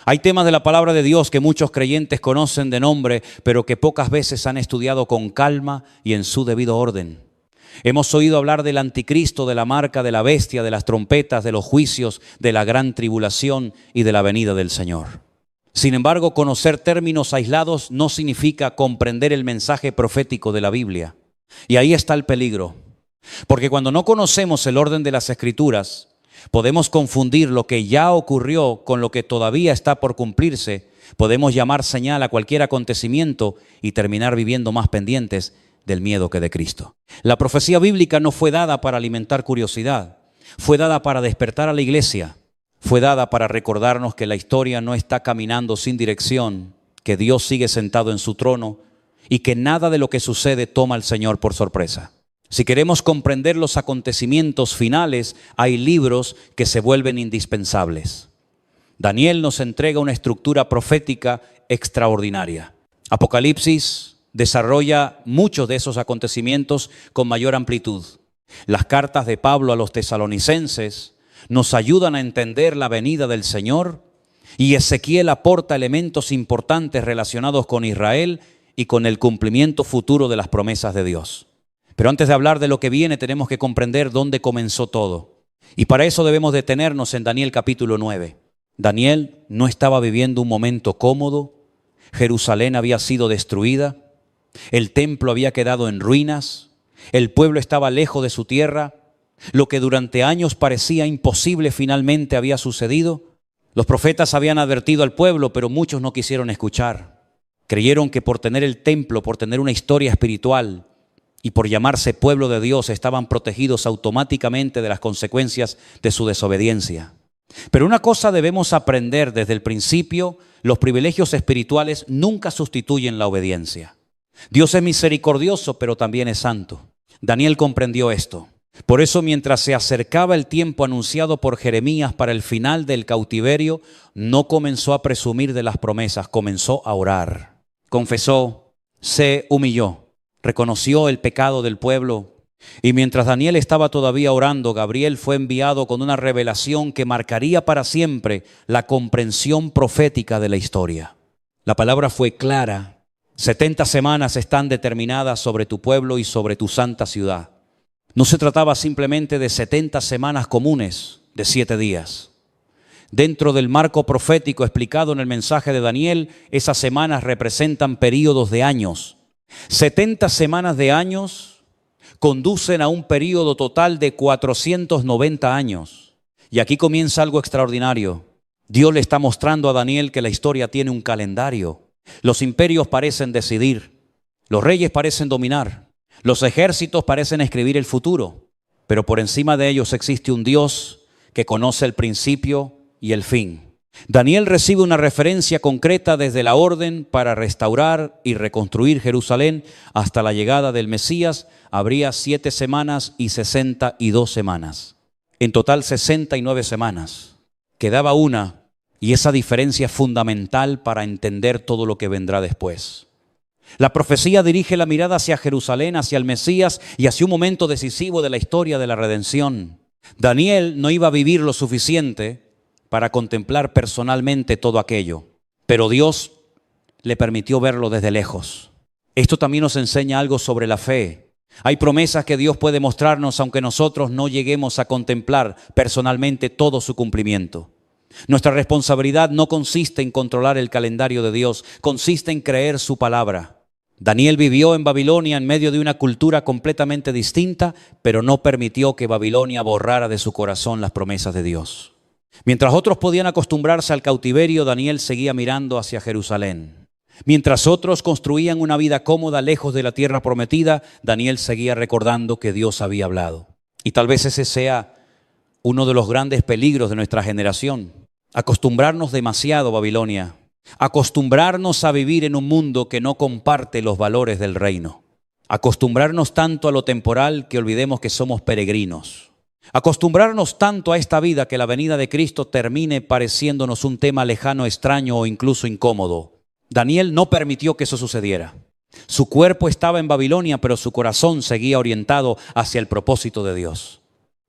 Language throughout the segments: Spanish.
Hay temas de la palabra de Dios que muchos creyentes conocen de nombre, pero que pocas veces han estudiado con calma y en su debido orden. Hemos oído hablar del anticristo, de la marca de la bestia, de las trompetas, de los juicios, de la gran tribulación y de la venida del Señor. Sin embargo, conocer términos aislados no significa comprender el mensaje profético de la Biblia. Y ahí está el peligro. Porque cuando no conocemos el orden de las Escrituras, podemos confundir lo que ya ocurrió con lo que todavía está por cumplirse. Podemos llamar señal a cualquier acontecimiento y terminar viviendo más pendientes del miedo que de Cristo. La profecía bíblica no fue dada para alimentar curiosidad, fue dada para despertar a la iglesia, fue dada para recordarnos que la historia no está caminando sin dirección, que Dios sigue sentado en su trono y que nada de lo que sucede toma al Señor por sorpresa. Si queremos comprender los acontecimientos finales, hay libros que se vuelven indispensables. Daniel nos entrega una estructura profética extraordinaria. Apocalipsis desarrolla muchos de esos acontecimientos con mayor amplitud. Las cartas de Pablo a los tesalonicenses nos ayudan a entender la venida del Señor y Ezequiel aporta elementos importantes relacionados con Israel y con el cumplimiento futuro de las promesas de Dios. Pero antes de hablar de lo que viene, tenemos que comprender dónde comenzó todo. Y para eso debemos detenernos en Daniel capítulo 9. Daniel no estaba viviendo un momento cómodo. Jerusalén había sido destruida. El templo había quedado en ruinas. El pueblo estaba lejos de su tierra. Lo que durante años parecía imposible finalmente había sucedido. Los profetas habían advertido al pueblo, pero muchos no quisieron escuchar. Creyeron que por tener el templo, por tener una historia espiritual y por llamarse pueblo de Dios, estaban protegidos automáticamente de las consecuencias de su desobediencia. Pero una cosa debemos aprender desde el principio: los privilegios espirituales nunca sustituyen la obediencia. Dios es misericordioso, pero también es santo. Daniel comprendió esto. Por eso, mientras se acercaba el tiempo anunciado por Jeremías para el final del cautiverio, no comenzó a presumir de las promesas, comenzó a orar. Confesó, se humilló, reconoció el pecado del pueblo. Y mientras Daniel estaba todavía orando, Gabriel fue enviado con una revelación que marcaría para siempre la comprensión profética de la historia. La palabra fue clara. 70 semanas están determinadas sobre tu pueblo y sobre tu santa ciudad. No se trataba simplemente de 70 semanas comunes de 7 días. Dentro del marco profético explicado en el mensaje de Daniel, esas semanas representan períodos de años. 70 semanas de años conducen a un período total de 490 años. Y aquí comienza algo extraordinario. Dios le está mostrando a Daniel que la historia tiene un calendario. Los imperios parecen decidir, los reyes parecen dominar, los ejércitos parecen escribir el futuro, pero por encima de ellos existe un Dios que conoce el principio y el fin. Daniel recibe una referencia concreta desde la orden para restaurar y reconstruir Jerusalén hasta la llegada del Mesías. Habría 7 semanas y 62 semanas. En total 69 semanas. Quedaba una. Y esa diferencia es fundamental para entender todo lo que vendrá después. La profecía dirige la mirada hacia Jerusalén, hacia el Mesías y hacia un momento decisivo de la historia de la redención. Daniel no iba a vivir lo suficiente para contemplar personalmente todo aquello, pero Dios le permitió verlo desde lejos. Esto también nos enseña algo sobre la fe. Hay promesas que Dios puede mostrarnos aunque nosotros no lleguemos a contemplar personalmente todo su cumplimiento. Nuestra responsabilidad no consiste en controlar el calendario de Dios, consiste en creer su palabra. Daniel vivió en Babilonia en medio de una cultura completamente distinta, pero no permitió que Babilonia borrara de su corazón las promesas de Dios. Mientras otros podían acostumbrarse al cautiverio, Daniel seguía mirando hacia Jerusalén. Mientras otros construían una vida cómoda lejos de la tierra prometida, Daniel seguía recordando que Dios había hablado. Y tal vez ese sea uno de los grandes peligros de nuestra generación. Acostumbrarnos demasiado a Babilonia, acostumbrarnos a vivir en un mundo que no comparte los valores del reino, acostumbrarnos tanto a lo temporal que olvidemos que somos peregrinos, acostumbrarnos tanto a esta vida que la venida de Cristo termine pareciéndonos un tema lejano, extraño o incluso incómodo. Daniel no permitió que eso sucediera. Su cuerpo estaba en Babilonia, pero su corazón seguía orientado hacia el propósito de Dios.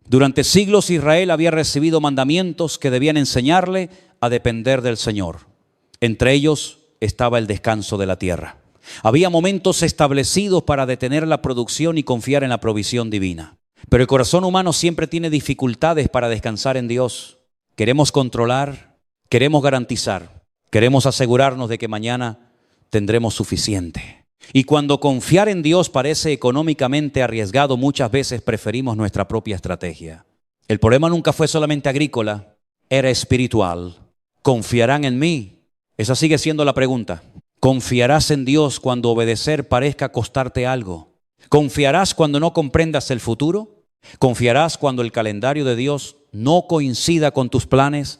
Durante siglos Israel había recibido mandamientos que debían enseñarle a depender del Señor. Entre ellos estaba el descanso de la tierra. Había momentos establecidos para detener la producción y confiar en la provisión divina. Pero el corazón humano siempre tiene dificultades para descansar en Dios. Queremos controlar, queremos garantizar, queremos asegurarnos de que mañana tendremos suficiente. Y cuando confiar en Dios parece económicamente arriesgado, muchas veces preferimos nuestra propia estrategia. El problema nunca fue solamente agrícola, era espiritual. ¿Confiarán en mí? Esa sigue siendo la pregunta. ¿Confiarás en Dios cuando obedecer parezca costarte algo? ¿Confiarás cuando no comprendas el futuro? ¿Confiarás cuando el calendario de Dios no coincida con tus planes?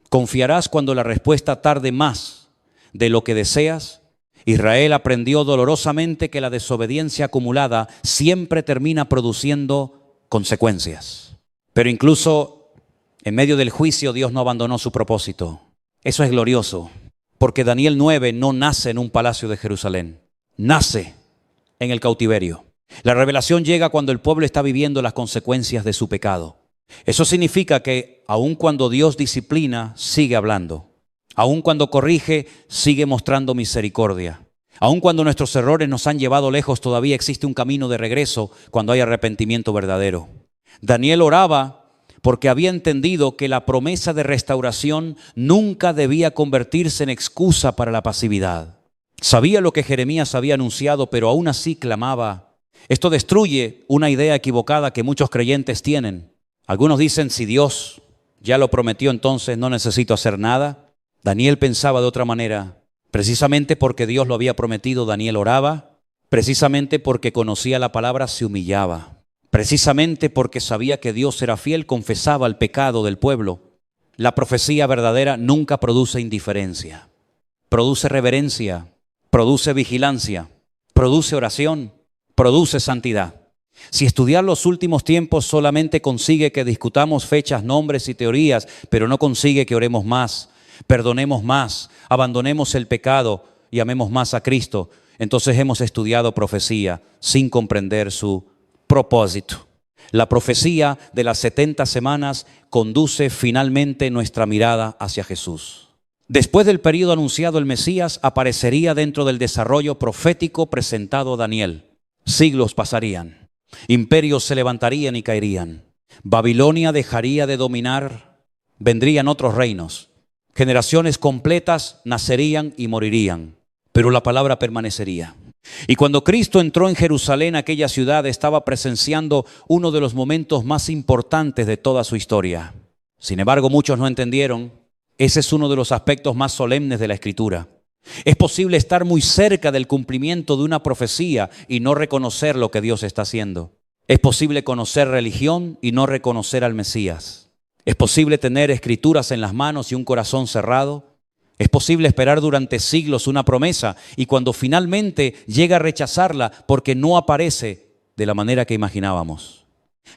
¿Confiarás cuando la respuesta tarde más de lo que deseas? Israel aprendió dolorosamente que la desobediencia acumulada siempre termina produciendo consecuencias. Pero incluso en medio del juicio Dios no abandonó su propósito. Eso es glorioso, porque Daniel 9 no nace en un palacio de Jerusalén, nace en el cautiverio. La revelación llega cuando el pueblo está viviendo las consecuencias de su pecado. Eso significa que aun cuando Dios disciplina, sigue hablando. Aun cuando corrige, sigue mostrando misericordia. Aun cuando nuestros errores nos han llevado lejos, todavía existe un camino de regreso cuando hay arrepentimiento verdadero. Daniel oraba porque había entendido que la promesa de restauración nunca debía convertirse en excusa para la pasividad. Sabía lo que Jeremías había anunciado, pero aún así clamaba. Esto destruye una idea equivocada que muchos creyentes tienen. Algunos dicen, si Dios ya lo prometió, entonces no necesito hacer nada. Daniel pensaba de otra manera. Precisamente porque Dios lo había prometido, Daniel oraba. Precisamente porque conocía la palabra, se humillaba. Precisamente porque sabía que Dios era fiel, confesaba el pecado del pueblo. La profecía verdadera nunca produce indiferencia. Produce reverencia, produce vigilancia, produce oración, produce santidad. Si estudiar los últimos tiempos solamente consigue que discutamos fechas, nombres y teorías, pero no consigue que oremos más, perdonemos más, abandonemos el pecado y amemos más a Cristo, entonces hemos estudiado profecía sin comprender su propósito. La profecía de las 70 semanas conduce finalmente nuestra mirada hacia Jesús. Después del período anunciado, el Mesías aparecería dentro del desarrollo profético presentado a Daniel. Siglos pasarían, imperios se levantarían y caerían, Babilonia dejaría de dominar, vendrían otros reinos, generaciones completas nacerían y morirían, pero la palabra permanecería. Y cuando Cristo entró en Jerusalén, aquella ciudad estaba presenciando uno de los momentos más importantes de toda su historia. Sin embargo, muchos no entendieron. Ese es uno de los aspectos más solemnes de la Escritura. Es posible estar muy cerca del cumplimiento de una profecía y no reconocer lo que Dios está haciendo. Es posible conocer religión y no reconocer al Mesías. Es posible tener escrituras en las manos y un corazón cerrado. Es posible esperar durante siglos una promesa y cuando finalmente llega a rechazarla porque no aparece de la manera que imaginábamos.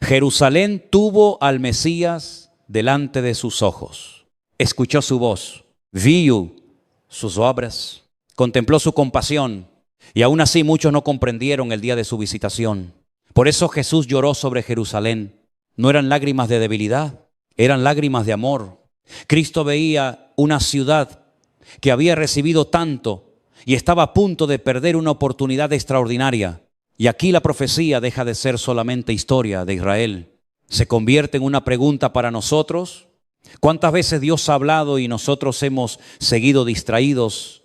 Jerusalén tuvo al Mesías delante de sus ojos. Escuchó su voz, vio sus obras, contempló su compasión y aún así muchos no comprendieron el día de su visitación. Por eso Jesús lloró sobre Jerusalén. No eran lágrimas de debilidad, eran lágrimas de amor. Cristo veía una ciudad que había recibido tanto y estaba a punto de perder una oportunidad extraordinaria. Y aquí la profecía deja de ser solamente historia de Israel. Se convierte en una pregunta para nosotros. ¿Cuántas veces Dios ha hablado y nosotros hemos seguido distraídos?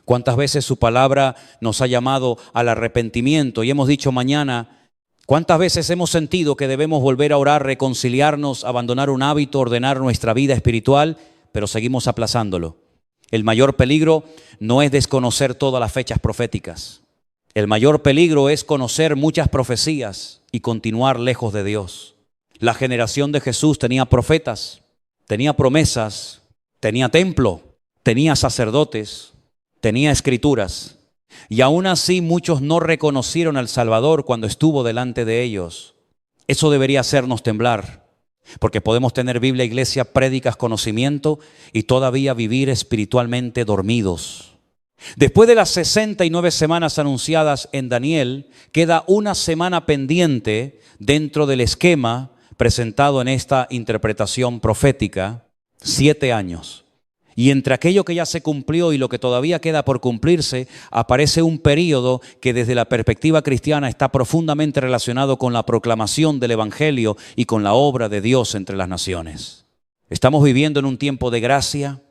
¿Cuántas veces su palabra nos ha llamado al arrepentimiento? Y hemos dicho mañana, ¿cuántas veces hemos sentido que debemos volver a orar, reconciliarnos, abandonar un hábito, ordenar nuestra vida espiritual, pero seguimos aplazándolo? El mayor peligro no es desconocer todas las fechas proféticas. El mayor peligro es conocer muchas profecías y continuar lejos de Dios. La generación de Jesús tenía profetas, tenía promesas, tenía templo, tenía sacerdotes, tenía escrituras. Y aún así muchos no reconocieron al Salvador cuando estuvo delante de ellos. Eso debería hacernos temblar. Porque podemos tener Biblia, iglesia, prédicas, conocimiento y todavía vivir espiritualmente dormidos. Después de las 69 semanas anunciadas en Daniel, queda una semana pendiente dentro del esquema presentado en esta interpretación profética, 7 años. Y entre aquello que ya se cumplió y lo que todavía queda por cumplirse, aparece un período que desde la perspectiva cristiana está profundamente relacionado con la proclamación del Evangelio y con la obra de Dios entre las naciones. Estamos viviendo en un tiempo de gracia,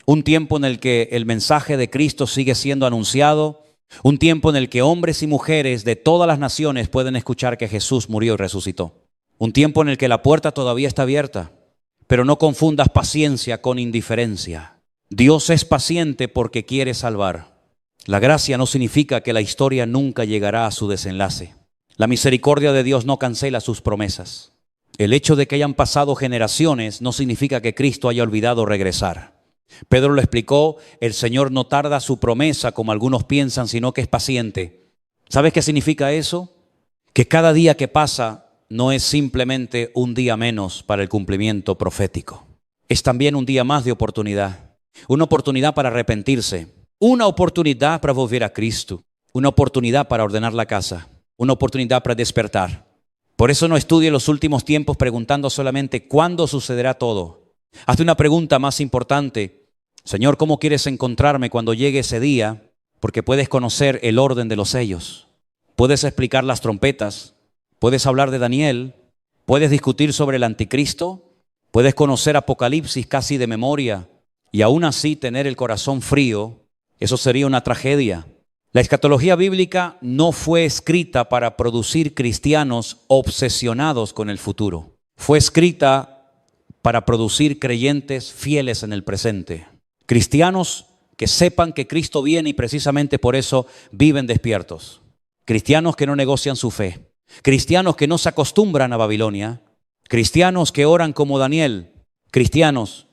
un tiempo en el que el mensaje de Cristo sigue siendo anunciado, un tiempo en el que hombres y mujeres de todas las naciones pueden escuchar que Jesús murió y resucitó. Un tiempo en el que la puerta todavía está abierta, pero no confundas paciencia con indiferencia. Dios es paciente porque quiere salvar. La gracia no significa que la historia nunca llegará a su desenlace. La misericordia de Dios no cancela sus promesas. El hecho de que hayan pasado generaciones no significa que Cristo haya olvidado regresar. Pedro lo explicó, el Señor no tarda su promesa como algunos piensan, sino que es paciente. ¿Sabes qué significa eso? Que cada día que pasa no es simplemente un día menos para el cumplimiento profético. Es también un día más de oportunidad. Una oportunidad para arrepentirse, una oportunidad para volver a Cristo, una oportunidad para ordenar la casa, una oportunidad para despertar. Por eso no estudie los últimos tiempos preguntando solamente ¿cuándo sucederá todo? Hazte una pregunta más importante. Señor, ¿cómo quieres encontrarme cuando llegue ese día? Porque puedes conocer el orden de los sellos, puedes explicar las trompetas, puedes hablar de Daniel, puedes discutir sobre el anticristo, puedes conocer Apocalipsis casi de memoria, y aún así tener el corazón frío. Eso sería una tragedia. La escatología bíblica no fue escrita para producir cristianos obsesionados con el futuro. Fue escrita para producir creyentes fieles en el presente. Cristianos que sepan que Cristo viene y precisamente por eso viven despiertos. Cristianos que no negocian su fe. Cristianos que no se acostumbran a Babilonia. Cristianos que oran como Daniel. Cristianos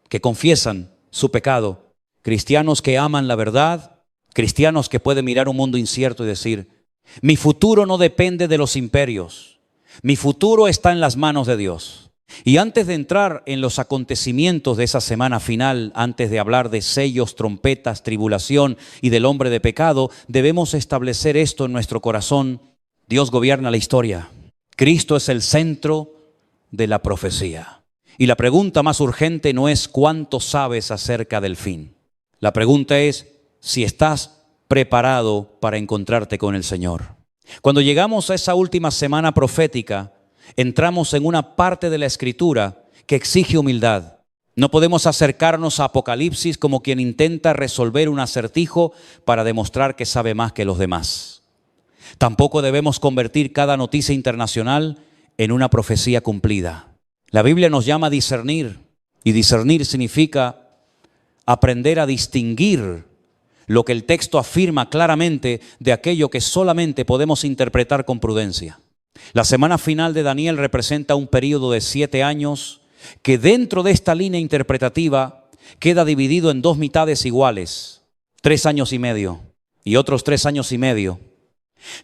que confiesan su pecado, cristianos que aman la verdad, cristianos que pueden mirar un mundo incierto y decir, mi futuro no depende de los imperios, mi futuro está en las manos de Dios. Y antes de entrar en los acontecimientos de esa semana final, antes de hablar de sellos, trompetas, tribulación y del hombre de pecado, debemos establecer esto en nuestro corazón. Dios gobierna la historia. Cristo es el centro de la profecía. Y la pregunta más urgente no es cuánto sabes acerca del fin. La pregunta es si estás preparado para encontrarte con el Señor. Cuando llegamos a esa última semana profética, entramos en una parte de la Escritura que exige humildad. No podemos acercarnos a Apocalipsis como quien intenta resolver un acertijo para demostrar que sabe más que los demás. Tampoco debemos convertir cada noticia internacional en una profecía cumplida. La Biblia nos llama a discernir, y discernir significa aprender a distinguir lo que el texto afirma claramente de aquello que solamente podemos interpretar con prudencia. La semana final de Daniel representa un periodo de 7 años que dentro de esta línea interpretativa queda dividido en 2 mitades iguales, 3 años y medio y otros 3 años y medio.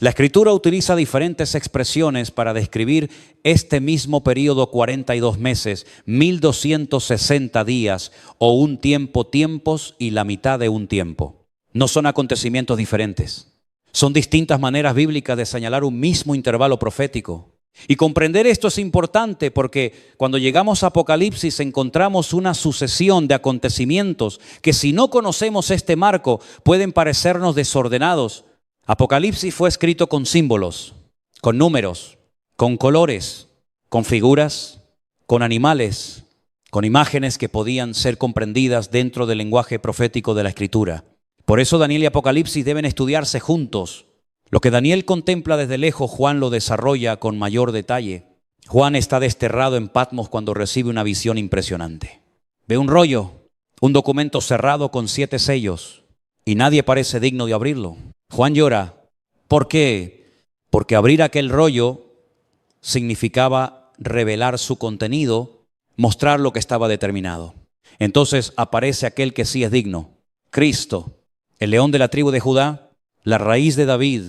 La Escritura utiliza diferentes expresiones para describir este mismo periodo, 42 meses, 1260 días o un tiempo, tiempos y la mitad de un tiempo. No son acontecimientos diferentes. Son distintas maneras bíblicas de señalar un mismo intervalo profético. Y comprender esto es importante porque cuando llegamos a Apocalipsis encontramos una sucesión de acontecimientos que si no conocemos este marco pueden parecernos desordenados. Apocalipsis fue escrito con símbolos, con números, con colores, con figuras, con animales, con imágenes que podían ser comprendidas dentro del lenguaje profético de la Escritura. Por eso Daniel y Apocalipsis deben estudiarse juntos. Lo que Daniel contempla desde lejos, Juan lo desarrolla con mayor detalle. Juan está desterrado en Patmos cuando recibe una visión impresionante. Ve un rollo, un documento cerrado con 7 sellos, y nadie parece digno de abrirlo. Juan llora. ¿Por qué? Porque abrir aquel rollo significaba revelar su contenido, mostrar lo que estaba determinado. Entonces aparece aquel que sí es digno, Cristo, el león de la tribu de Judá, la raíz de David,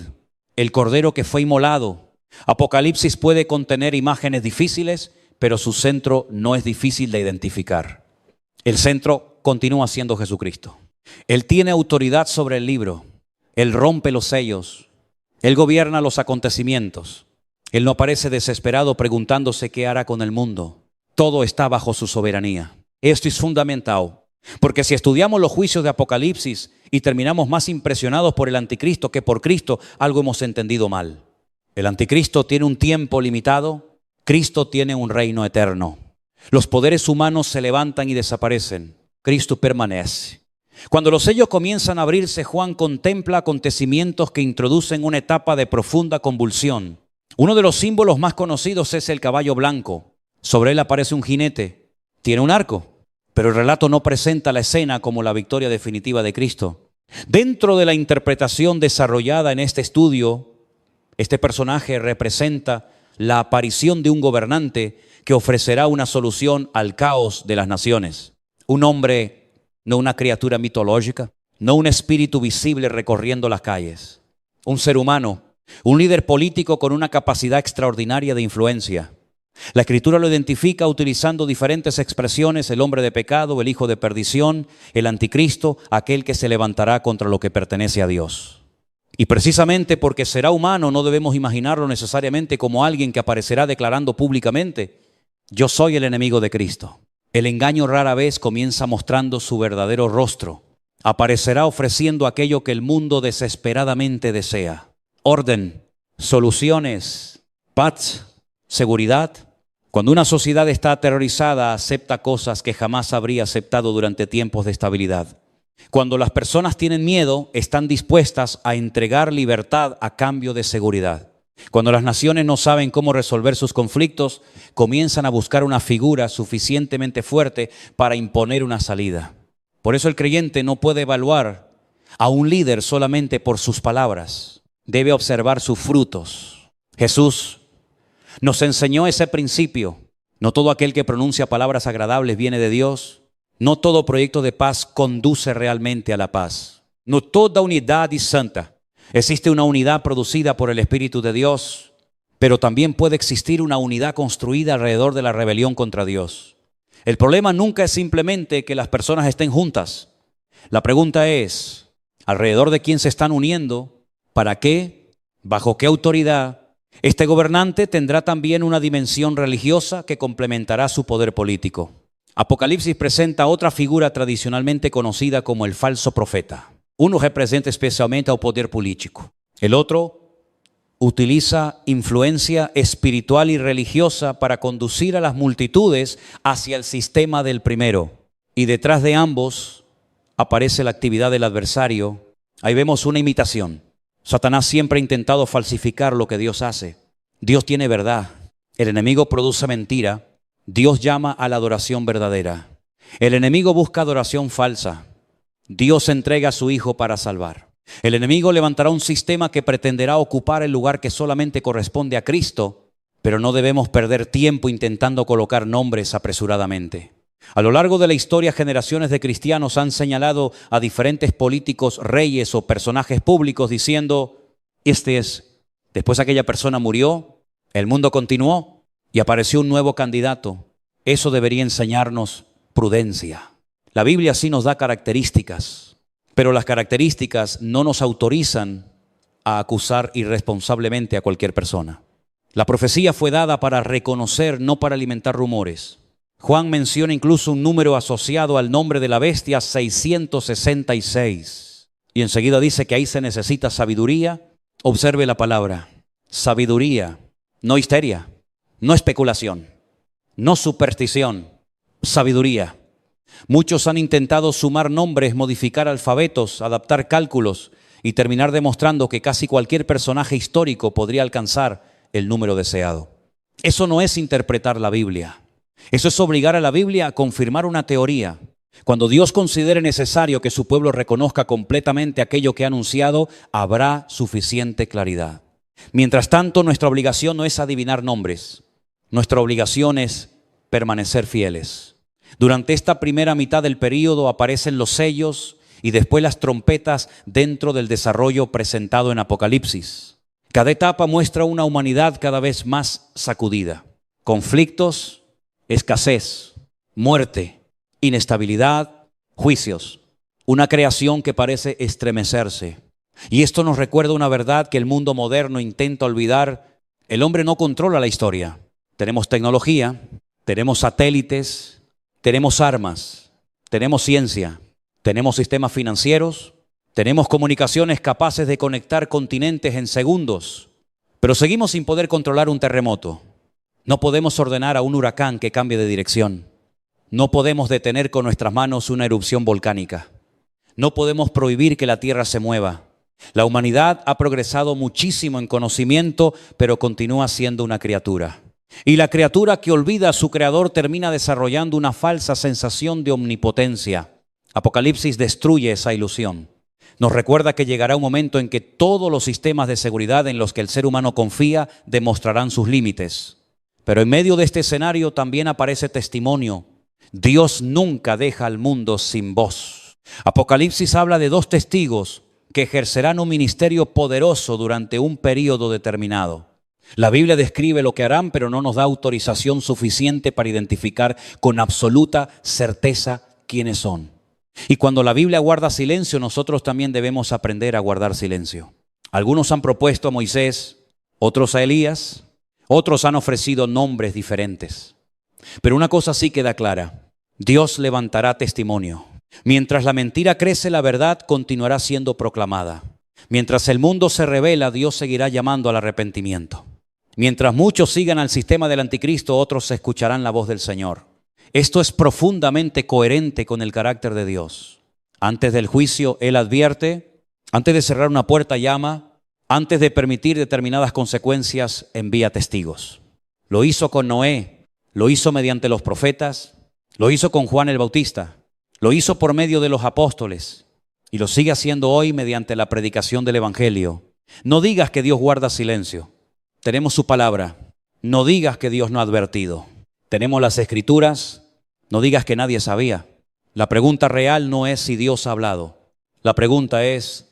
el cordero que fue inmolado. Apocalipsis puede contener imágenes difíciles, pero su centro no es difícil de identificar. El centro continúa siendo Jesucristo. Él tiene autoridad sobre el libro. Él rompe los sellos. Él gobierna los acontecimientos. Él no aparece desesperado preguntándose qué hará con el mundo. Todo está bajo su soberanía. Esto es fundamental. Porque si estudiamos los juicios de Apocalipsis y terminamos más impresionados por el anticristo que por Cristo, algo hemos entendido mal. El anticristo tiene un tiempo limitado, Cristo tiene un reino eterno. Los poderes humanos se levantan y desaparecen, Cristo permanece. Cuando los sellos comienzan a abrirse, Juan contempla acontecimientos que introducen una etapa de profunda convulsión. Uno de los símbolos más conocidos es el caballo blanco. Sobre él aparece un jinete, tiene un arco, pero el relato no presenta la escena como la victoria definitiva de Cristo. Dentro de la interpretación desarrollada en este estudio, este personaje representa la aparición de un gobernante que ofrecerá una solución al caos de las naciones. Un hombre, no una criatura mitológica, no un espíritu visible recorriendo las calles. Un ser humano, un líder político con una capacidad extraordinaria de influencia. La Escritura lo identifica utilizando diferentes expresiones: el hombre de pecado, el hijo de perdición, el anticristo, aquel que se levantará contra lo que pertenece a Dios. Y precisamente porque será humano, no debemos imaginarlo necesariamente como alguien que aparecerá declarando públicamente: yo soy el enemigo de Cristo. El engaño rara vez comienza mostrando su verdadero rostro. Aparecerá ofreciendo aquello que el mundo desesperadamente desea: orden, soluciones, paz, seguridad. Cuando una sociedad está aterrorizada, acepta cosas que jamás habría aceptado durante tiempos de estabilidad. Cuando las personas tienen miedo, están dispuestas a entregar libertad a cambio de seguridad. Cuando las naciones no saben cómo resolver sus conflictos, comienzan a buscar una figura suficientemente fuerte para imponer una salida. Por eso el creyente no puede evaluar a un líder solamente por sus palabras. Debe observar sus frutos. Jesús nos enseñó ese principio. No todo aquel que pronuncia palabras agradables viene de Dios. No todo proyecto de paz conduce realmente a la paz. No toda unidad es santa. Existe una unidad producida por el Espíritu de Dios, pero también puede existir una unidad construida alrededor de la rebelión contra Dios. El problema nunca es simplemente que las personas estén juntas. La pregunta es: ¿alrededor de quién se están uniendo? ¿Para qué? ¿Bajo qué autoridad? Este gobernante tendrá también una dimensión religiosa que complementará su poder político. Apocalipsis presenta otra figura tradicionalmente conocida como el falso profeta. Uno representa especialmente al poder político. El otro utiliza influencia espiritual y religiosa para conducir a las multitudes hacia el sistema del primero. Y detrás de ambos aparece la actividad del adversario. Ahí vemos una imitación. Satanás siempre ha intentado falsificar lo que Dios hace. Dios tiene verdad. El enemigo produce mentira. Dios llama a la adoración verdadera. El enemigo busca adoración falsa. Dios entrega a su Hijo para salvar. El enemigo levantará un sistema que pretenderá ocupar el lugar que solamente corresponde a Cristo, pero no debemos perder tiempo intentando colocar nombres apresuradamente. A lo largo de la historia, generaciones de cristianos han señalado a diferentes políticos, reyes o personajes públicos diciendo: después aquella persona murió, el mundo continuó y apareció un nuevo candidato. Eso debería enseñarnos prudencia. La Biblia sí nos da características, pero las características no nos autorizan a acusar irresponsablemente a cualquier persona. La profecía fue dada para reconocer, no para alimentar rumores. Juan menciona incluso un número asociado al nombre de la bestia, 666. Y enseguida dice que ahí se necesita sabiduría. Observe la palabra, sabiduría, no histeria, no especulación, no superstición, sabiduría. Muchos han intentado sumar nombres, modificar alfabetos, adaptar cálculos y terminar demostrando que casi cualquier personaje histórico podría alcanzar el número deseado. Eso no es interpretar la Biblia. Eso es obligar a la Biblia a confirmar una teoría. Cuando Dios considere necesario que su pueblo reconozca completamente aquello que ha anunciado, habrá suficiente claridad. Mientras tanto, nuestra obligación no es adivinar nombres. Nuestra obligación es permanecer fieles. Durante esta primera mitad del período aparecen los sellos y después las trompetas dentro del desarrollo presentado en Apocalipsis. Cada etapa muestra una humanidad cada vez más sacudida. Conflictos, escasez, muerte, inestabilidad, juicios. Una creación que parece estremecerse. Y esto nos recuerda una verdad que el mundo moderno intenta olvidar. El hombre no controla la historia. Tenemos tecnología, tenemos satélites, tenemos armas. tenemos ciencia, tenemos sistemas financieros, tenemos comunicaciones capaces de conectar continentes en segundos, pero seguimos sin poder controlar un terremoto. No podemos ordenar a un huracán que cambie de dirección. No podemos detener con nuestras manos una erupción volcánica. No podemos prohibir que la tierra se mueva. La humanidad ha progresado muchísimo en conocimiento, pero continúa siendo una criatura. Y la criatura que olvida a su creador termina desarrollando una falsa sensación de omnipotencia. Apocalipsis destruye esa ilusión. Nos recuerda que llegará un momento en que todos los sistemas de seguridad en los que el ser humano confía demostrarán sus límites. Pero en medio de este escenario también aparece testimonio. Dios nunca deja al mundo sin voz. Apocalipsis habla de 2 testigos que ejercerán un ministerio poderoso durante un periodo determinado. La Biblia describe lo que harán, pero no nos da autorización suficiente para identificar con absoluta certeza quiénes son. Y cuando la Biblia guarda silencio, nosotros también debemos aprender a guardar silencio. Algunos han propuesto a Moisés, otros a Elías, otros han ofrecido nombres diferentes. Pero una cosa sí queda clara: Dios levantará testimonio. Mientras la mentira crece, la verdad continuará siendo proclamada. Mientras el mundo se revela, Dios seguirá llamando al arrepentimiento. Mientras muchos sigan al sistema del anticristo, otros escucharán la voz del Señor. Esto es profundamente coherente con el carácter de Dios. Antes del juicio, Él advierte; antes de cerrar una puerta, llama; antes de permitir determinadas consecuencias, envía testigos. Lo hizo con Noé, lo hizo mediante los profetas, lo hizo con Juan el Bautista, lo hizo por medio de los apóstoles y lo sigue haciendo hoy mediante la predicación del Evangelio. No digas que Dios guarda silencio. Tenemos su palabra. No digas que Dios no ha advertido. Tenemos las Escrituras. No digas que nadie sabía. La pregunta real no es si Dios ha hablado. La pregunta es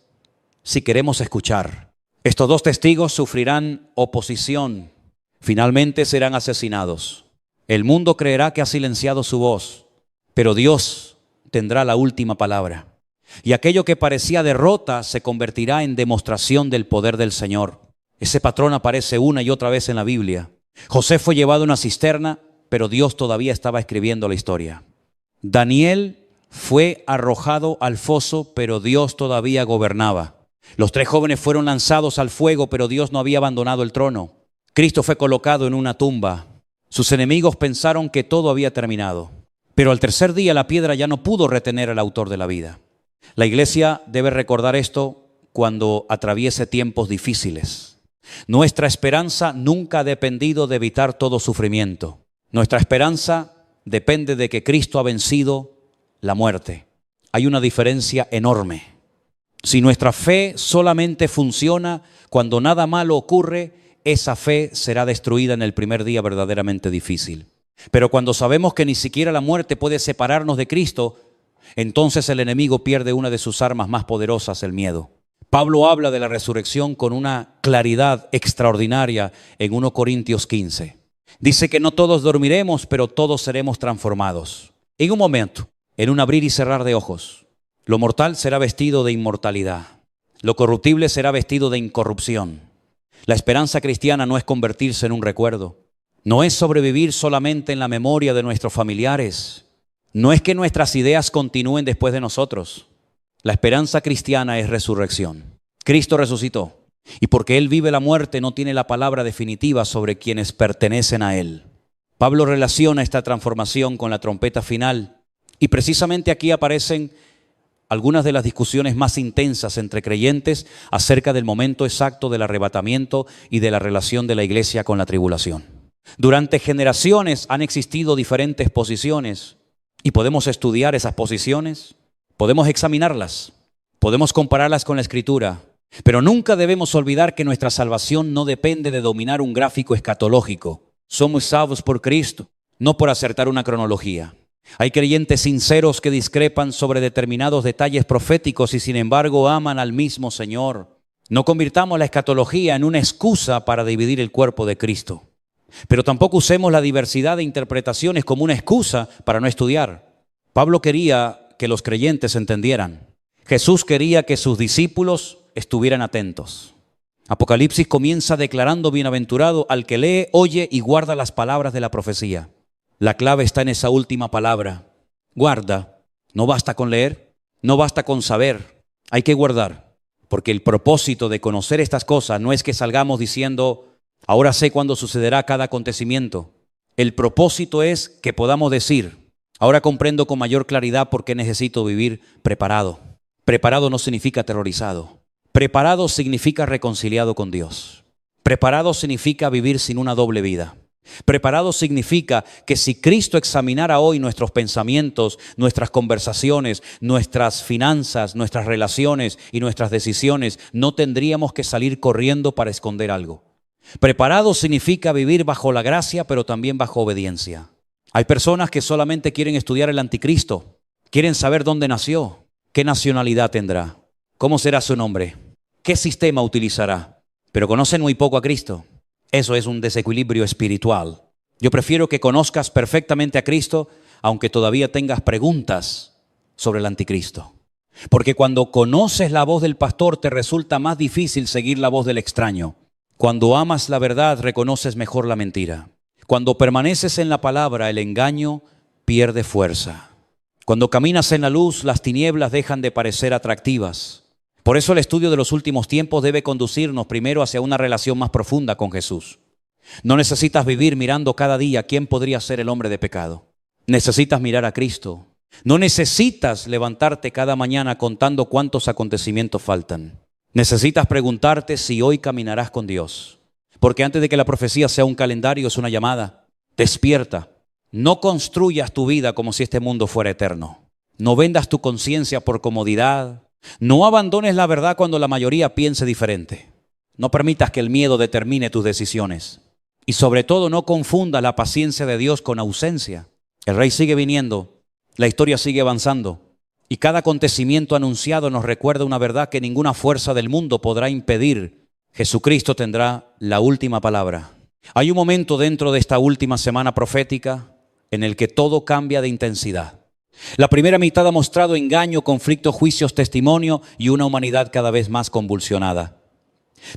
si queremos escuchar. Estos 2 testigos sufrirán oposición. Finalmente serán asesinados. El mundo creerá que ha silenciado su voz, pero Dios tendrá la última palabra. Y aquello que parecía derrota se convertirá en demostración del poder del Señor. Ese patrón aparece una y otra vez en la Biblia. José fue llevado a una cisterna, pero Dios todavía estaba escribiendo la historia. Daniel fue arrojado al foso, pero Dios todavía gobernaba. Los 3 jóvenes fueron lanzados al fuego, pero Dios no había abandonado el trono. Cristo fue colocado en una tumba. Sus enemigos pensaron que todo había terminado. Pero al 3er día la piedra ya no pudo retener al autor de la vida. La iglesia debe recordar esto cuando atraviese tiempos difíciles. Nuestra esperanza nunca ha dependido de evitar todo sufrimiento. Nuestra esperanza depende de que Cristo ha vencido la muerte. Hay una diferencia enorme. Si nuestra fe solamente funciona cuando nada malo ocurre, esa fe será destruida en el primer día verdaderamente difícil. Pero cuando sabemos que ni siquiera la muerte puede separarnos de Cristo, entonces el enemigo pierde una de sus armas más poderosas, el miedo. Pablo habla de la resurrección con una claridad extraordinaria en 1 Corintios 15. Dice que no todos dormiremos, pero todos seremos transformados. En un momento, en un abrir y cerrar de ojos, lo mortal será vestido de inmortalidad. Lo corruptible será vestido de incorrupción. La esperanza cristiana no es convertirse en un recuerdo. No es sobrevivir solamente en la memoria de nuestros familiares. No es que nuestras ideas continúen después de nosotros. La esperanza cristiana es resurrección. Cristo resucitó. Y porque Él vive la muerte, no tiene la palabra definitiva sobre quienes pertenecen a Él. Pablo relaciona esta transformación con la trompeta final. Y precisamente aquí aparecen algunas de las discusiones más intensas entre creyentes acerca del momento exacto del arrebatamiento y de la relación de la iglesia con la tribulación. Durante generaciones han existido diferentes posiciones y podemos estudiar esas posiciones, podemos examinarlas, podemos compararlas con la Escritura, pero nunca debemos olvidar que nuestra salvación no depende de dominar un gráfico escatológico. Somos salvos por Cristo, no por acertar una cronología. Hay creyentes sinceros que discrepan sobre determinados detalles proféticos y sin embargo aman al mismo Señor. No convirtamos la escatología en una excusa para dividir el cuerpo de Cristo. Pero tampoco usemos la diversidad de interpretaciones como una excusa para no estudiar. Pablo quería que los creyentes entendieran. Jesús quería que sus discípulos estuvieran atentos. Apocalipsis comienza declarando bienaventurado al que lee, oye y guarda las palabras de la profecía. La clave está en esa última palabra, guarda. No basta con leer, no basta con saber, hay que guardar. Porque el propósito de conocer estas cosas no es que salgamos diciendo, ahora sé cuándo sucederá cada acontecimiento. El propósito es que podamos decir, ahora comprendo con mayor claridad por qué necesito vivir preparado. Preparado no significa aterrorizado. Preparado significa reconciliado con Dios. Preparado significa vivir sin una doble vida. Preparado significa que si Cristo examinara hoy nuestros pensamientos, nuestras conversaciones, nuestras finanzas, nuestras relaciones y nuestras decisiones, no tendríamos que salir corriendo para esconder algo. Preparado significa vivir bajo la gracia, pero también bajo obediencia. Hay personas que solamente quieren estudiar el anticristo, quieren saber dónde nació, qué nacionalidad tendrá, cómo será su nombre, qué sistema utilizará, pero conocen muy poco a Cristo. Eso es un desequilibrio espiritual. Yo prefiero que conozcas perfectamente a Cristo, aunque todavía tengas preguntas sobre el anticristo. Porque cuando conoces la voz del pastor, te resulta más difícil seguir la voz del extraño. Cuando amas la verdad, reconoces mejor la mentira. Cuando permaneces en la palabra, el engaño pierde fuerza. Cuando caminas en la luz, las tinieblas dejan de parecer atractivas. Por eso el estudio de los últimos tiempos debe conducirnos primero hacia una relación más profunda con Jesús. No necesitas vivir mirando cada día quién podría ser el hombre de pecado. Necesitas mirar a Cristo. No necesitas levantarte cada mañana contando cuántos acontecimientos faltan. Necesitas preguntarte si hoy caminarás con Dios. Porque antes de que la profecía sea un calendario, es una llamada. Despierta. No construyas tu vida como si este mundo fuera eterno. No vendas tu conciencia por comodidad. No abandones la verdad cuando la mayoría piense diferente. No permitas que el miedo determine tus decisiones. Y sobre todo no confunda la paciencia de Dios con ausencia. El rey sigue viniendo, la historia sigue avanzando. Y cada acontecimiento anunciado nos recuerda una verdad que ninguna fuerza del mundo podrá impedir. Jesucristo tendrá la última palabra. Hay un momento dentro de esta última semana profética en el que todo cambia de intensidad. La primera mitad ha mostrado engaño, conflicto, juicios, testimonio y una humanidad cada vez más convulsionada.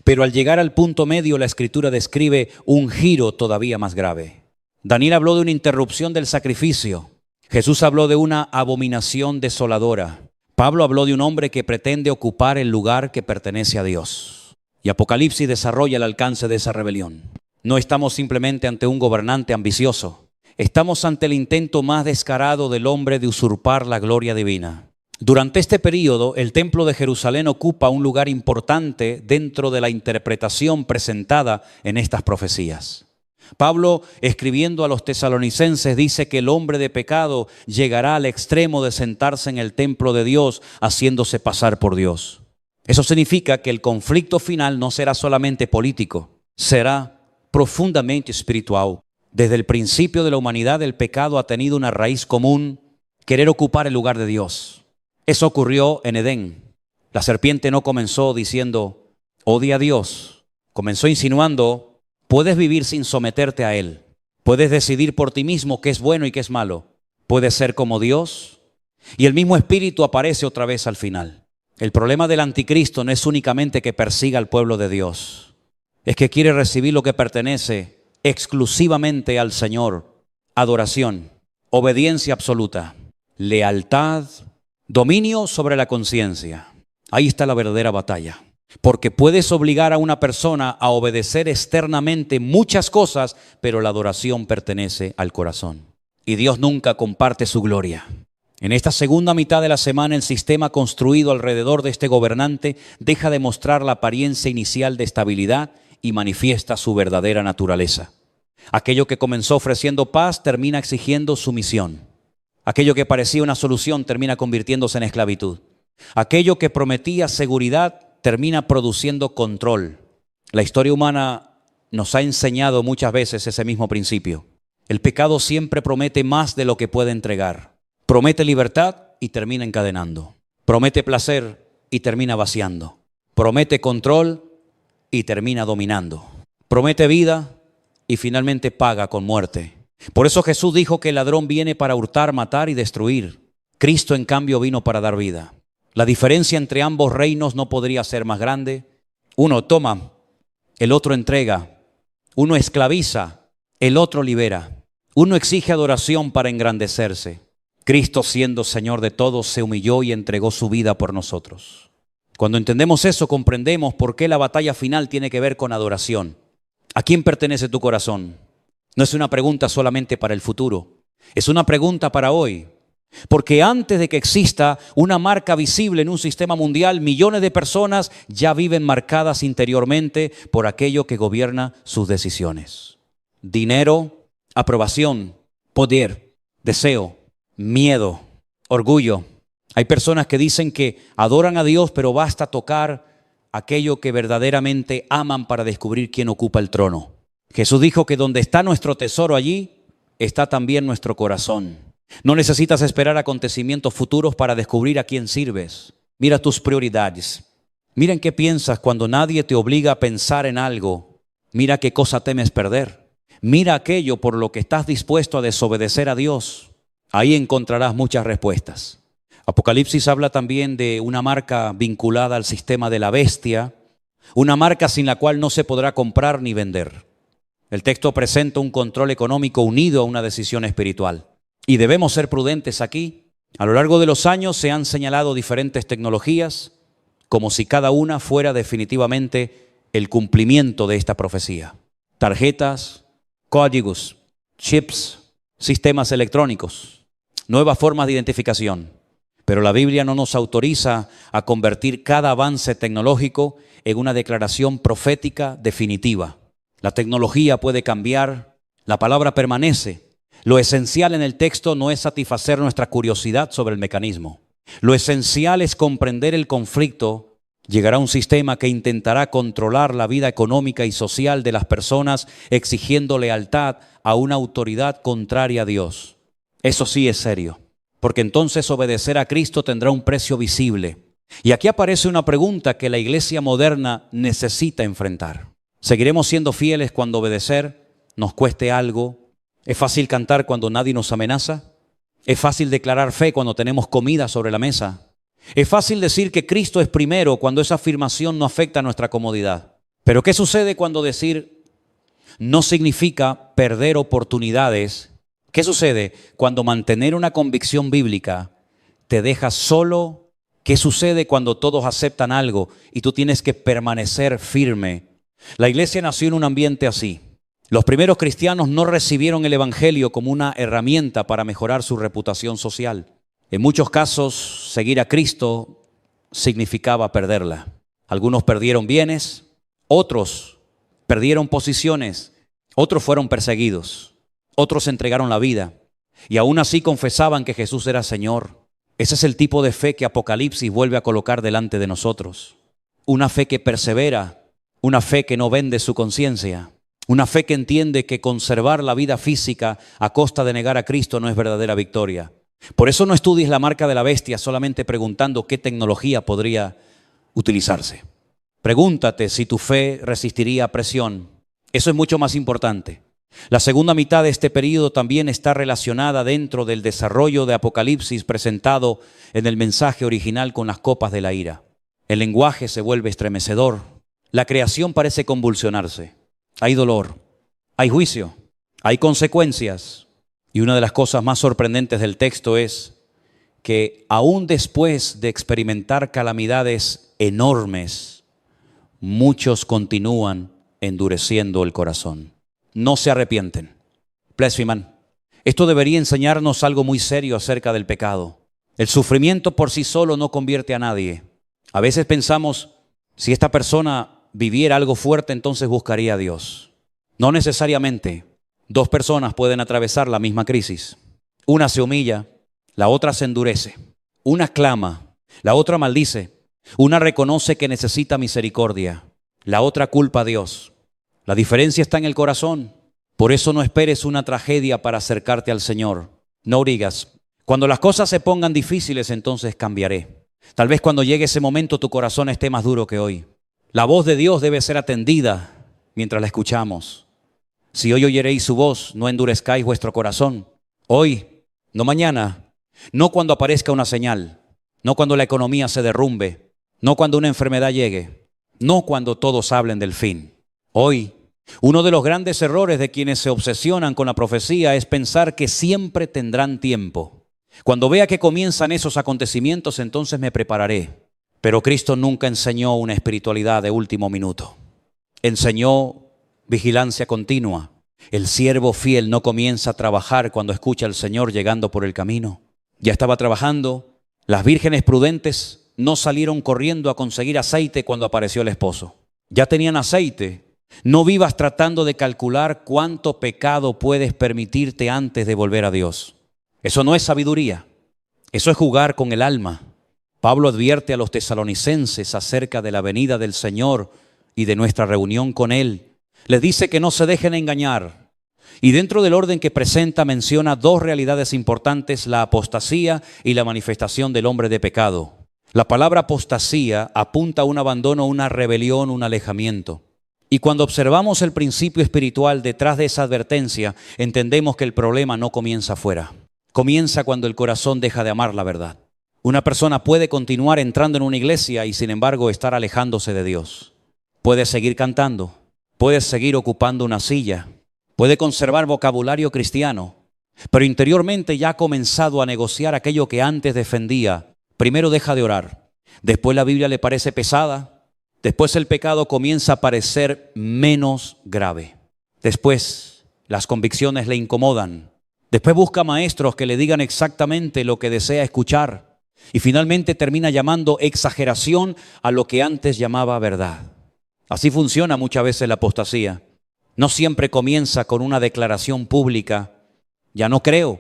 Pero al llegar al punto medio, la Escritura describe un giro todavía más grave. Daniel habló de una interrupción del sacrificio. Jesús habló de una abominación desoladora. Pablo habló de un hombre que pretende ocupar el lugar que pertenece a Dios. Y Apocalipsis desarrolla el alcance de esa rebelión. No estamos simplemente ante un gobernante ambicioso. Estamos ante el intento más descarado del hombre de usurpar la gloria divina. Durante este periodo, el templo de Jerusalén ocupa un lugar importante dentro de la interpretación presentada en estas profecías. Pablo, escribiendo a los tesalonicenses, dice que el hombre de pecado llegará al extremo de sentarse en el templo de Dios, haciéndose pasar por Dios. Eso significa que el conflicto final no será solamente político, será profundamente espiritual. Desde el principio de la humanidad, el pecado ha tenido una raíz común: querer ocupar el lugar de Dios. Eso ocurrió en Edén. La serpiente no comenzó diciendo, odia a Dios. Comenzó insinuando, puedes vivir sin someterte a Él. Puedes decidir por ti mismo qué es bueno y qué es malo. Puedes ser como Dios. Y el mismo espíritu aparece otra vez al final. El problema del anticristo no es únicamente que persiga al pueblo de Dios. Es que quiere recibir lo que pertenece exclusivamente al Señor: adoración, obediencia absoluta, lealtad, dominio sobre la conciencia. Ahí está la verdadera batalla. Porque puedes obligar a una persona a obedecer externamente muchas cosas, pero la adoración pertenece al corazón. Y Dios nunca comparte su gloria. En esta segunda mitad de la semana, el sistema construido alrededor de este gobernante deja de mostrar la apariencia inicial de estabilidad y manifiesta su verdadera naturaleza. Aquello que comenzó ofreciendo paz termina exigiendo sumisión. Aquello que parecía una solución termina convirtiéndose en esclavitud. Aquello que prometía seguridad termina produciendo control. La historia humana nos ha enseñado muchas veces ese mismo principio. El pecado siempre promete más de lo que puede entregar. Promete libertad y termina encadenando. Promete placer y termina vaciando. Promete control y termina dominando. Promete vida y finalmente paga con muerte. Por eso Jesús dijo que el ladrón viene para hurtar, matar y destruir. Cristo, en cambio, vino para dar vida. La diferencia entre ambos reinos no podría ser más grande. Uno toma, el otro entrega. Uno esclaviza, el otro libera. Uno exige adoración para engrandecerse. Cristo, siendo Señor de todos, se humilló y entregó su vida por nosotros. Cuando entendemos eso, comprendemos por qué la batalla final tiene que ver con adoración. ¿A quién pertenece tu corazón? No es una pregunta solamente para el futuro, es una pregunta para hoy. Porque antes de que exista una marca visible en un sistema mundial, millones de personas ya viven marcadas interiormente por aquello que gobierna sus decisiones. Dinero, aprobación, poder, deseo, miedo, orgullo. Hay personas que dicen que adoran a Dios, pero basta tocar aquello que verdaderamente aman para descubrir quién ocupa el trono. Jesús dijo que donde está nuestro tesoro, allí está también nuestro corazón. No necesitas esperar acontecimientos futuros para descubrir a quién sirves. Mira tus prioridades. Mira en qué piensas cuando nadie te obliga a pensar en algo. Mira qué cosa temes perder. Mira aquello por lo que estás dispuesto a desobedecer a Dios. Ahí encontrarás muchas respuestas. Apocalipsis habla también de una marca vinculada al sistema de la bestia, una marca sin la cual no se podrá comprar ni vender. El texto presenta un control económico unido a una decisión espiritual. Y debemos ser prudentes aquí. A lo largo de los años se han señalado diferentes tecnologías como si cada una fuera definitivamente el cumplimiento de esta profecía. Tarjetas, códigos, chips, sistemas electrónicos, nuevas formas de identificación. Pero la Biblia no nos autoriza a convertir cada avance tecnológico en una declaración profética definitiva. La tecnología puede cambiar, la palabra permanece. Lo esencial en el texto no es satisfacer nuestra curiosidad sobre el mecanismo. Lo esencial es comprender el conflicto. Llegará un sistema que intentará controlar la vida económica y social de las personas, exigiendo lealtad a una autoridad contraria a Dios. Eso sí es serio, porque entonces obedecer a Cristo tendrá un precio visible. Y aquí aparece una pregunta que la iglesia moderna necesita enfrentar. ¿Seguiremos siendo fieles cuando obedecer nos cueste algo? ¿Es fácil cantar cuando nadie nos amenaza? ¿Es fácil declarar fe cuando tenemos comida sobre la mesa? ¿Es fácil decir que Cristo es primero cuando esa afirmación no afecta nuestra comodidad? Pero ¿qué sucede cuando decir no significa perder oportunidades? ¿Qué sucede cuando mantener una convicción bíblica te deja solo? ¿Qué sucede cuando todos aceptan algo y tú tienes que permanecer firme? La iglesia nació en un ambiente así. Los primeros cristianos no recibieron el evangelio como una herramienta para mejorar su reputación social. En muchos casos, seguir a Cristo significaba perderla. Algunos perdieron bienes, otros perdieron posiciones, otros fueron perseguidos, otros entregaron la vida y aún así confesaban que Jesús era Señor. Ese es el tipo de fe que Apocalipsis vuelve a colocar delante de nosotros. Una fe que persevera, una fe que no vende su conciencia. Una fe que entiende que conservar la vida física a costa de negar a Cristo no es verdadera victoria. Por eso no estudies la marca de la bestia solamente preguntando qué tecnología podría utilizarse. Pregúntate si tu fe resistiría presión. Eso es mucho más importante. La segunda mitad de este periodo también está relacionada dentro del desarrollo de Apocalipsis presentado en el mensaje original con las copas de la ira. El lenguaje se vuelve estremecedor. La creación parece convulsionarse. Hay dolor, hay juicio, hay consecuencias. Y una de las cosas más sorprendentes del texto es que aún después de experimentar calamidades enormes, muchos continúan endureciendo el corazón. No se arrepienten. Blasfeman. Esto debería enseñarnos algo muy serio acerca del pecado. El sufrimiento por sí solo no convierte a nadie. A veces pensamos, si esta persona viviera algo fuerte, entonces buscaría a Dios. No necesariamente. Dos personas pueden atravesar la misma crisis. Una se humilla, la otra se endurece. Una clama, la otra maldice. Una reconoce que necesita misericordia, la otra culpa a Dios. La diferencia está en el corazón. Por eso no esperes una tragedia para acercarte al Señor. No digas, cuando las cosas se pongan difíciles, entonces cambiaré. Tal vez cuando llegue ese momento tu corazón esté más duro que hoy. La voz de Dios debe ser atendida mientras la escuchamos. Si hoy oyeréis su voz, no endurezcáis vuestro corazón. Hoy, no mañana, no cuando aparezca una señal, no cuando la economía se derrumbe, no cuando una enfermedad llegue, no cuando todos hablen del fin. Hoy, uno de los grandes errores de quienes se obsesionan con la profecía es pensar que siempre tendrán tiempo. Cuando vea que comienzan esos acontecimientos, entonces me prepararé. Pero Cristo nunca enseñó una espiritualidad de último minuto. Enseñó vigilancia continua. El siervo fiel no comienza a trabajar cuando escucha al Señor llegando por el camino. Ya estaba trabajando. Las vírgenes prudentes no salieron corriendo a conseguir aceite cuando apareció el esposo. Ya tenían aceite. No vivas tratando de calcular cuánto pecado puedes permitirte antes de volver a Dios. Eso no es sabiduría. Eso es jugar con el alma. Pablo advierte a los tesalonicenses acerca de la venida del Señor y de nuestra reunión con Él. Les dice que no se dejen engañar. Y dentro del orden que presenta menciona dos realidades importantes: la apostasía y la manifestación del hombre de pecado. La palabra apostasía apunta a un abandono, una rebelión, un alejamiento. Y cuando observamos el principio espiritual detrás de esa advertencia, entendemos que el problema no comienza afuera. Comienza cuando el corazón deja de amar la verdad. Una persona puede continuar entrando en una iglesia y sin embargo estar alejándose de Dios. Puede seguir cantando, puede seguir ocupando una silla, puede conservar vocabulario cristiano, pero interiormente ya ha comenzado a negociar aquello que antes defendía. Primero deja de orar, después la Biblia le parece pesada, después el pecado comienza a parecer menos grave, después las convicciones le incomodan, después busca maestros que le digan exactamente lo que desea escuchar y finalmente termina llamando exageración a lo que antes llamaba verdad. Así funciona muchas veces la apostasía. No siempre comienza con una declaración pública, ya no creo.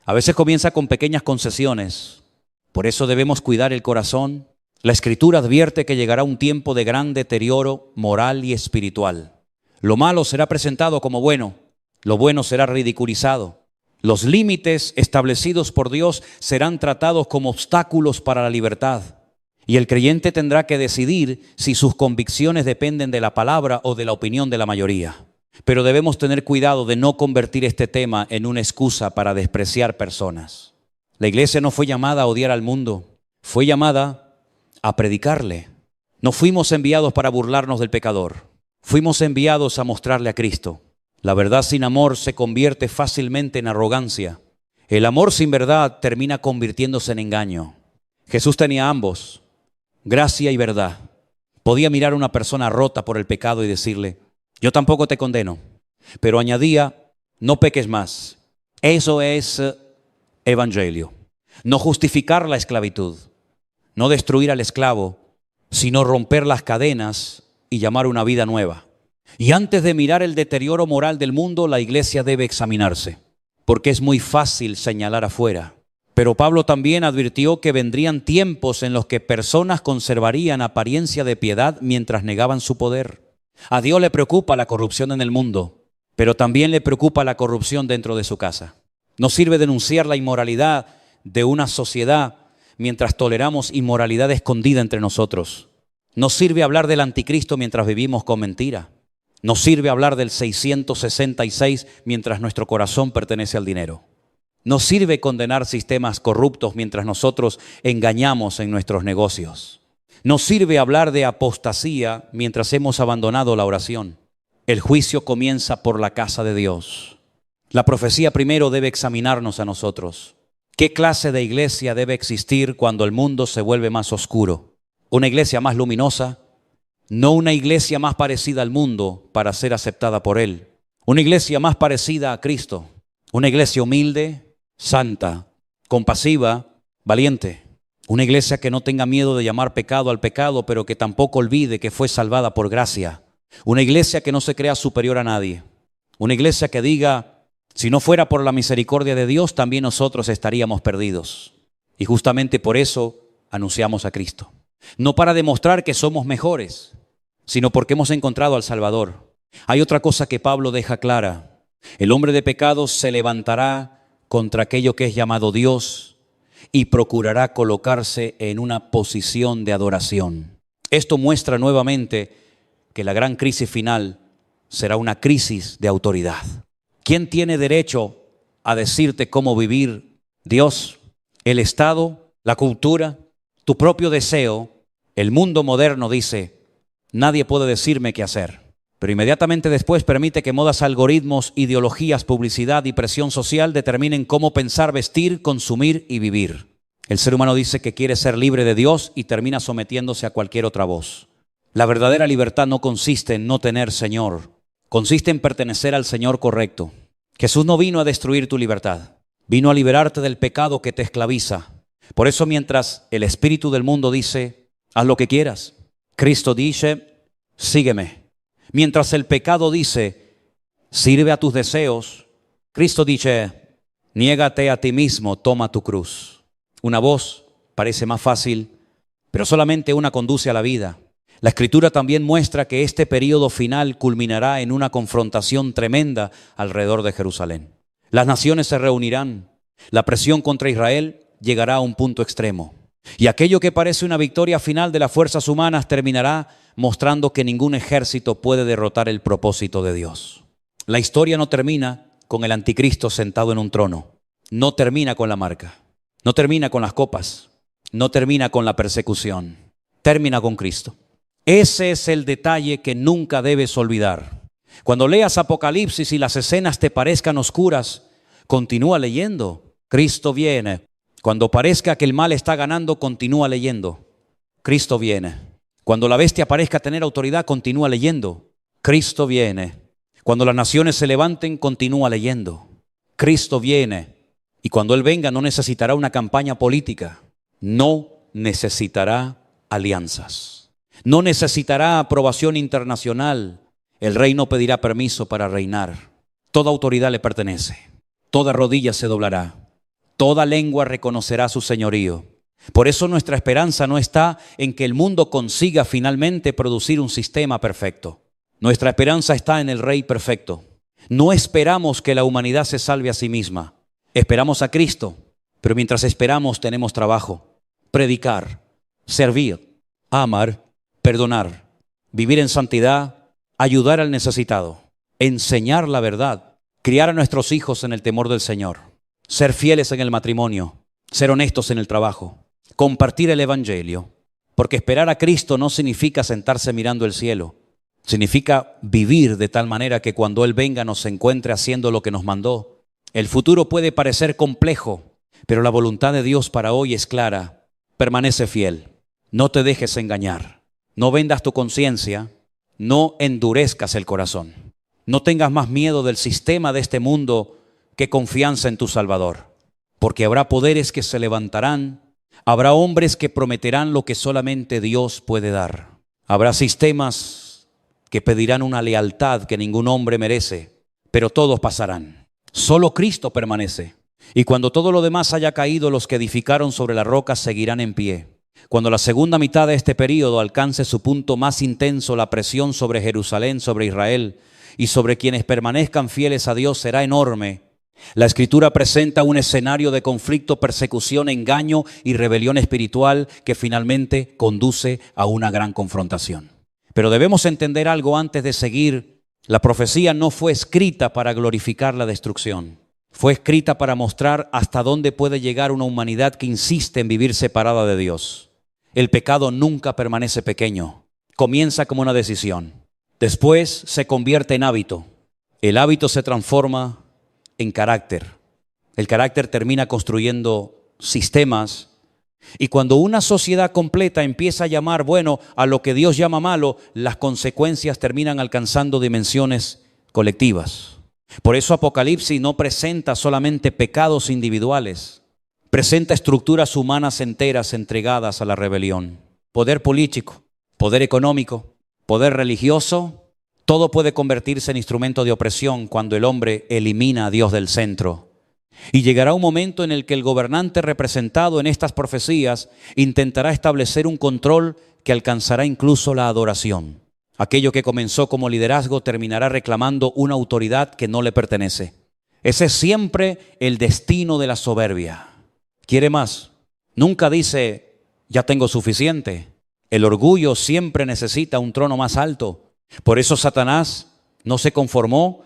A veces comienza con pequeñas concesiones. Por eso debemos cuidar el corazón. La Escritura advierte que llegará un tiempo de gran deterioro moral y espiritual. Lo malo será presentado como bueno, lo bueno será ridiculizado. Los límites establecidos por Dios serán tratados como obstáculos para la libertad. Y el creyente tendrá que decidir si sus convicciones dependen de la palabra o de la opinión de la mayoría. Pero debemos tener cuidado de no convertir este tema en una excusa para despreciar personas. La iglesia no fue llamada a odiar al mundo, fue llamada a predicarle. No fuimos enviados para burlarnos del pecador, fuimos enviados a mostrarle a Cristo. La verdad sin amor se convierte fácilmente en arrogancia. El amor sin verdad termina convirtiéndose en engaño. Jesús tenía ambos, gracia y verdad. Podía mirar a una persona rota por el pecado y decirle: yo tampoco te condeno, pero añadía: no peques más. Eso es evangelio. No justificar la esclavitud, no destruir al esclavo, sino romper las cadenas y llamar una vida nueva. Y antes de mirar el deterioro moral del mundo, la iglesia debe examinarse, porque es muy fácil señalar afuera. Pero Pablo también advirtió que vendrían tiempos en los que personas conservarían apariencia de piedad mientras negaban su poder. A Dios le preocupa la corrupción en el mundo, pero también le preocupa la corrupción dentro de su casa. No sirve denunciar la inmoralidad de una sociedad mientras toleramos inmoralidad escondida entre nosotros. No sirve hablar del anticristo mientras vivimos con mentira. No sirve hablar del 666 mientras nuestro corazón pertenece al dinero. No sirve condenar sistemas corruptos mientras nosotros engañamos en nuestros negocios. No sirve hablar de apostasía mientras hemos abandonado la oración. El juicio comienza por la casa de Dios. La profecía primero debe examinarnos a nosotros. ¿Qué clase de iglesia debe existir cuando el mundo se vuelve más oscuro? ¿Una iglesia más luminosa? No una iglesia más parecida al mundo para ser aceptada por Él. Una iglesia más parecida a Cristo. Una iglesia humilde, santa, compasiva, valiente. Una iglesia que no tenga miedo de llamar pecado al pecado, pero que tampoco olvide que fue salvada por gracia. Una iglesia que no se crea superior a nadie. Una iglesia que diga: si no fuera por la misericordia de Dios, también nosotros estaríamos perdidos. Y justamente por eso anunciamos a Cristo. No para demostrar que somos mejores, sino porque hemos encontrado al Salvador. Hay otra cosa que Pablo deja clara. El hombre de pecado se levantará contra aquello que es llamado Dios y procurará colocarse en una posición de adoración. Esto muestra nuevamente que la gran crisis final será una crisis de autoridad. ¿Quién tiene derecho a decirte cómo vivir? Dios, el Estado, la cultura, tu propio deseo. El mundo moderno dice: nadie puede decirme qué hacer. Pero inmediatamente después permite que modas, algoritmos, ideologías, publicidad y presión social determinen cómo pensar, vestir, consumir y vivir. El ser humano dice que quiere ser libre de Dios y termina sometiéndose a cualquier otra voz. La verdadera libertad no consiste en no tener Señor, consiste en pertenecer al Señor correcto. Jesús no vino a destruir tu libertad, vino a liberarte del pecado que te esclaviza. Por eso, mientras el espíritu del mundo dice, haz lo que quieras, Cristo dice, sígueme. Mientras el pecado dice, sirve a tus deseos, Cristo dice, niégate a ti mismo, toma tu cruz. Una voz parece más fácil, pero solamente una conduce a la vida. La Escritura también muestra que este período final culminará en una confrontación tremenda alrededor de Jerusalén. Las naciones se reunirán, la presión contra Israel llegará a un punto extremo. Y aquello que parece una victoria final de las fuerzas humanas terminará mostrando que ningún ejército puede derrotar el propósito de Dios. La historia no termina con el anticristo sentado en un trono, no termina con la marca, no termina con las copas, no termina con la persecución, termina con Cristo. Ese es el detalle que nunca debes olvidar. Cuando leas Apocalipsis y las escenas te parezcan oscuras, continúa leyendo. Cristo viene. Cuando parezca que el mal está ganando, continúa leyendo. Cristo viene. Cuando la bestia parezca tener autoridad, continúa leyendo. Cristo viene. Cuando las naciones se levanten, continúa leyendo. Cristo viene. Y cuando Él venga, no necesitará una campaña política. No necesitará alianzas. No necesitará aprobación internacional. El rey no pedirá permiso para reinar. Toda autoridad le pertenece. Toda rodilla se doblará. Toda lengua reconocerá su señorío. Por eso nuestra esperanza no está en que el mundo consiga finalmente producir un sistema perfecto. Nuestra esperanza está en el Rey perfecto. No esperamos que la humanidad se salve a sí misma. Esperamos a Cristo, pero mientras esperamos tenemos trabajo. Predicar, servir, amar, perdonar, vivir en santidad, ayudar al necesitado, enseñar la verdad, criar a nuestros hijos en el temor del Señor, ser fieles en el matrimonio, ser honestos en el trabajo, compartir el evangelio, porque esperar a Cristo no significa sentarse mirando el cielo, significa vivir de tal manera que cuando Él venga nos encuentre haciendo lo que nos mandó. El futuro puede parecer complejo, pero la voluntad de Dios para hoy es clara. Permanece fiel, no te dejes engañar, no vendas tu conciencia, no endurezcas el corazón, no tengas más miedo del sistema de este mundo que confianza en tu Salvador, porque habrá poderes que se levantarán, habrá hombres que prometerán lo que solamente Dios puede dar, habrá sistemas que pedirán una lealtad que ningún hombre merece, pero todos pasarán. Solo Cristo permanece, y cuando todo lo demás haya caído, los que edificaron sobre la roca seguirán en pie. Cuando la segunda mitad de este periodo alcance su punto más intenso, la presión sobre Jerusalén, sobre Israel y sobre quienes permanezcan fieles a Dios será enorme. La Escritura presenta un escenario de conflicto, persecución, engaño y rebelión espiritual que finalmente conduce a una gran confrontación. Pero debemos entender algo antes de seguir. La profecía no fue escrita para glorificar la destrucción. Fue escrita para mostrar hasta dónde puede llegar una humanidad que insiste en vivir separada de Dios. El pecado nunca permanece pequeño. Comienza como una decisión. Después se convierte en hábito. El hábito se transforma en carácter. El carácter termina construyendo sistemas. Y cuando una sociedad completa empieza a llamar bueno a lo que Dios llama malo, las consecuencias terminan alcanzando dimensiones colectivas. Por eso Apocalipsis no presenta solamente pecados individuales, presenta estructuras humanas enteras entregadas a la rebelión. Poder político, poder económico, poder religioso, todo puede convertirse en instrumento de opresión cuando el hombre elimina a Dios del centro. Y llegará un momento en el que el gobernante representado en estas profecías intentará establecer un control que alcanzará incluso la adoración. Aquello que comenzó como liderazgo terminará reclamando una autoridad que no le pertenece. Ese es siempre el destino de la soberbia. ¿Quiere más? Nunca dice, ya tengo suficiente. El orgullo siempre necesita un trono más alto. Por eso Satanás no se conformó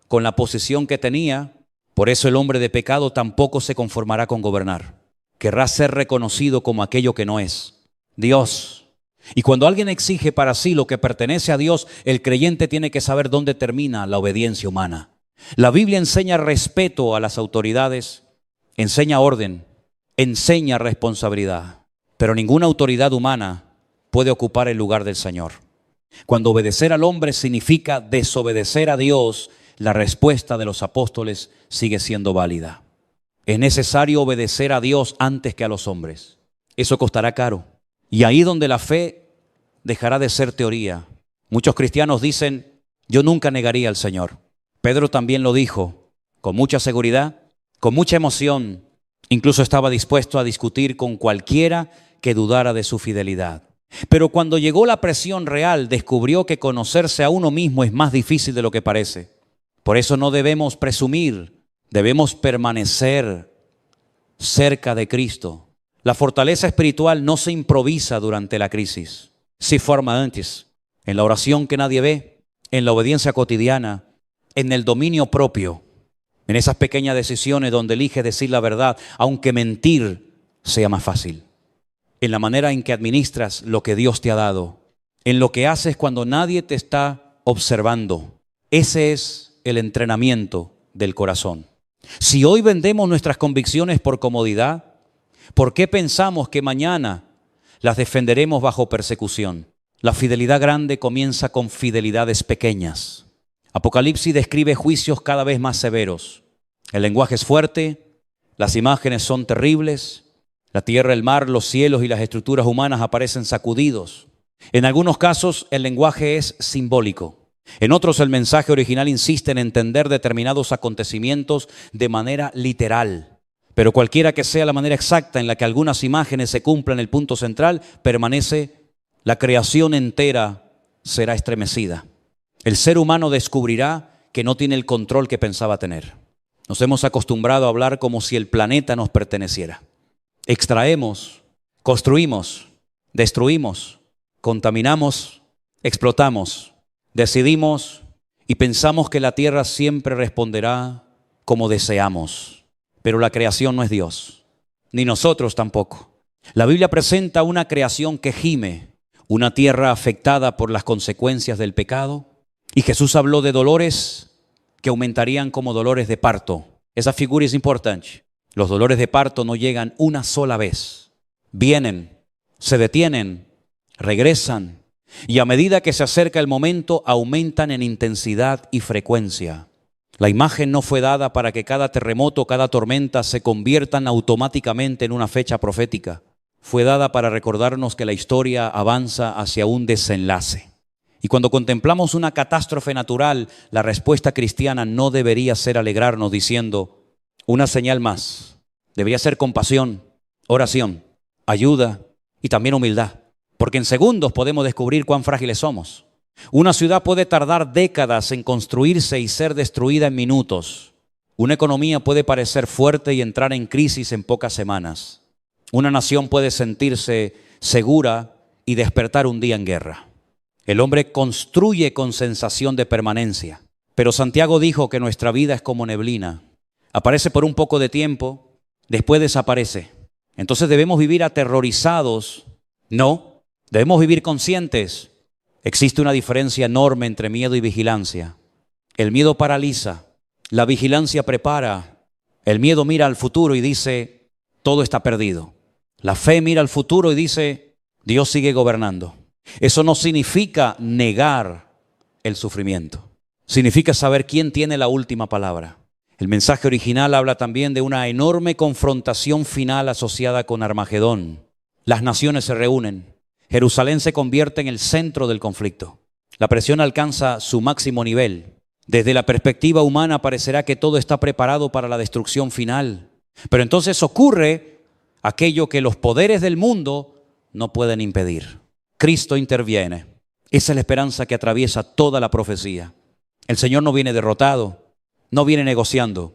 con la posición que tenía. Por eso el hombre de pecado tampoco se conformará con gobernar. Querrá ser reconocido como aquello que no es. Dios, Y cuando alguien exige para sí lo que pertenece a Dios, el creyente tiene que saber dónde termina la obediencia humana. La Biblia enseña respeto a las autoridades, enseña orden, enseña responsabilidad, pero ninguna autoridad humana puede ocupar el lugar del Señor. Cuando obedecer al hombre significa desobedecer a Dios, la respuesta de los apóstoles sigue siendo válida. Es necesario obedecer a Dios antes que a los hombres. Eso costará caro. Y ahí donde la fe dejará de ser teoría. Muchos cristianos dicen, yo nunca negaría al Señor. Pedro también lo dijo, con mucha seguridad, con mucha emoción. Incluso estaba dispuesto a discutir con cualquiera que dudara de su fidelidad. Pero cuando llegó la presión real, descubrió que conocerse a uno mismo es más difícil de lo que parece. Por eso no debemos presumir, debemos permanecer cerca de Cristo. La fortaleza espiritual no se improvisa durante la crisis, se forma antes, en la oración que nadie ve, en la obediencia cotidiana, en el dominio propio, en esas pequeñas decisiones donde eliges decir la verdad, aunque mentir sea más fácil. En la manera en que administras lo que Dios te ha dado, en lo que haces cuando nadie te está observando. Ese es el entrenamiento del corazón. Si hoy vendemos nuestras convicciones por comodidad, ¿por qué pensamos que mañana las defenderemos bajo persecución? La fidelidad grande comienza con fidelidades pequeñas. Apocalipsis describe juicios cada vez más severos. El lenguaje es fuerte, las imágenes son terribles. La tierra, el mar, los cielos y las estructuras humanas aparecen sacudidos. En algunos casos el lenguaje es simbólico. En otros el mensaje original insiste en entender determinados acontecimientos de manera literal. Pero cualquiera que sea la manera exacta en la que algunas imágenes se cumplan el punto central, permanece, la creación entera será estremecida. El ser humano descubrirá que no tiene el control que pensaba tener. Nos hemos acostumbrado a hablar como si el planeta nos perteneciera. Extraemos, construimos, destruimos, contaminamos, explotamos, decidimos y pensamos que la tierra siempre responderá como deseamos. Pero la creación no es Dios, ni nosotros tampoco. La Biblia presenta una creación que gime, una tierra afectada por las consecuencias del pecado. Y Jesús habló de dolores que aumentarían como dolores de parto. Esa figura es importante. Los dolores de parto no llegan una sola vez. Vienen, se detienen, regresan y a medida que se acerca el momento aumentan en intensidad y frecuencia. La imagen no fue dada para que cada terremoto, cada tormenta se conviertan automáticamente en una fecha profética. Fue dada para recordarnos que la historia avanza hacia un desenlace. Y cuando contemplamos una catástrofe natural, la respuesta cristiana no debería ser alegrarnos diciendo, una señal más. Debería ser compasión, oración, ayuda y también humildad. Porque en segundos podemos descubrir cuán frágiles somos. Una ciudad puede tardar décadas en construirse y ser destruida en minutos. Una economía puede parecer fuerte y entrar en crisis en pocas semanas. Una nación puede sentirse segura y despertar un día en guerra. El hombre construye con sensación de permanencia. Pero Santiago dijo que nuestra vida es como neblina. Aparece por un poco de tiempo, después desaparece. Entonces debemos vivir aterrorizados. No, debemos vivir conscientes. Existe una diferencia enorme entre miedo y vigilancia. El miedo paraliza, la vigilancia prepara. El miedo mira al futuro y dice, todo está perdido. La fe mira al futuro y dice, Dios sigue gobernando. Eso no significa negar el sufrimiento. Significa saber quién tiene la última palabra. El mensaje original habla también de una enorme confrontación final asociada con Armagedón. Las naciones se reúnen. Jerusalén se convierte en el centro del conflicto. La presión alcanza su máximo nivel. Desde la perspectiva humana parecerá que todo está preparado para la destrucción final. Pero entonces ocurre aquello que los poderes del mundo no pueden impedir. Cristo interviene. Esa es la esperanza que atraviesa toda la profecía. El Señor no viene derrotado, no viene negociando,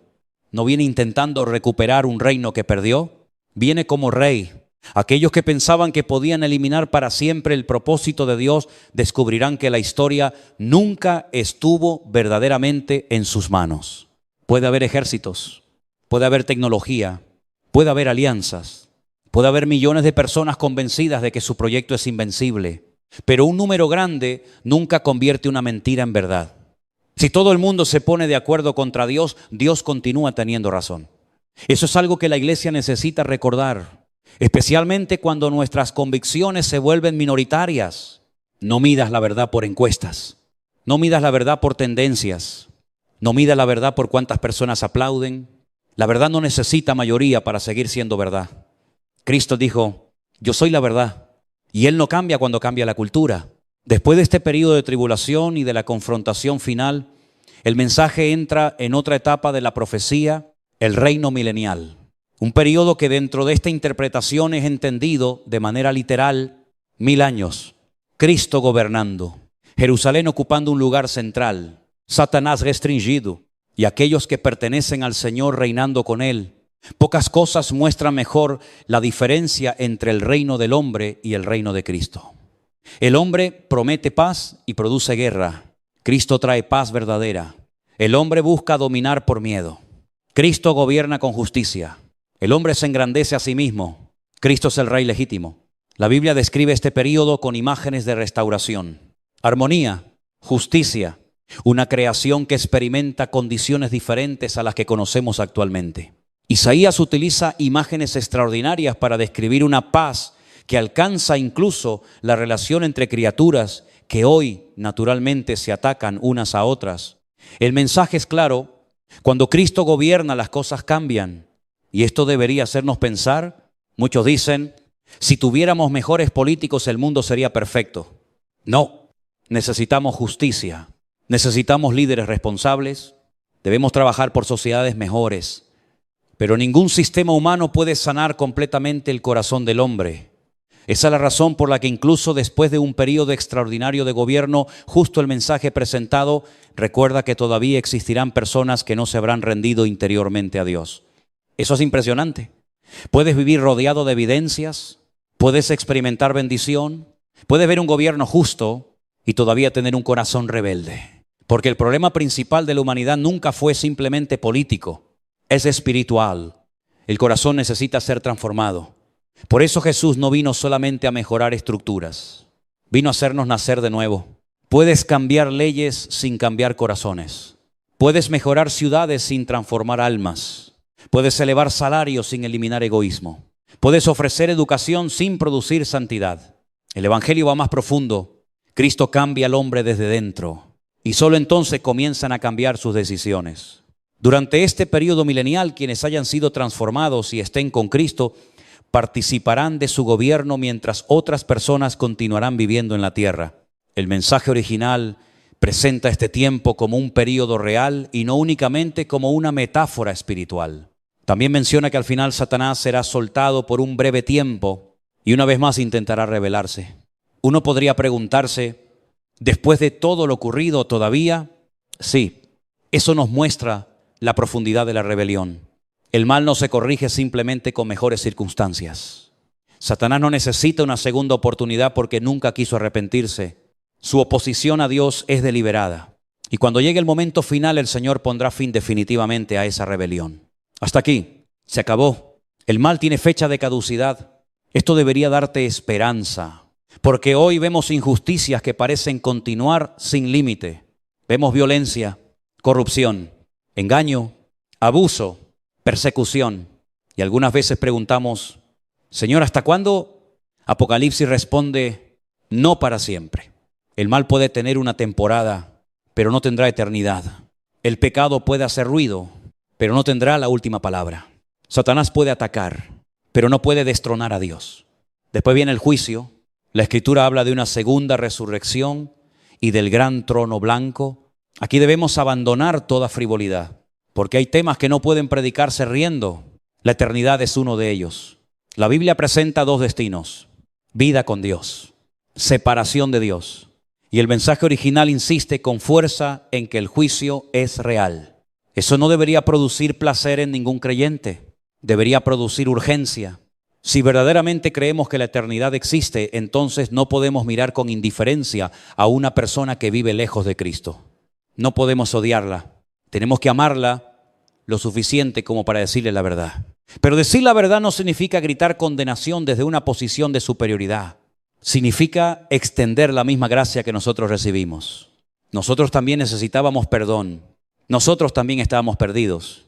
no viene intentando recuperar un reino que perdió. Viene como rey. Aquellos que pensaban que podían eliminar para siempre el propósito de Dios descubrirán que la historia nunca estuvo verdaderamente en sus manos. Puede haber ejércitos, puede haber tecnología, puede haber alianzas, Puede haber millones de personas convencidas de que su proyecto es invencible, pero un número grande nunca convierte una mentira en verdad. Si todo el mundo se pone de acuerdo contra Dios, Dios continúa teniendo razón. Eso es algo que la iglesia necesita recordar, especialmente cuando nuestras convicciones se vuelven minoritarias. No midas la verdad por encuestas, no midas la verdad por tendencias, no midas la verdad por cuántas personas aplauden. La verdad no necesita mayoría para seguir siendo verdad. Cristo dijo, yo soy la verdad, y Él no cambia cuando cambia la cultura. Después de este periodo de tribulación y de la confrontación final, el mensaje entra en otra etapa de la profecía, el reino milenial. Un periodo que dentro de esta interpretación es entendido de manera literal, 1000 años. Cristo gobernando, Jerusalén ocupando un lugar central, Satanás restringido y aquellos que pertenecen al Señor reinando con Él. Pocas cosas muestran mejor la diferencia entre el reino del hombre y el reino de Cristo. El hombre promete paz y produce guerra. Cristo trae paz verdadera. El hombre busca dominar por miedo. Cristo gobierna con justicia. El hombre se engrandece a sí mismo. Cristo es el rey legítimo. La Biblia describe este periodo con imágenes de restauración, armonía, justicia, una creación que experimenta condiciones diferentes a las que conocemos actualmente. Isaías utiliza imágenes extraordinarias para describir una paz que alcanza incluso la relación entre criaturas que hoy naturalmente se atacan unas a otras. El mensaje es claro: cuando Cristo gobierna, las cosas cambian. Y esto debería hacernos pensar. Muchos dicen, si tuviéramos mejores políticos, el mundo sería perfecto. No, necesitamos justicia, necesitamos líderes responsables, debemos trabajar por sociedades mejores. Pero ningún sistema humano puede sanar completamente el corazón del hombre. Esa es la razón por la que incluso después de un periodo extraordinario de gobierno, justo el mensaje presentado recuerda que todavía existirán personas que no se habrán rendido interiormente a Dios. Eso es impresionante. Puedes vivir rodeado de evidencias, puedes experimentar bendición, puedes ver un gobierno justo y todavía tener un corazón rebelde. Porque el problema principal de la humanidad nunca fue simplemente político, es espiritual. El corazón necesita ser transformado. Por eso Jesús no vino solamente a mejorar estructuras, vino a hacernos nacer de nuevo. Puedes cambiar leyes sin cambiar corazones. Puedes mejorar ciudades sin transformar almas. Puedes elevar salarios sin eliminar egoísmo. Puedes ofrecer educación sin producir santidad. El Evangelio va más profundo. Cristo cambia al hombre desde dentro y solo entonces comienzan a cambiar sus decisiones. Durante este periodo milenial, quienes hayan sido transformados y estén con Cristo participarán de su gobierno mientras otras personas continuarán viviendo en la tierra. El mensaje original presenta este tiempo como un periodo real y no únicamente como una metáfora espiritual. También menciona que al final Satanás será soltado por un breve tiempo y una vez más intentará rebelarse. Uno podría preguntarse, después de todo lo ocurrido todavía, sí, eso nos muestra la profundidad de la rebelión. El mal no se corrige simplemente con mejores circunstancias. Satanás no necesita una segunda oportunidad porque nunca quiso arrepentirse. Su oposición a Dios es deliberada. Y cuando llegue el momento final, el Señor pondrá fin definitivamente a esa rebelión. Hasta aquí, se acabó. El mal tiene fecha de caducidad. Esto debería darte esperanza, porque hoy vemos injusticias que parecen continuar sin límite. Vemos violencia, corrupción, engaño, abuso, persecución. Y algunas veces preguntamos, Señor, ¿hasta cuándo? Apocalipsis responde, no para siempre. El mal puede tener una temporada, pero no tendrá eternidad. El pecado puede hacer ruido, pero no tendrá la última palabra. Satanás puede atacar, pero no puede destronar a Dios. Después viene el juicio. La Escritura habla de una segunda resurrección y del gran trono blanco. Aquí debemos abandonar toda frivolidad, porque hay temas que no pueden predicarse riendo. La eternidad es uno de ellos. La Biblia presenta dos destinos: vida con Dios, separación de Dios. Y el mensaje original insiste con fuerza en que el juicio es real. Eso no debería producir placer en ningún creyente, debería producir urgencia. Si verdaderamente creemos que la eternidad existe, entonces no podemos mirar con indiferencia a una persona que vive lejos de Cristo. No podemos odiarla, tenemos que amarla lo suficiente como para decirle la verdad. Pero decir la verdad no significa gritar condenación desde una posición de superioridad. Significa extender la misma gracia que nosotros recibimos. Nosotros también necesitábamos perdón. Nosotros también estábamos perdidos.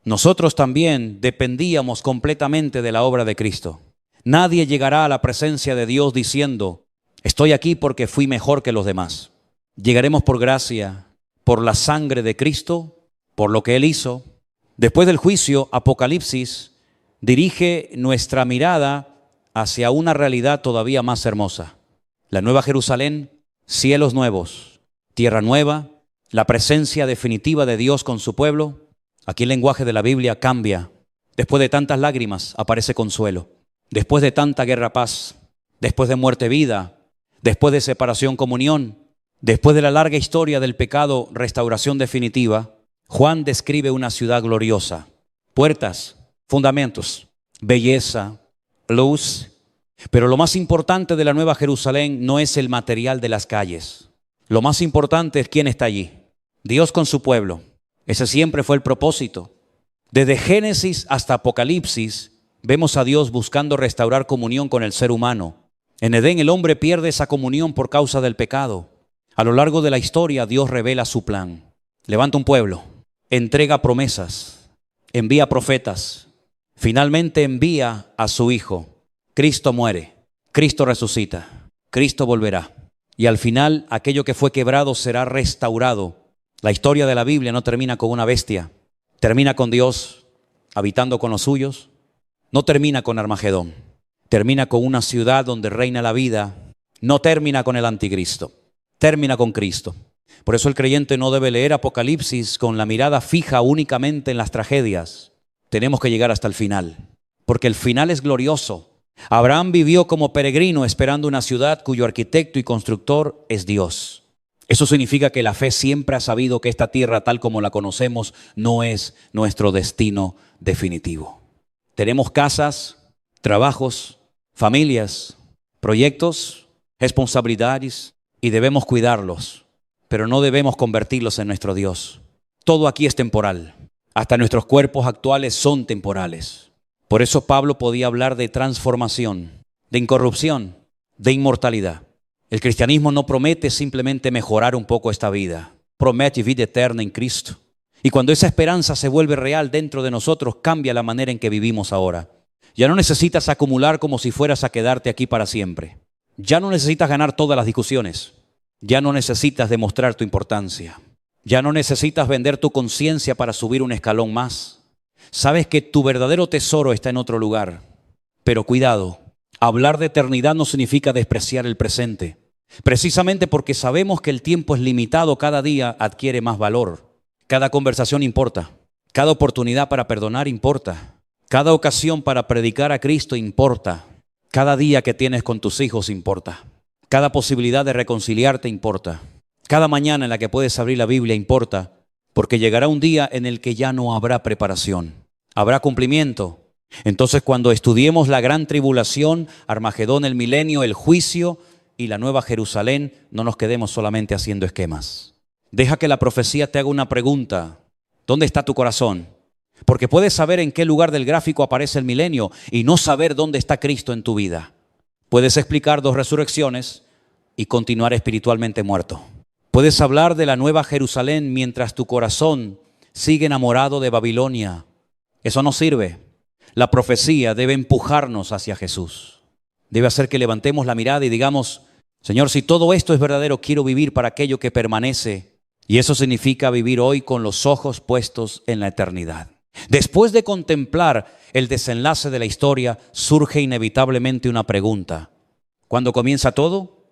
Nosotros también dependíamos completamente de la obra de Cristo. Nadie llegará a la presencia de Dios diciendo, estoy aquí porque fui mejor que los demás. Llegaremos por gracia, por la sangre de Cristo, por lo que Él hizo. Después del juicio, Apocalipsis dirige nuestra mirada hacia una realidad todavía más hermosa. La Nueva Jerusalén, cielos nuevos, tierra nueva, la presencia definitiva de Dios con su pueblo. Aquí el lenguaje de la Biblia cambia. Después de tantas lágrimas aparece consuelo. Después de tanta guerra, paz. Después de muerte, vida. Después de separación, comunión. Después de la larga historia del pecado, restauración definitiva. Juan describe una ciudad gloriosa. Puertas, fundamentos, belleza, luz. Pero lo más importante de la Nueva Jerusalén no es el material de las calles. Lo más importante es quién está allí. Dios con su pueblo. Ese siempre fue el propósito. Desde Génesis hasta Apocalipsis, vemos a Dios buscando restaurar comunión con el ser humano. En Edén el hombre pierde esa comunión por causa del pecado. A lo largo de la historia Dios revela su plan. Levanta un pueblo, entrega promesas, envía profetas, finalmente envía a su Hijo. Cristo muere, Cristo resucita, Cristo volverá. Y al final aquello que fue quebrado será restaurado. La historia de la Biblia no termina con una bestia, termina con Dios habitando con los suyos. No termina con Armagedón, termina con una ciudad donde reina la vida. No termina con el anticristo, termina con Cristo. Por eso el creyente no debe leer Apocalipsis con la mirada fija únicamente en las tragedias. Tenemos que llegar hasta el final, porque el final es glorioso. Abraham vivió como peregrino esperando una ciudad cuyo arquitecto y constructor es Dios. Eso significa que la fe siempre ha sabido que esta tierra tal como la conocemos no es nuestro destino definitivo. Tenemos casas, trabajos, familias, proyectos, responsabilidades y debemos cuidarlos, pero no debemos convertirlos en nuestro Dios. Todo aquí es temporal, hasta nuestros cuerpos actuales son temporales. Por eso Pablo podía hablar de transformación, de incorrupción, de inmortalidad. El cristianismo no promete simplemente mejorar un poco esta vida, promete vida eterna en Cristo. Y cuando esa esperanza se vuelve real dentro de nosotros, cambia la manera en que vivimos ahora. Ya no necesitas acumular como si fueras a quedarte aquí para siempre. Ya no necesitas ganar todas las discusiones. Ya no necesitas demostrar tu importancia. Ya no necesitas vender tu conciencia para subir un escalón más. Sabes que tu verdadero tesoro está en otro lugar. Pero cuidado, hablar de eternidad no significa despreciar el presente. Precisamente porque sabemos que el tiempo es limitado, cada día adquiere más valor. Cada conversación importa. Cada oportunidad para perdonar importa. Cada ocasión para predicar a Cristo importa. Cada día que tienes con tus hijos importa. Cada posibilidad de reconciliarte importa. Cada mañana en la que puedes abrir la Biblia importa, porque llegará un día en el que ya no habrá preparación. Habrá cumplimiento. Entonces cuando estudiemos la gran tribulación, Armagedón, el milenio, el juicio y la Nueva Jerusalén, no nos quedemos solamente haciendo esquemas. Deja que la profecía te haga una pregunta. ¿Dónde está tu corazón? Porque puedes saber en qué lugar del gráfico aparece el milenio y no saber dónde está Cristo en tu vida. Puedes explicar 2 resurrecciones y continuar espiritualmente muerto. Puedes hablar de la Nueva Jerusalén mientras tu corazón sigue enamorado de Babilonia. Eso no sirve. La profecía debe empujarnos hacia Jesús. Debe hacer que levantemos la mirada y digamos, Señor, si todo esto es verdadero, quiero vivir para aquello que permanece. Y eso significa vivir hoy con los ojos puestos en la eternidad. Después de contemplar el desenlace de la historia, surge inevitablemente una pregunta. ¿Cuándo comienza todo?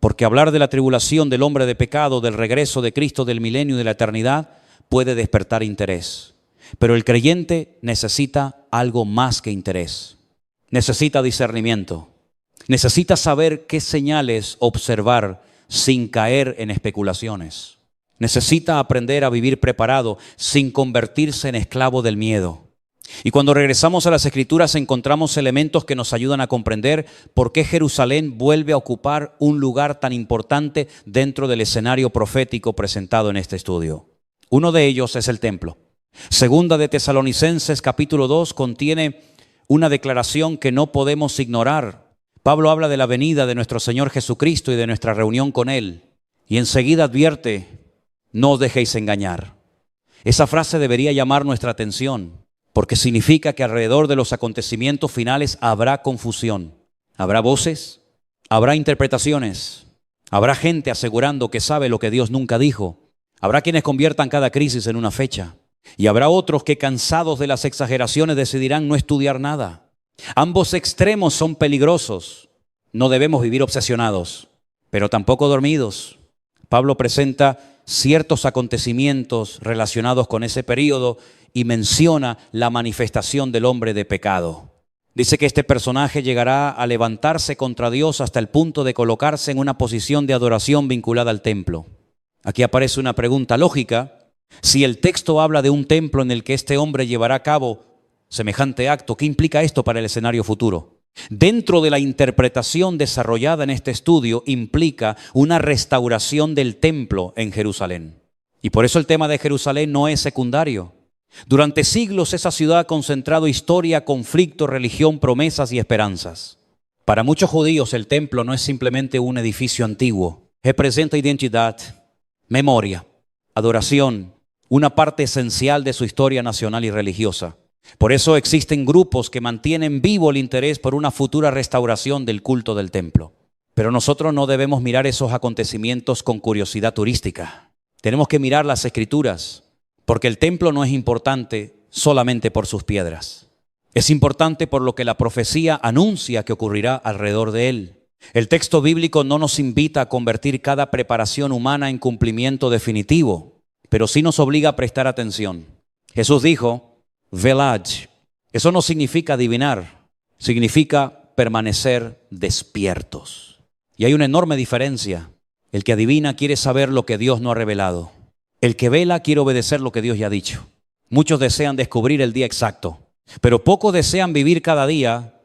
Porque hablar de la tribulación del hombre de pecado, del regreso de Cristo, del milenio y de la eternidad, puede despertar interés. Pero el creyente necesita algo más que interés. Necesita discernimiento. Necesita saber qué señales observar sin caer en especulaciones. Necesita aprender a vivir preparado sin convertirse en esclavo del miedo. Y cuando regresamos a las Escrituras encontramos elementos que nos ayudan a comprender por qué Jerusalén vuelve a ocupar un lugar tan importante dentro del escenario profético presentado en este estudio. Uno de ellos es el templo. Segunda de Tesalonicenses capítulo 2 contiene una declaración que no podemos ignorar. Pablo habla de la venida de nuestro Señor Jesucristo y de nuestra reunión con Él. Y enseguida advierte, no os dejéis engañar. Esa frase debería llamar nuestra atención, porque significa que alrededor de los acontecimientos finales habrá confusión. Habrá voces, habrá interpretaciones, habrá gente asegurando que sabe lo que Dios nunca dijo. Habrá quienes conviertan cada crisis en una fecha. Y habrá otros que, cansados de las exageraciones, decidirán no estudiar nada. Ambos extremos son peligrosos. No debemos vivir obsesionados, pero tampoco dormidos. Pablo presenta ciertos acontecimientos relacionados con ese período y menciona la manifestación del hombre de pecado. Dice que este personaje llegará a levantarse contra Dios hasta el punto de colocarse en una posición de adoración vinculada al templo. Aquí aparece una pregunta lógica. Si el texto habla de un templo en el que este hombre llevará a cabo semejante acto, ¿qué implica esto para el escenario futuro? Dentro de la interpretación desarrollada en este estudio implica una restauración del templo en Jerusalén. Y por eso el tema de Jerusalén no es secundario. Durante siglos esa ciudad ha concentrado historia, conflicto, religión, promesas y esperanzas. Para muchos judíos el templo no es simplemente un edificio antiguo. Representa identidad, memoria, adoración, una parte esencial de su historia nacional y religiosa. Por eso existen grupos que mantienen vivo el interés por una futura restauración del culto del templo. Pero nosotros no debemos mirar esos acontecimientos con curiosidad turística. Tenemos que mirar las Escrituras, porque el templo no es importante solamente por sus piedras. Es importante por lo que la profecía anuncia que ocurrirá alrededor de él. El texto bíblico no nos invita a convertir cada preparación humana en cumplimiento definitivo, pero sí nos obliga a prestar atención. Jesús dijo, velad. Eso no significa adivinar, significa permanecer despiertos. Y hay una enorme diferencia. El que adivina quiere saber lo que Dios no ha revelado. El que vela quiere obedecer lo que Dios ya ha dicho. Muchos desean descubrir el día exacto, pero pocos desean vivir cada día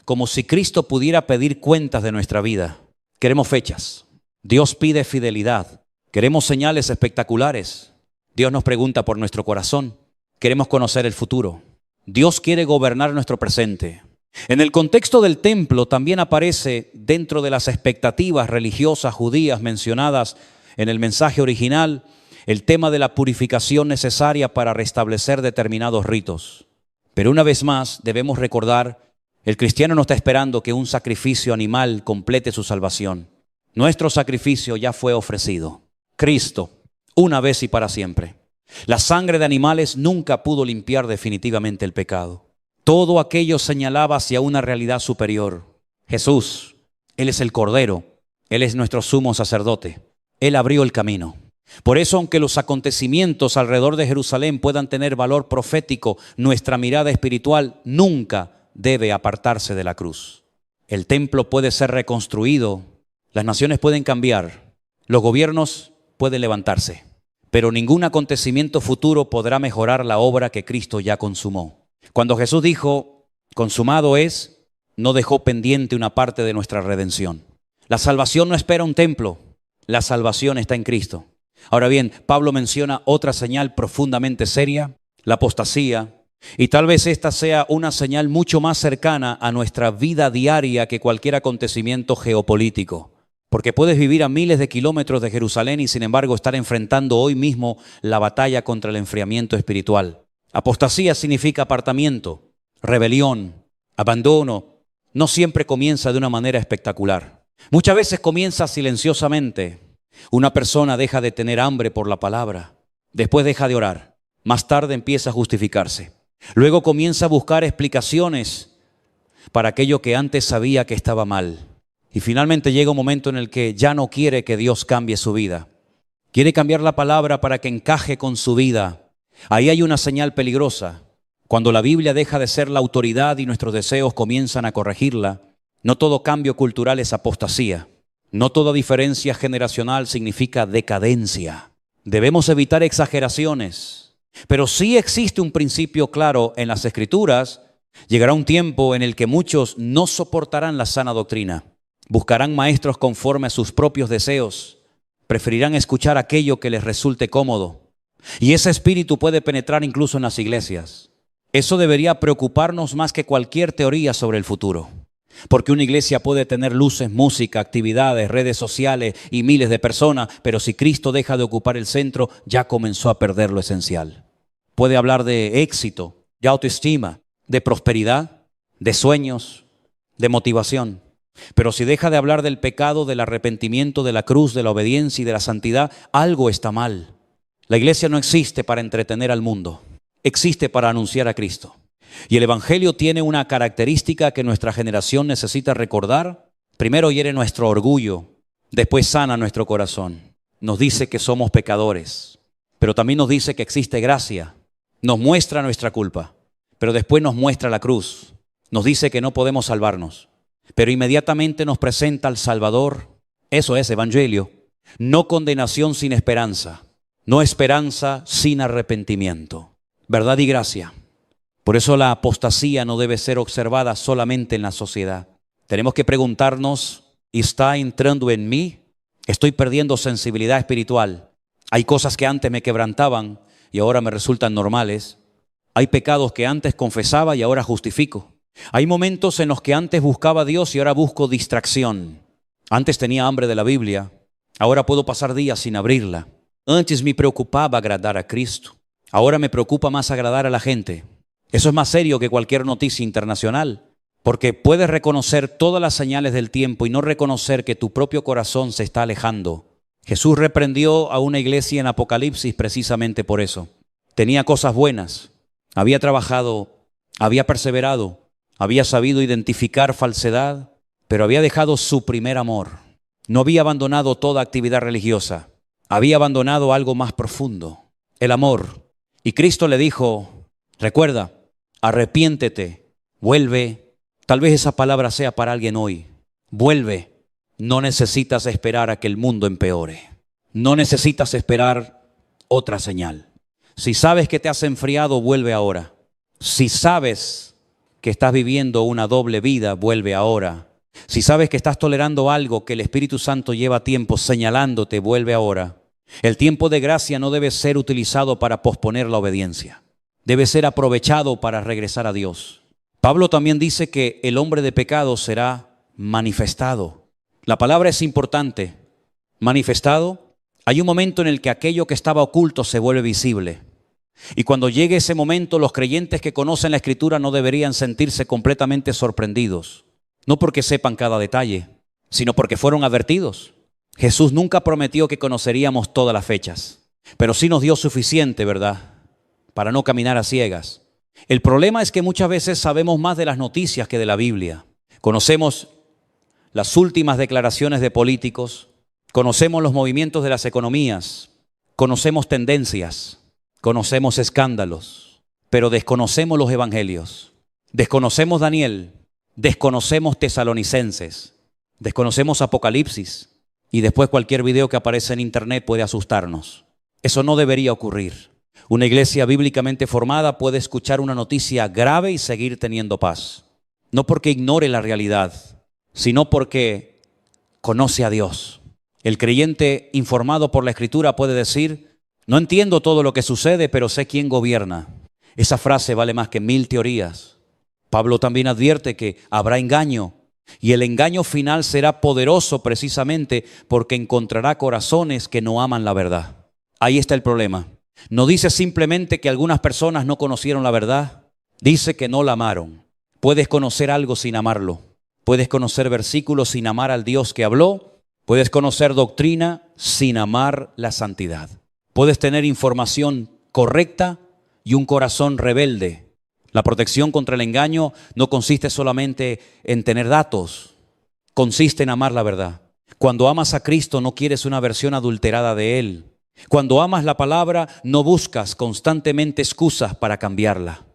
como si Cristo pudiera pedir cuentas de nuestra vida. Queremos fechas. Dios pide fidelidad. Queremos señales espectaculares. Dios nos pregunta por nuestro corazón. Queremos conocer el futuro. Dios quiere gobernar nuestro presente. En el contexto del templo también aparece, dentro de las expectativas religiosas judías mencionadas en el mensaje original, el tema de la purificación necesaria para restablecer determinados ritos. Pero una vez más debemos recordar, el cristiano no está esperando que un sacrificio animal complete su salvación. Nuestro sacrificio ya fue ofrecido. Cristo, una vez y para siempre. La sangre de animales nunca pudo limpiar definitivamente el pecado. Todo aquello señalaba hacia una realidad superior. Jesús, Él es el Cordero, Él es nuestro sumo sacerdote. Él abrió el camino. Por eso, aunque los acontecimientos alrededor de Jerusalén puedan tener valor profético, nuestra mirada espiritual nunca debe apartarse de la cruz. El templo puede ser reconstruido, las naciones pueden cambiar, los gobiernos pueden levantarse, pero ningún acontecimiento futuro podrá mejorar la obra que Cristo ya consumó. Cuando Jesús dijo, consumado es, no dejó pendiente una parte de nuestra redención. La salvación no espera un templo, la salvación está en Cristo. Ahora bien, Pablo menciona otra señal profundamente seria, la apostasía, y tal vez esta sea una señal mucho más cercana a nuestra vida diaria que cualquier acontecimiento geopolítico. Porque puedes vivir a miles de kilómetros de Jerusalén y sin embargo estar enfrentando hoy mismo la batalla contra el enfriamiento espiritual. Apostasía significa apartamiento, rebelión, abandono. No siempre comienza de una manera espectacular. Muchas veces comienza silenciosamente. Una persona deja de tener hambre por la palabra, después deja de orar, más tarde empieza a justificarse. Luego comienza a buscar explicaciones para aquello que antes sabía que estaba mal. Y finalmente llega un momento en el que ya no quiere que Dios cambie su vida. Quiere cambiar la palabra para que encaje con su vida. Ahí hay una señal peligrosa. Cuando la Biblia deja de ser la autoridad y nuestros deseos comienzan a corregirla, no todo cambio cultural es apostasía. No toda diferencia generacional significa decadencia. Debemos evitar exageraciones. Pero sí existe un principio claro en las Escrituras. Llegará un tiempo en el que muchos no soportarán la sana doctrina. Buscarán maestros conforme a sus propios deseos. Preferirán escuchar aquello que les resulte cómodo. Y ese espíritu puede penetrar incluso en las iglesias. Eso debería preocuparnos más que cualquier teoría sobre el futuro. Porque una iglesia puede tener luces, música, actividades, redes sociales y miles de personas, pero si Cristo deja de ocupar el centro, ya comenzó a perder lo esencial. Puede hablar de éxito, de autoestima, de prosperidad, de sueños, de motivación. Pero si deja de hablar del pecado, del arrepentimiento, de la cruz, de la obediencia y de la santidad, algo está mal. La iglesia no existe para entretener al mundo, existe para anunciar a Cristo. Y el evangelio tiene una característica que nuestra generación necesita recordar. Primero hiere nuestro orgullo, después sana nuestro corazón. Nos dice que somos pecadores, pero también nos dice que existe gracia. Nos muestra nuestra culpa, pero después nos muestra la cruz. Nos dice que no podemos salvarnos, pero inmediatamente nos presenta al Salvador. Eso es evangelio. No condenación sin esperanza, no esperanza sin arrepentimiento. Verdad y gracia. Por eso la apostasía no debe ser observada solamente en la sociedad. Tenemos que preguntarnos, ¿está entrando en mí? ¿Estoy perdiendo sensibilidad espiritual? Hay cosas que antes me quebrantaban y ahora me resultan normales. Hay pecados que antes confesaba y ahora justifico. Hay momentos en los que antes buscaba a Dios y ahora busco distracción. Antes tenía hambre de la Biblia, ahora puedo pasar días sin abrirla. Antes me preocupaba agradar a Cristo, ahora me preocupa más agradar a la gente. Eso es más serio que cualquier noticia internacional, porque puedes reconocer todas las señales del tiempo y no reconocer que tu propio corazón se está alejando. Jesús reprendió a una iglesia en Apocalipsis precisamente por eso. Tenía cosas buenas, había trabajado, había perseverado, había sabido identificar falsedad, pero había dejado su primer amor. No había abandonado toda actividad religiosa, había abandonado algo más profundo, el amor. Y Cristo le dijo, recuerda, arrepiéntete, vuelve. Tal vez esa palabra sea para alguien hoy. Vuelve. No necesitas esperar a que el mundo empeore. No necesitas esperar otra señal. Si sabes que te has enfriado, vuelve ahora. Si sabes que estás viviendo una doble vida, vuelve ahora. Si sabes que estás tolerando algo que el Espíritu Santo lleva tiempo señalándote, vuelve ahora. El tiempo de gracia no debe ser utilizado para posponer la obediencia. Debe ser aprovechado para regresar a Dios. Pablo también dice que el hombre de pecado será manifestado. La palabra es importante. Manifestado. Hay un momento en el que aquello que estaba oculto se vuelve visible. Y cuando llegue ese momento, los creyentes que conocen la Escritura no deberían sentirse completamente sorprendidos. No porque sepan cada detalle, sino porque fueron advertidos. Jesús nunca prometió que conoceríamos todas las fechas, pero sí nos dio suficiente, ¿verdad?, para no caminar a ciegas. El problema es que muchas veces sabemos más de las noticias que de la Biblia. Conocemos las últimas declaraciones de políticos, conocemos los movimientos de las economías, conocemos tendencias, conocemos escándalos, pero desconocemos los evangelios. Desconocemos Daniel, desconocemos Tesalonicenses, desconocemos Apocalipsis y después cualquier video que aparece en internet puede asustarnos. Eso no debería ocurrir. Una iglesia bíblicamente formada puede escuchar una noticia grave y seguir teniendo paz. No porque ignore la realidad, sino porque conoce a Dios. El creyente informado por la Escritura puede decir, no entiendo todo lo que sucede, pero sé quién gobierna. Esa frase vale más que 1000 teorías. Pablo también advierte que habrá engaño, y el engaño final será poderoso precisamente porque encontrará corazones que no aman la verdad. Ahí está el problema. No dice simplemente que algunas personas no conocieron la verdad, dice que no la amaron. Puedes conocer algo sin amarlo. Puedes conocer versículos sin amar al Dios que habló. Puedes conocer doctrina sin amar la santidad. Puedes tener información correcta y un corazón rebelde. La protección contra el engaño no consiste solamente en tener datos, consiste en amar la verdad. Cuando amas a Cristo no quieres una versión adulterada de Él. Cuando amas la palabra no buscas constantemente excusas para cambiarla.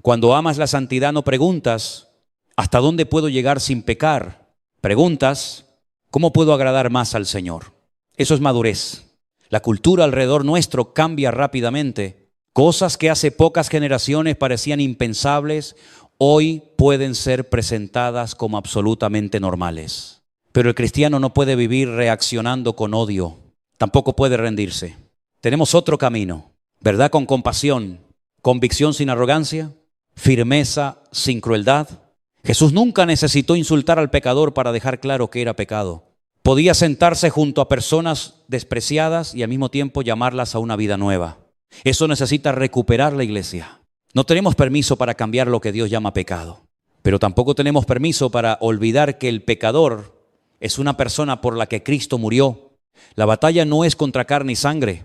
Cuando amas la santidad no preguntas, ¿hasta dónde puedo llegar sin pecar? Preguntas, ¿cómo puedo agradar más al Señor? Eso es madurez. La cultura alrededor nuestro cambia rápidamente. Cosas que hace pocas generaciones parecían impensables, hoy pueden ser presentadas como absolutamente normales. Pero el cristiano no puede vivir reaccionando con odio. Tampoco puede rendirse. Tenemos otro camino. verdad con compasión, convicción sin arrogancia, firmeza sin crueldad. Jesús nunca necesitó insultar al pecador para dejar claro que era pecado. Podía sentarse junto a personas despreciadas y al mismo tiempo llamarlas a una vida nueva. Eso necesita recuperar la iglesia. No tenemos permiso para cambiar lo que Dios llama pecado, pero tampoco tenemos permiso para olvidar que el pecador es una persona por la que Cristo murió. La batalla no es contra carne y sangre.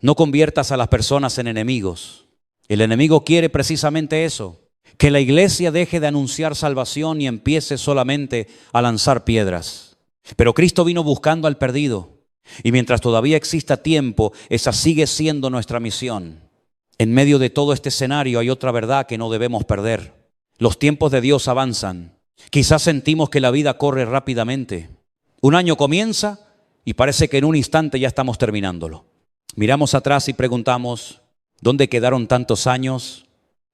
No conviertas a las personas en enemigos. El enemigo quiere precisamente eso, que la iglesia deje de anunciar salvación y empiece solamente a lanzar piedras. Pero Cristo vino buscando al perdido, y mientras todavía exista tiempo, esa sigue siendo nuestra misión. En medio de todo este escenario hay otra verdad que no debemos perder. Los tiempos de Dios avanzan. Quizás sentimos que la vida corre rápidamente. Un año comienza y parece que en un instante ya estamos terminándolo. Miramos atrás y preguntamos, ¿dónde quedaron tantos años?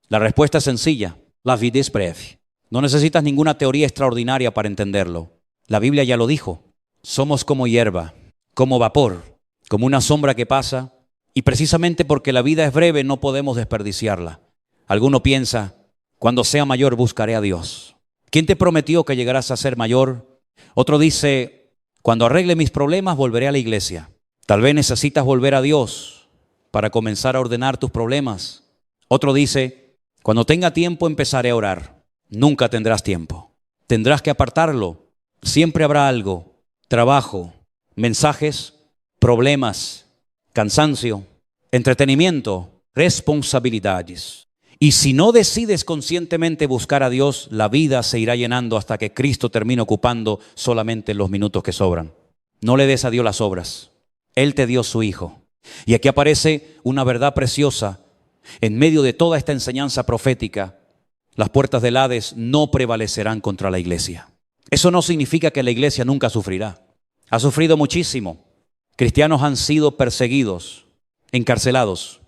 La respuesta es sencilla: la vida es breve. No necesitas ninguna teoría extraordinaria para entenderlo. La Biblia ya lo dijo. Somos como hierba, como vapor, como una sombra que pasa, y precisamente porque la vida es breve no podemos desperdiciarla. Alguno piensa, cuando sea mayor buscaré a Dios. ¿Quién te prometió que llegarás a ser mayor? Otro dice, cuando arregle mis problemas volveré a la iglesia. Tal vez necesitas volver a Dios para comenzar a ordenar tus problemas. Otro dice, cuando tenga tiempo empezaré a orar. Nunca tendrás tiempo. Tendrás que apartarlo. Siempre habrá algo: trabajo, mensajes, problemas, cansancio, entretenimiento, responsabilidades. Y si no decides conscientemente buscar a Dios, la vida se irá llenando hasta que Cristo termine ocupando solamente los minutos que sobran. No le des a Dios las obras. Él te dio su Hijo. Y aquí aparece una verdad preciosa. En medio de toda esta enseñanza profética, las puertas del Hades no prevalecerán contra la iglesia. Eso no significa que la iglesia nunca sufrirá. Ha sufrido muchísimo. Cristianos han sido perseguidos, encarcelados,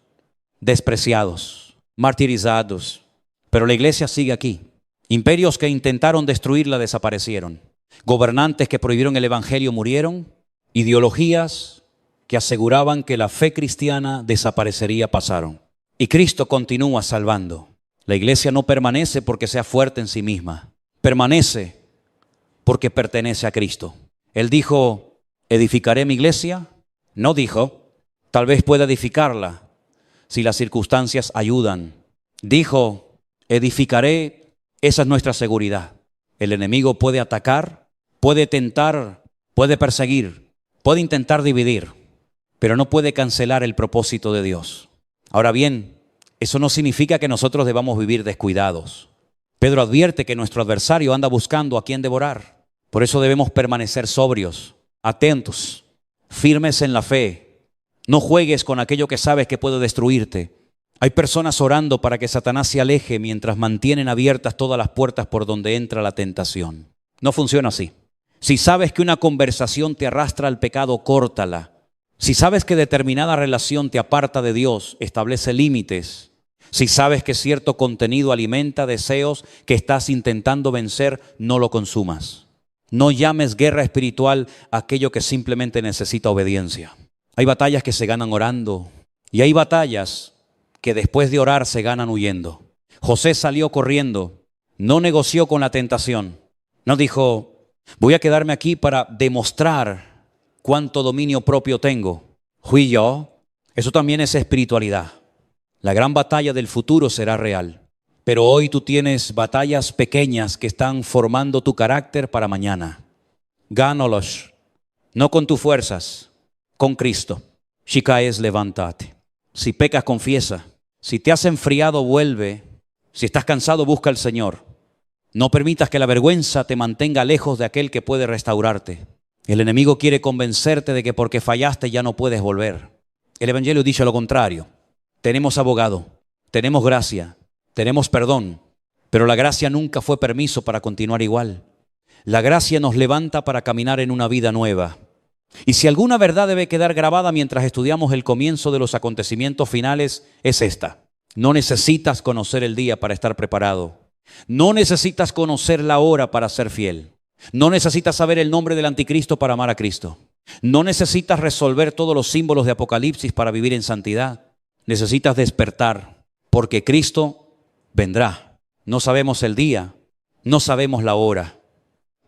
despreciados, martirizados. Pero la iglesia sigue aquí. Imperios que intentaron destruirla desaparecieron. Gobernantes que prohibieron el evangelio murieron. Ideologías que aseguraban que la fe cristiana desaparecería pasaron. Y Cristo continúa salvando. La iglesia no permanece porque sea fuerte en sí misma. Permanece porque pertenece a Cristo. Él dijo, ¿edificaré mi iglesia? No dijo, tal vez pueda edificarla si las circunstancias ayudan. Dijo, edificaré, esa es nuestra seguridad. El enemigo puede atacar, puede tentar, puede perseguir, puede intentar dividir, pero no puede cancelar el propósito de Dios. Ahora bien, eso no significa que nosotros debamos vivir descuidados. Pedro advierte que nuestro adversario anda buscando a quien devorar. Por eso debemos permanecer sobrios, atentos, firmes en la fe. No juegues con aquello que sabes que puede destruirte. Hay personas orando para que Satanás se aleje mientras mantienen abiertas todas las puertas por donde entra la tentación. No funciona así. Si sabes que una conversación te arrastra al pecado, córtala. Si sabes que determinada relación te aparta de Dios, establece límites. Si sabes que cierto contenido alimenta deseos que estás intentando vencer, no lo consumas. No llames guerra espiritual a aquello que simplemente necesita obediencia. Hay batallas que se ganan orando y hay batallas que después de orar se ganan huyendo. José salió corriendo, no negoció con la tentación. No dijo, voy a quedarme aquí para demostrar cuánto dominio propio tengo. Fui yo. Eso también es espiritualidad. La gran batalla del futuro será real. Pero hoy tú tienes batallas pequeñas que están formando tu carácter para mañana. Gánalos, no con tus fuerzas, con Cristo. Si caes, levántate. Si pecas, confiesa. Si te has enfriado, vuelve. Si estás cansado, busca al Señor. No permitas que la vergüenza te mantenga lejos de aquel que puede restaurarte. El enemigo quiere convencerte de que porque fallaste ya no puedes volver. El Evangelio dice lo contrario. Tenemos abogado, tenemos gracia, tenemos perdón, pero la gracia nunca fue permiso para continuar igual. La gracia nos levanta para caminar en una vida nueva. Y si alguna verdad debe quedar grabada mientras estudiamos el comienzo de los acontecimientos finales, es esta. No necesitas conocer el día para estar preparado. No necesitas conocer la hora para ser fiel. No necesitas saber el nombre del anticristo para amar a Cristo. No necesitas resolver todos los símbolos de Apocalipsis para vivir en santidad. necesitas despertar, porque Cristo vendrá. No sabemos el día, no sabemos la hora,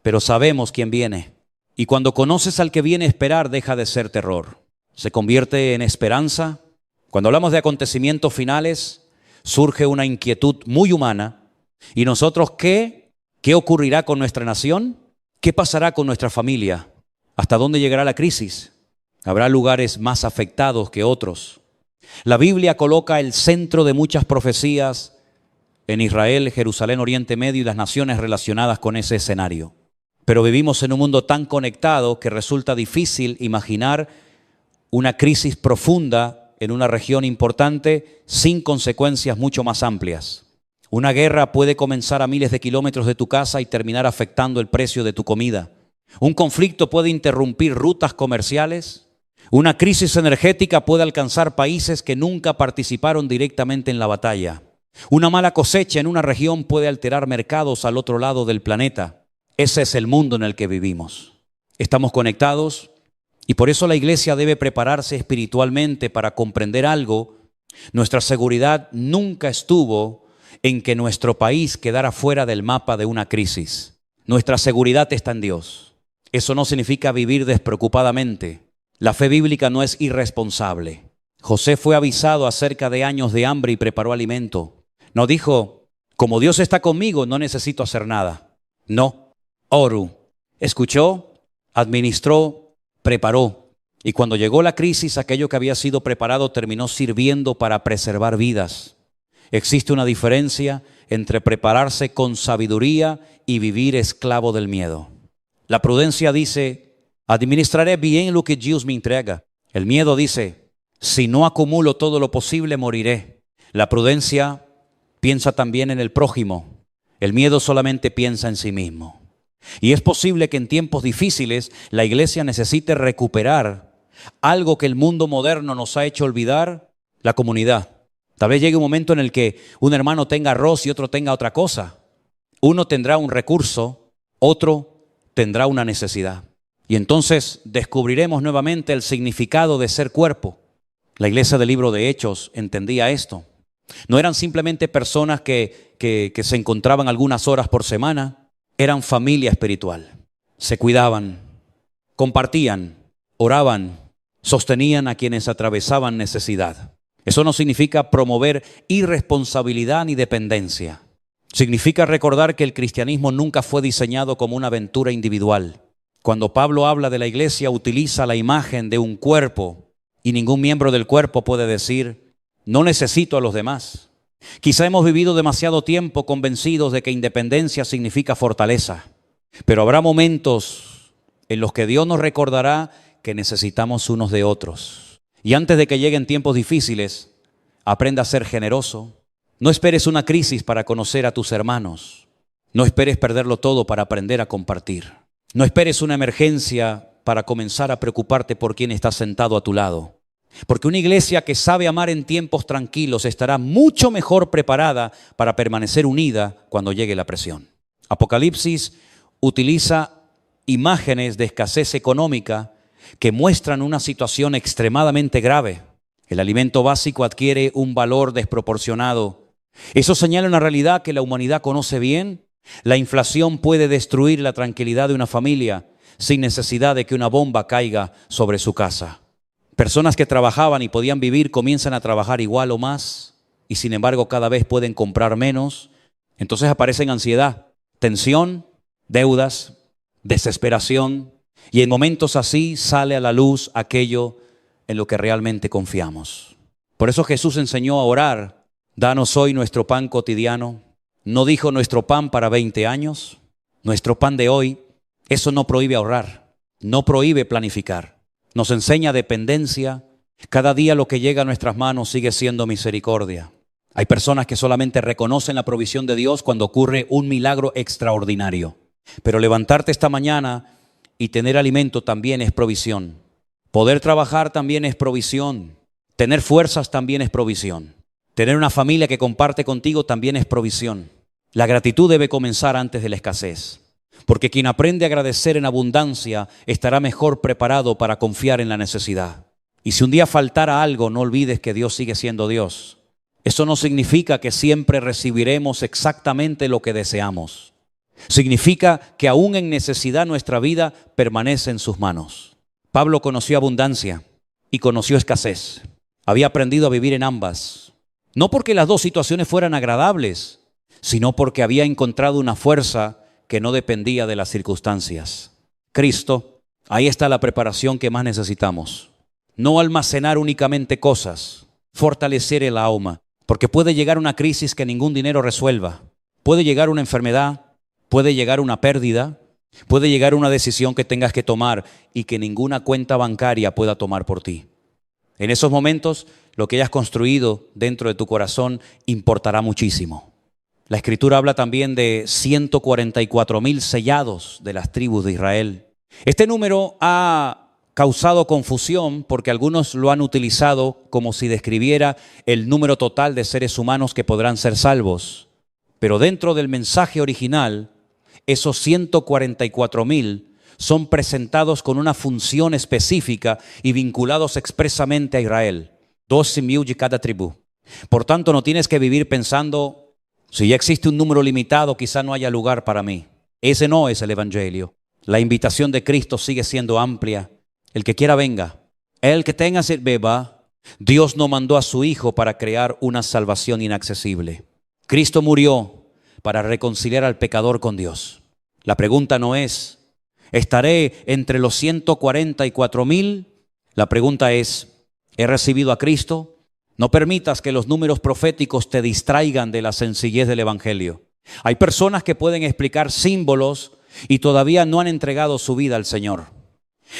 pero sabemos quién viene. Y cuando conoces al que viene, esperar deja de ser terror. Se convierte en esperanza. Cuando hablamos de acontecimientos finales, surge una inquietud muy humana. ¿Y nosotros qué? ¿Qué ocurrirá con nuestra nación? ¿Qué pasará con nuestra familia? ¿Hasta dónde llegará la crisis? Habrá lugares más afectados que otros. La Biblia coloca el centro de muchas profecías en Israel, Jerusalén, Oriente Medio y las naciones relacionadas con ese escenario. Pero vivimos en un mundo tan conectado que resulta difícil imaginar una crisis profunda en una región importante sin consecuencias mucho más amplias. Una guerra puede comenzar a miles de kilómetros de tu casa y terminar afectando el precio de tu comida. Un conflicto puede interrumpir rutas comerciales. Una crisis energética puede alcanzar países que nunca participaron directamente en la batalla. Una mala cosecha en una región puede alterar mercados al otro lado del planeta. Ese es el mundo en el que vivimos. Estamos conectados y por eso la iglesia debe prepararse espiritualmente para comprender algo. Nuestra seguridad nunca estuvo en que nuestro país quedara fuera del mapa de una crisis. Nuestra seguridad está en Dios. Eso no significa vivir despreocupadamente. La fe bíblica no es irresponsable. José fue avisado acerca de años de hambre y preparó alimento. No dijo, como Dios está conmigo, no necesito hacer nada. No. Oru. Escuchó, administró, preparó. Y cuando llegó la crisis, aquello que había sido preparado terminó sirviendo para preservar vidas. Existe una diferencia entre prepararse con sabiduría y vivir esclavo del miedo. La prudencia dice, administraré bien lo que Dios me entrega. El miedo dice, si no acumulo todo lo posible, moriré. La prudencia piensa también en el prójimo. El miedo solamente piensa en sí mismo. Y es posible que en tiempos difíciles la iglesia necesite recuperar algo que el mundo moderno nos ha hecho olvidar, la comunidad. Tal vez llegue un momento en el que un hermano tenga arroz y otro tenga otra cosa. Uno tendrá un recurso, otro tendrá una necesidad. Y entonces descubriremos nuevamente el significado de ser cuerpo. La iglesia del libro de Hechos entendía esto. No eran simplemente personas que se encontraban algunas horas por semana. Eran familia espiritual. Se cuidaban, compartían, oraban, sostenían a quienes atravesaban necesidad. Eso no significa promover irresponsabilidad ni dependencia. Significa recordar que el cristianismo nunca fue diseñado como una aventura individual. Cuando Pablo habla de la iglesia, utiliza la imagen de un cuerpo y ningún miembro del cuerpo puede decir, no necesito a los demás. Quizá hemos vivido demasiado tiempo convencidos de que independencia significa fortaleza, pero habrá momentos en los que Dios nos recordará que necesitamos unos de otros. Y antes de que lleguen tiempos difíciles, aprenda a ser generoso. No esperes una crisis para conocer a tus hermanos. No esperes perderlo todo para aprender a compartir. No esperes una emergencia para comenzar a preocuparte por quien está sentado a tu lado. Porque una iglesia que sabe amar en tiempos tranquilos estará mucho mejor preparada para permanecer unida cuando llegue la presión. Apocalipsis utiliza imágenes de escasez económica que muestran una situación extremadamente grave. El alimento básico adquiere un valor desproporcionado. Eso señala una realidad que la humanidad conoce bien. La inflación puede destruir la tranquilidad de una familia sin necesidad de que una bomba caiga sobre su casa. Personas que trabajaban y podían vivir comienzan a trabajar igual o más y sin embargo cada vez pueden comprar menos. Entonces aparecen ansiedad, tensión, deudas, desesperación y en momentos así sale a la luz aquello en lo que realmente confiamos. Por eso Jesús enseñó a orar, danos hoy nuestro pan cotidiano. No dijo nuestro pan para 20 años, nuestro pan de hoy. Eso no prohíbe ahorrar, no prohíbe planificar. Nos enseña dependencia. Cada día lo que llega a nuestras manos sigue siendo misericordia. Hay personas que solamente reconocen la provisión de Dios cuando ocurre un milagro extraordinario. Pero levantarte esta mañana y tener alimento también es provisión. Poder trabajar también es provisión. Tener fuerzas también es provisión. Tener una familia que comparte contigo también es provisión. La gratitud debe comenzar antes de la escasez. Porque quien aprende a agradecer en abundancia estará mejor preparado para confiar en la necesidad. Y si un día faltara algo, no olvides que Dios sigue siendo Dios. Eso no significa que siempre recibiremos exactamente lo que deseamos. Significa que aún en necesidad nuestra vida permanece en sus manos. Pablo conoció abundancia y conoció escasez. Había aprendido a vivir en ambas. No porque las dos situaciones fueran agradables, sino porque había encontrado una fuerza que no dependía de las circunstancias. Cristo, ahí está la preparación que más necesitamos. No almacenar únicamente cosas, fortalecer el alma, porque puede llegar una crisis que ningún dinero resuelva. Puede llegar una enfermedad, puede llegar una pérdida, puede llegar una decisión que tengas que tomar y que ninguna cuenta bancaria pueda tomar por ti. En esos momentos, lo que hayas construido dentro de tu corazón importará muchísimo. La Escritura habla también de 144,000 sellados de las tribus de Israel. Este número ha causado confusión porque algunos lo han utilizado como si describiera el número total de seres humanos que podrán ser salvos. Pero dentro del mensaje original, esos 144,000 son presentados con una función específica y vinculados expresamente a Israel. 12,000 de cada tribu. Por tanto, no tienes que vivir pensando, si ya existe un número limitado, quizá no haya lugar para mí. Ese no es el Evangelio. La invitación de Cristo sigue siendo amplia. El que quiera venga. El que tenga sed beba. Dios no mandó a su Hijo para crear una salvación inaccesible. Cristo murió para reconciliar al pecador con Dios. La pregunta no es, ¿estaré entre los 144,000? La pregunta es, ¿he recibido a Cristo? No permitas que los números proféticos te distraigan de la sencillez del Evangelio. Hay personas que pueden explicar símbolos y todavía no han entregado su vida al Señor.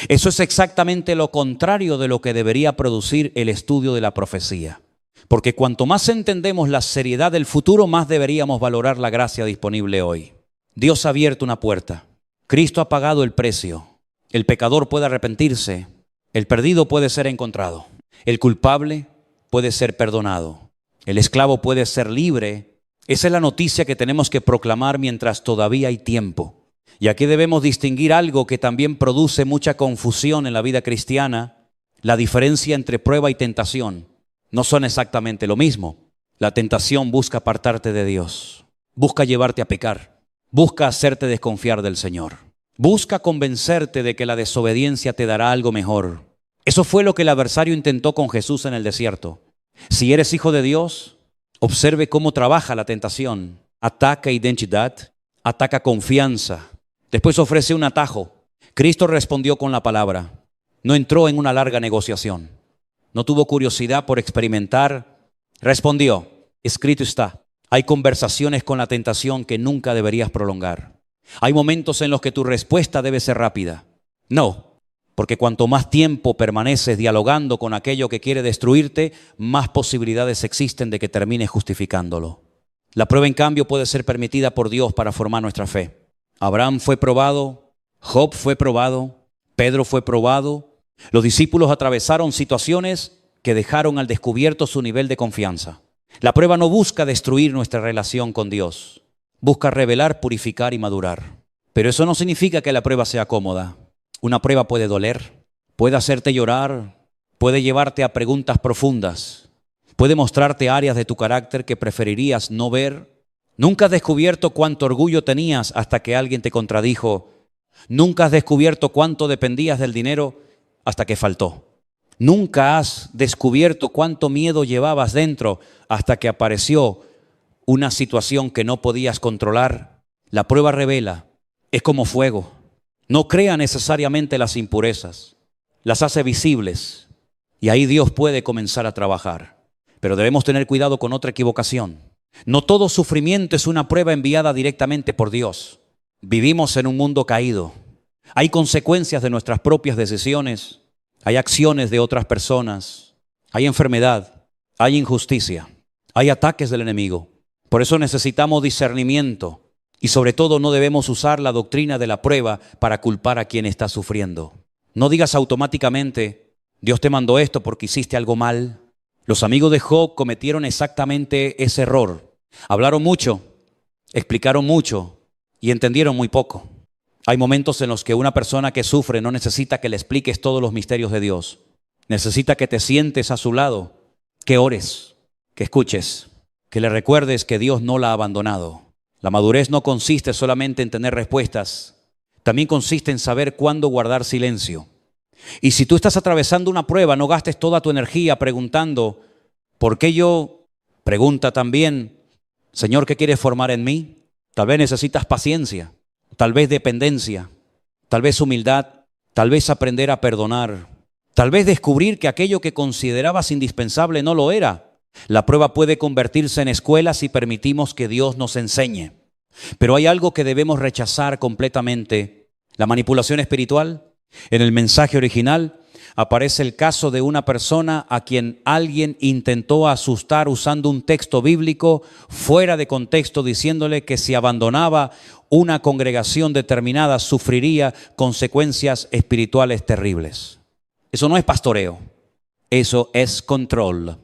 Eso es exactamente lo contrario de lo que debería producir el estudio de la profecía. Porque cuanto más entendemos la seriedad del futuro, más deberíamos valorar la gracia disponible hoy. Dios ha abierto una puerta. Cristo ha pagado el precio. El pecador puede arrepentirse. El perdido puede ser encontrado. El culpable puede ser perdonado. El esclavo puede ser libre. Esa es la noticia que tenemos que proclamar mientras todavía hay tiempo. Y aquí debemos distinguir algo que también produce mucha confusión en la vida cristiana: la diferencia entre prueba y tentación. No son exactamente lo mismo. La tentación busca apartarte de Dios, busca llevarte a pecar, busca hacerte desconfiar del Señor, busca convencerte de que la desobediencia te dará algo mejor. Eso fue lo que el adversario intentó con Jesús en el desierto. Si eres hijo de Dios, observe cómo trabaja la tentación. Ataca identidad, ataca confianza. Después ofrece un atajo. Cristo respondió con la palabra. No entró en una larga negociación. No tuvo curiosidad por experimentar. Respondió, escrito está. Hay conversaciones con la tentación que nunca deberías prolongar. Hay momentos en los que tu respuesta debe ser rápida. No, porque cuanto más tiempo permaneces dialogando con aquello que quiere destruirte, más posibilidades existen de que termines justificándolo. La prueba, en cambio, puede ser permitida por Dios para formar nuestra fe. Abraham fue probado, Job fue probado, Pedro fue probado. Los discípulos atravesaron situaciones que dejaron al descubierto su nivel de confianza. La prueba no busca destruir nuestra relación con Dios, busca revelar, purificar y madurar. Pero eso no significa que la prueba sea cómoda. Una prueba puede doler, puede hacerte llorar, puede llevarte a preguntas profundas, puede mostrarte áreas de tu carácter que preferirías no ver. Nunca has descubierto cuánto orgullo tenías hasta que alguien te contradijo. Nunca has descubierto cuánto dependías del dinero hasta que faltó. Nunca has descubierto cuánto miedo llevabas dentro hasta que apareció una situación que no podías controlar. La prueba revela, es como fuego. No crea necesariamente las impurezas, las hace visibles y ahí Dios puede comenzar a trabajar. Pero debemos tener cuidado con otra equivocación. No todo sufrimiento es una prueba enviada directamente por Dios. Vivimos en un mundo caído. Hay consecuencias de nuestras propias decisiones, hay acciones de otras personas, hay enfermedad, hay injusticia, hay ataques del enemigo. Por eso necesitamos discernimiento y sobre todo no debemos usar la doctrina de la prueba para culpar a quien está sufriendo. No digas automáticamente, Dios te mandó esto porque hiciste algo mal. Los amigos de Job cometieron exactamente ese error. Hablaron mucho, explicaron mucho y entendieron muy poco. Hay momentos en los que una persona que sufre no necesita que le expliques todos los misterios de Dios. Necesita que te sientes a su lado, que ores, que escuches, que le recuerdes que Dios no la ha abandonado. La madurez no consiste solamente en tener respuestas, también consiste en saber cuándo guardar silencio. Y si tú estás atravesando una prueba, no gastes toda tu energía preguntando, ¿por qué yo? Pregunta también, Señor, ¿qué quieres formar en mí? Tal vez necesitas paciencia, tal vez dependencia, tal vez humildad, tal vez aprender a perdonar, tal vez descubrir que aquello que considerabas indispensable no lo era. La prueba puede convertirse en escuela si permitimos que Dios nos enseñe. Pero hay algo que debemos rechazar completamente: la manipulación espiritual. En el mensaje original aparece el caso de una persona a quien alguien intentó asustar usando un texto bíblico fuera de contexto, diciéndole que si abandonaba una congregación determinada sufriría consecuencias espirituales terribles. Eso no es pastoreo, eso es control.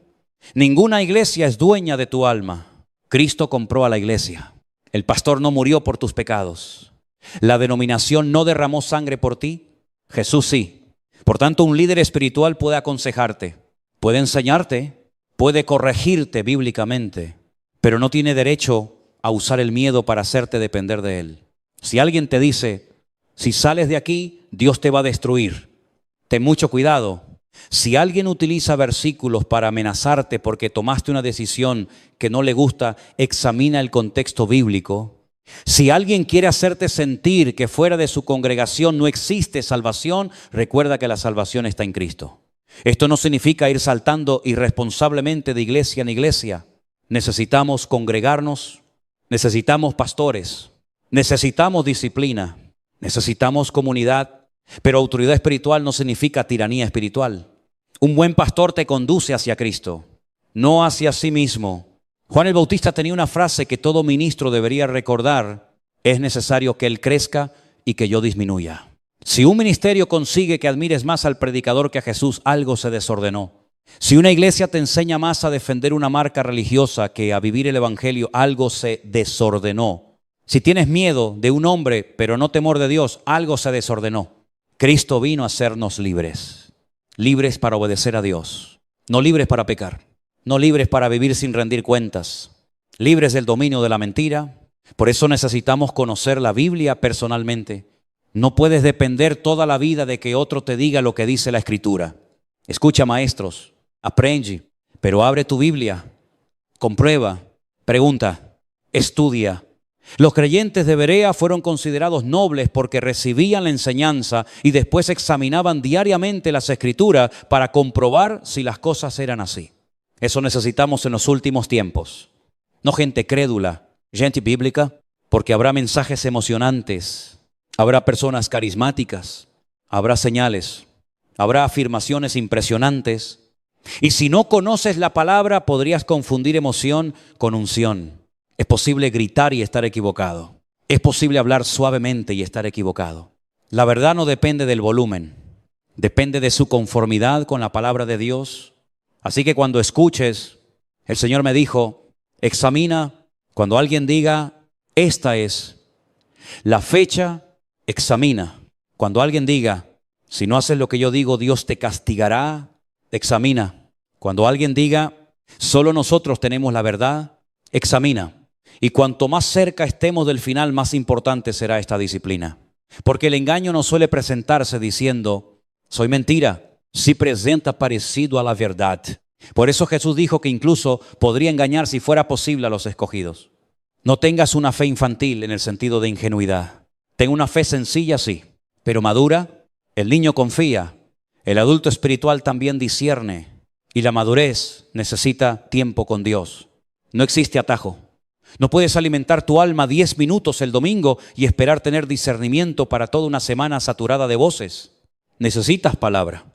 Ninguna iglesia es dueña de tu alma. Cristo compró a la iglesia. El pastor no murió por tus pecados. La denominación no derramó sangre por ti. Jesús sí. Por tanto, un líder espiritual puede aconsejarte, puede enseñarte, puede corregirte bíblicamente, pero no tiene derecho a usar el miedo para hacerte depender de él. Si alguien te dice, si sales de aquí, Dios te va a destruir, ten mucho cuidado. Si alguien utiliza versículos para amenazarte porque tomaste una decisión que no le gusta, examina el contexto bíblico. Si alguien quiere hacerte sentir que fuera de su congregación no existe salvación, recuerda que la salvación está en Cristo. Esto no significa ir saltando irresponsablemente de iglesia en iglesia. Necesitamos congregarnos, necesitamos pastores, necesitamos disciplina, necesitamos comunidad, pero autoridad espiritual no significa tiranía espiritual. Un buen pastor te conduce hacia Cristo, no hacia sí mismo. Juan el Bautista tenía una frase que todo ministro debería recordar: es necesario que él crezca y que yo disminuya. Si un ministerio consigue que admires más al predicador que a Jesús, algo se desordenó. Si una iglesia te enseña más a defender una marca religiosa que a vivir el evangelio, algo se desordenó. Si tienes miedo de un hombre pero no temor de Dios, algo se desordenó. Cristo vino a hacernos libres, libres para obedecer a Dios, no libres para pecar. No libres para vivir sin rendir cuentas, libres del dominio de la mentira. Por eso necesitamos conocer la Biblia personalmente. No puedes depender toda la vida de que otro te diga lo que dice la Escritura. Escucha, maestros, aprende, pero abre tu Biblia, comprueba, pregunta, estudia. Los creyentes de Berea fueron considerados nobles porque recibían la enseñanza y después examinaban diariamente las Escrituras para comprobar si las cosas eran así. Eso necesitamos en los últimos tiempos. No gente crédula, gente bíblica, porque habrá mensajes emocionantes, habrá personas carismáticas, habrá señales, habrá afirmaciones impresionantes. Y si no conoces la palabra, podrías confundir emoción con unción. Es posible gritar y estar equivocado. Es posible hablar suavemente y estar equivocado. La verdad no depende del volumen, depende de su conformidad con la palabra de Dios. Así que cuando escuches, el Señor me dijo, examina, cuando alguien diga, esta es la fecha, examina. Cuando alguien diga, si no haces lo que yo digo, Dios te castigará, examina. Cuando alguien diga, solo nosotros tenemos la verdad, examina. Y cuanto más cerca estemos del final, más importante será esta disciplina. Porque el engaño no suele presentarse diciendo, soy mentira. Si presenta parecido a la verdad. Por eso Jesús dijo que incluso podría engañar si fuera posible a los escogidos. No tengas una fe infantil en el sentido de ingenuidad. Ten una fe sencilla, sí, pero madura. El niño confía, el adulto espiritual también discierne y la madurez necesita tiempo con Dios. No existe atajo. No puedes alimentar tu alma 10 minutos el domingo y esperar tener discernimiento para toda una semana saturada de voces. Necesitas palabra.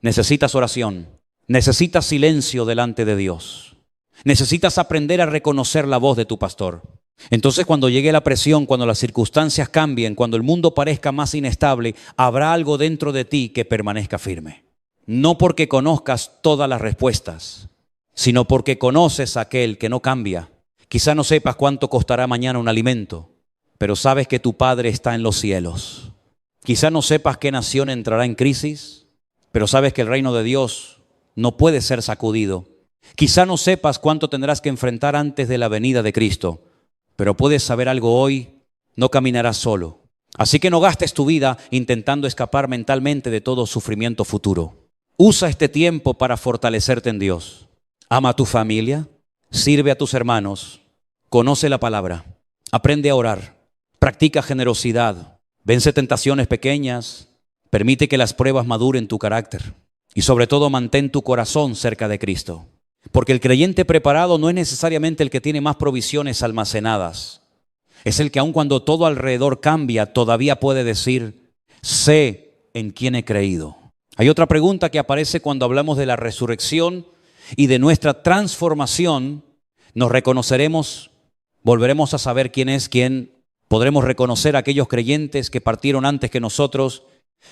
Necesitas oración, necesitas silencio delante de Dios. Necesitas aprender a reconocer la voz de tu pastor. Entonces cuando llegue la presión, cuando las circunstancias cambien, cuando el mundo parezca más inestable, habrá algo dentro de ti que permanezca firme. No porque conozcas todas las respuestas, sino porque conoces a aquel que no cambia. Quizá no sepas cuánto costará mañana un alimento, pero sabes que tu Padre está en los cielos. Quizá no sepas qué nación entrará en crisis. pero sabes que el reino de Dios no puede ser sacudido. Quizá no sepas cuánto tendrás que enfrentar antes de la venida de Cristo, pero puedes saber algo hoy: no caminarás solo. Así que no gastes tu vida intentando escapar mentalmente de todo sufrimiento futuro. Usa este tiempo para fortalecerte en Dios. Ama a tu familia, sirve a tus hermanos, conoce la palabra, aprende a orar, practica generosidad, vence tentaciones pequeñas, permite que las pruebas maduren tu carácter y sobre todo mantén tu corazón cerca de Cristo. Porque el creyente preparado no es necesariamente el que tiene más provisiones almacenadas. Es el que aun cuando todo alrededor cambia, todavía puede decir: sé en quién he creído. Hay otra pregunta que aparece cuando hablamos de la resurrección y de nuestra transformación. Nos reconoceremos, volveremos a saber quién es quién, podremos reconocer a aquellos creyentes que partieron antes que nosotros.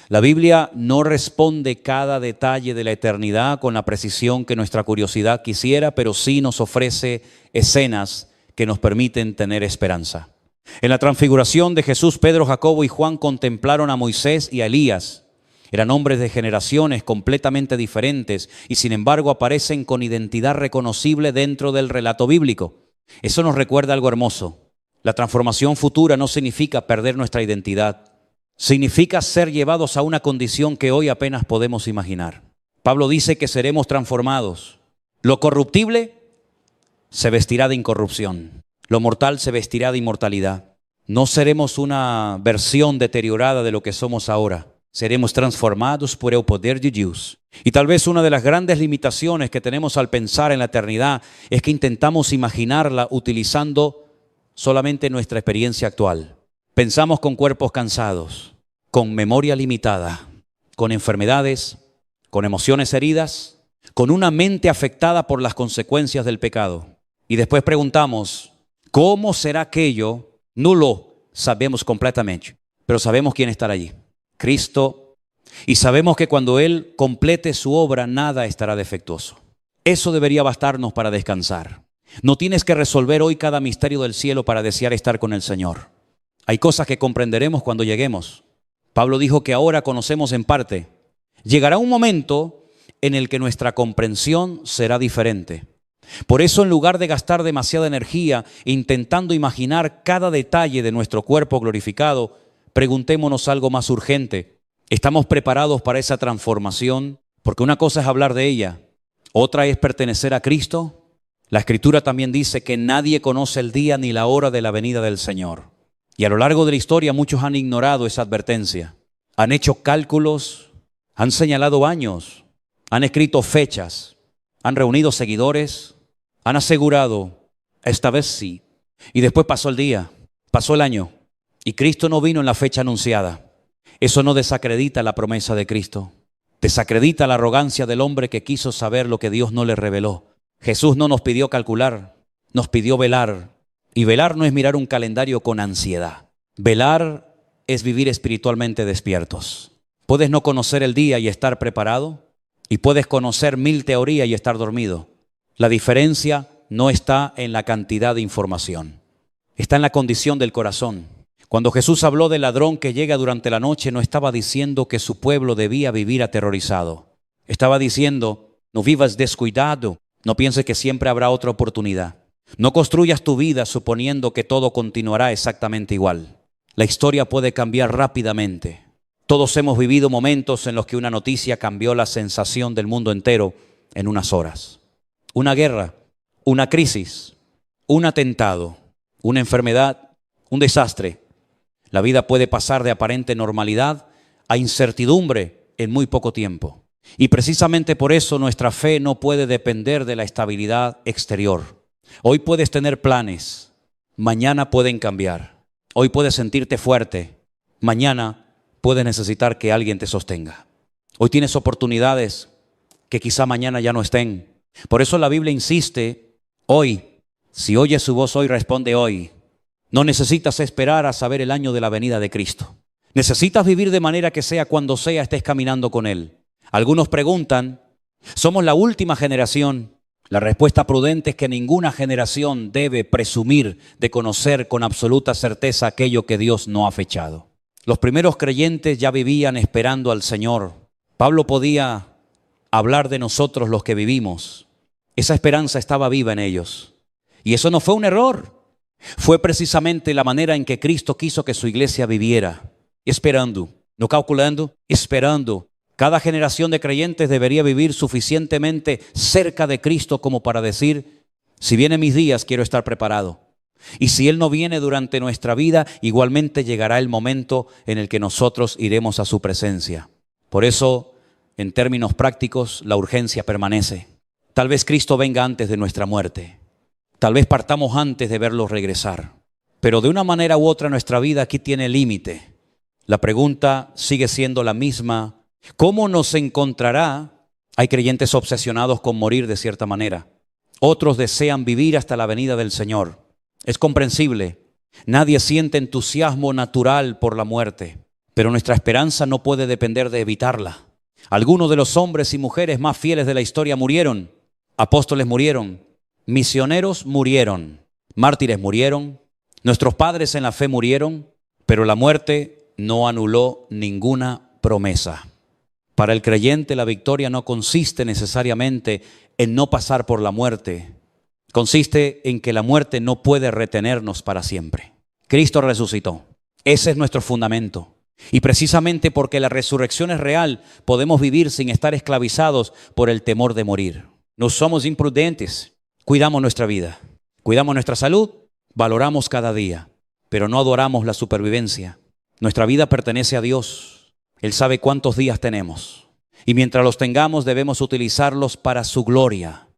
La Biblia no responde cada detalle de la eternidad con la precisión que nuestra curiosidad quisiera, pero sí nos ofrece escenas que nos permiten tener esperanza. En la transfiguración de Jesús, Pedro, Jacobo y Juan contemplaron a Moisés y a Elías. Eran hombres de generaciones completamente diferentes y sin embargo aparecen con identidad reconocible dentro del relato bíblico. Eso nos recuerda algo hermoso. La transformación futura no significa perder nuestra identidad. Significa ser llevados a una condición que hoy apenas podemos imaginar. Pablo dice que seremos transformados. Lo corruptible se vestirá de incorrupción. Lo mortal se vestirá de inmortalidad. No seremos una versión deteriorada de lo que somos ahora. Seremos transformados por el poder de Dios. Y tal vez una de las grandes limitaciones que tenemos al pensar en la eternidad es que intentamos imaginarla utilizando solamente nuestra experiencia actual. Pensamos con cuerpos cansados, con memoria limitada, con enfermedades, con emociones heridas, con una mente afectada por las consecuencias del pecado. Y después preguntamos: ¿cómo será aquello? No lo sabemos completamente, pero sabemos quién estará allí: Cristo. Y sabemos que cuando Él complete su obra, nada estará defectuoso. Eso debería bastarnos para descansar. No tienes que resolver hoy cada misterio del cielo para desear estar con el Señor. Hay cosas que comprenderemos cuando lleguemos. Pablo dijo que ahora conocemos en parte. Llegará un momento en el que nuestra comprensión será diferente. Por eso, en lugar de gastar demasiada energía intentando imaginar cada detalle de nuestro cuerpo glorificado, preguntémonos algo más urgente. ¿Estamos preparados para esa transformación? Porque una cosa es hablar de ella, otra es pertenecer a Cristo. La Escritura también dice que nadie conoce el día ni la hora de la venida del Señor. Y a lo largo de la historia muchos han ignorado esa advertencia. Han hecho cálculos, han señalado años, han escrito fechas, han reunido seguidores, han asegurado: esta vez sí. Y después pasó el día, pasó el año y Cristo no vino en la fecha anunciada. Eso no desacredita la promesa de Cristo. Desacredita la arrogancia del hombre que quiso saber lo que Dios no le reveló. Jesús no nos pidió calcular, nos pidió velar. Y velar no es mirar un calendario con ansiedad. Velar es vivir espiritualmente despiertos. Puedes no conocer el día y estar preparado, y puedes conocer 1000 teorías y estar dormido. La diferencia no está en la cantidad de información, está en la condición del corazón. Cuando Jesús habló del ladrón que llega durante la noche, no estaba diciendo que su pueblo debía vivir aterrorizado. Estaba diciendo: no vivas descuidado, no pienses que siempre habrá otra oportunidad. No construyas tu vida suponiendo que todo continuará exactamente igual. La historia puede cambiar rápidamente. Todos hemos vivido momentos en los que una noticia cambió la sensación del mundo entero en unas horas. Una guerra, una crisis, un atentado, una enfermedad, un desastre. La vida puede pasar de aparente normalidad a incertidumbre en muy poco tiempo. Y precisamente por eso nuestra fe no puede depender de la estabilidad exterior. Hoy puedes tener planes, mañana pueden cambiar. Hoy puedes sentirte fuerte, mañana puedes necesitar que alguien te sostenga. Hoy tienes oportunidades que quizá mañana ya no estén. Por eso la Biblia insiste: hoy, si oyes su voz hoy, responde hoy. No necesitas esperar a saber el año de la venida de Cristo. Necesitas vivir de manera que sea cuando sea estés caminando con Él. Algunos preguntan: ¿somos la última generación? La respuesta prudente es que ninguna generación debe presumir de conocer con absoluta certeza aquello que Dios no ha fechado. Los primeros creyentes ya vivían esperando al Señor, Pablo podía hablar de nosotros los que vivimos. Esa esperanza estaba viva en ellos. Y eso no fue un error. Fue precisamente la manera en que Cristo quiso que su iglesia viviera. Esperando, no calculando, esperando. Cada generación de creyentes debería vivir suficientemente cerca de Cristo como para decir, si vienen mis días, quiero estar preparado. Y si Él no viene durante nuestra vida, igualmente llegará el momento en el que nosotros iremos a su presencia. Por eso, en términos prácticos, la urgencia permanece. Tal vez Cristo venga antes de nuestra muerte. Tal vez partamos antes de verlo regresar. Pero de una manera u otra nuestra vida aquí tiene límite. La pregunta sigue siendo la misma. ¿Cómo nos encontrará? Hay creyentes obsesionados con morir de cierta manera. Otros desean vivir hasta la venida del Señor. Es comprensible. Nadie siente entusiasmo natural por la muerte. Pero nuestra esperanza no puede depender de evitarla. Algunos de los hombres y mujeres más fieles de la historia murieron. Apóstoles murieron. Misioneros murieron. Mártires murieron. Nuestros padres en la fe murieron. Pero la muerte no anuló ninguna promesa. Para el creyente la victoria no consiste necesariamente en no pasar por la muerte. Consiste en que la muerte no puede retenernos para siempre. Cristo resucitó. Ese es nuestro fundamento. Y precisamente porque la resurrección es real, podemos vivir sin estar esclavizados por el temor de morir. No somos imprudentes. Cuidamos nuestra vida. Cuidamos nuestra salud. Valoramos cada día. Pero no adoramos la supervivencia. Nuestra vida pertenece a Dios. Él sabe cuántos días tenemos. Y mientras los tengamos debemos utilizarlos para su gloria.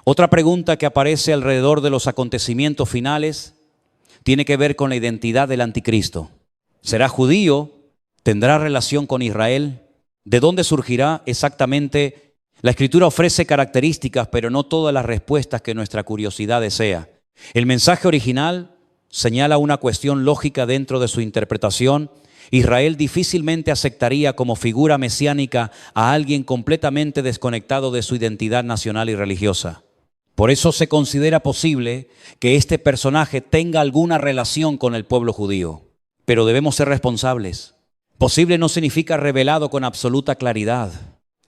Otra pregunta que aparece alrededor de los acontecimientos finales tiene que ver con la identidad del anticristo. ¿Será judío? ¿Tendrá relación con Israel? ¿De dónde surgirá exactamente? La Escritura ofrece características, pero no todas las respuestas que nuestra curiosidad desea. El mensaje original señala una cuestión lógica dentro de su interpretación. Israel difícilmente aceptaría como figura mesiánica a alguien completamente desconectado de su identidad nacional y religiosa. Por eso se considera posible que este personaje tenga alguna relación con el pueblo judío. Pero debemos ser responsables. Posible no significa revelado con absoluta claridad.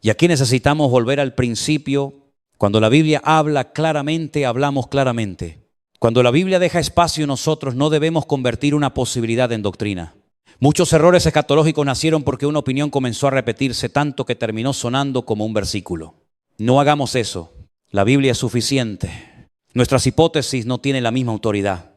Y aquí necesitamos volver al principio. Cuando la Biblia habla claramente, hablamos claramente. Cuando la Biblia deja espacio, nosotros no debemos convertir una posibilidad en doctrina. Muchos errores escatológicos nacieron porque una opinión comenzó a repetirse tanto que terminó sonando como un versículo. No hagamos eso. La Biblia es suficiente. Nuestras hipótesis no tienen la misma autoridad.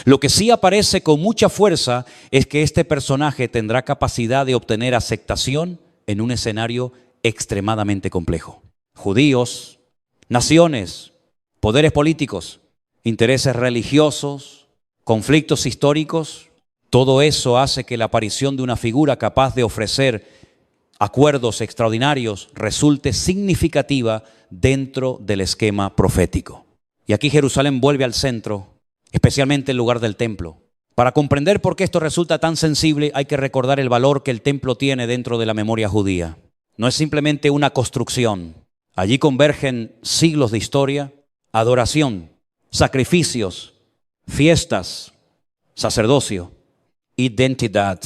Lo que sí aparece con mucha fuerza es que este personaje tendrá capacidad de obtener aceptación en un escenario extremadamente complejo. Judíos, naciones, poderes políticos, intereses religiosos, conflictos históricos, todo eso hace que la aparición de una figura capaz de ofrecer acuerdos extraordinarios resulte significativa dentro del esquema profético. Y aquí Jerusalén vuelve al centro, especialmente el lugar del templo. Para comprender por qué esto resulta tan sensible, hay que recordar el valor que el templo tiene dentro de la memoria judía. No es simplemente una construcción. Allí convergen siglos de historia, adoración, sacrificios, fiestas, sacerdocio, identidad.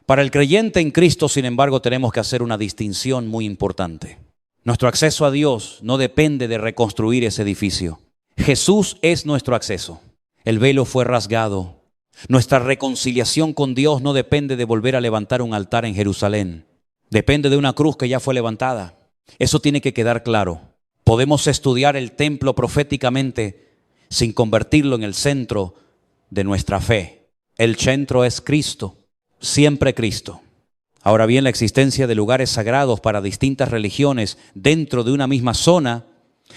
Para el creyente en Cristo, sin embargo, tenemos que hacer una distinción muy importante. Nuestro acceso a Dios no depende de reconstruir ese edificio. Jesús es nuestro acceso. El velo fue rasgado. Nuestra reconciliación con Dios no depende de volver a levantar un altar en Jerusalén. Depende de una cruz que ya fue levantada. Eso tiene que quedar claro. Podemos estudiar el templo proféticamente sin convertirlo en el centro de nuestra fe. El centro es Cristo, siempre Cristo. Ahora bien, la existencia de lugares sagrados para distintas religiones dentro de una misma zona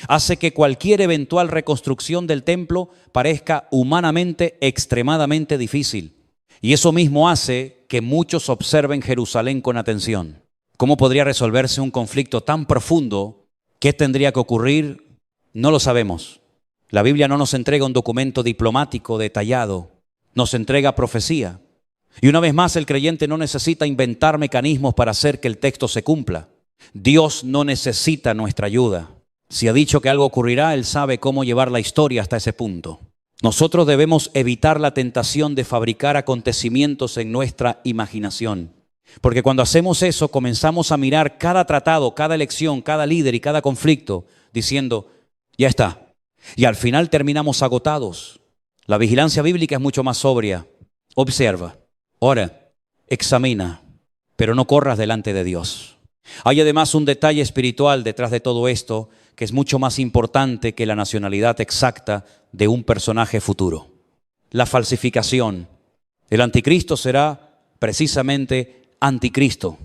hace que cualquier eventual reconstrucción del templo parezca humanamente extremadamente difícil. Y eso mismo hace que muchos observen Jerusalén con atención. ¿Cómo podría resolverse un conflicto tan profundo? ¿Qué tendría que ocurrir? No lo sabemos. La Biblia no nos entrega un documento diplomático detallado, nos entrega profecía. Y una vez más, el creyente no necesita inventar mecanismos para hacer que el texto se cumpla. Dios no necesita nuestra ayuda. Si ha dicho que algo ocurrirá, Él sabe cómo llevar la historia hasta ese punto. Nosotros debemos evitar la tentación de fabricar acontecimientos en nuestra imaginación. Porque cuando hacemos eso, comenzamos a mirar cada tratado, cada elección, cada líder y cada conflicto, diciendo, ya está. Y al final terminamos agotados. La vigilancia bíblica es mucho más sobria. Observa, ora, examina, pero no corras delante de Dios. Hay además un detalle espiritual detrás de todo esto que es mucho más importante que la nacionalidad exacta de un personaje futuro. La falsificación. El anticristo será precisamente anticristo.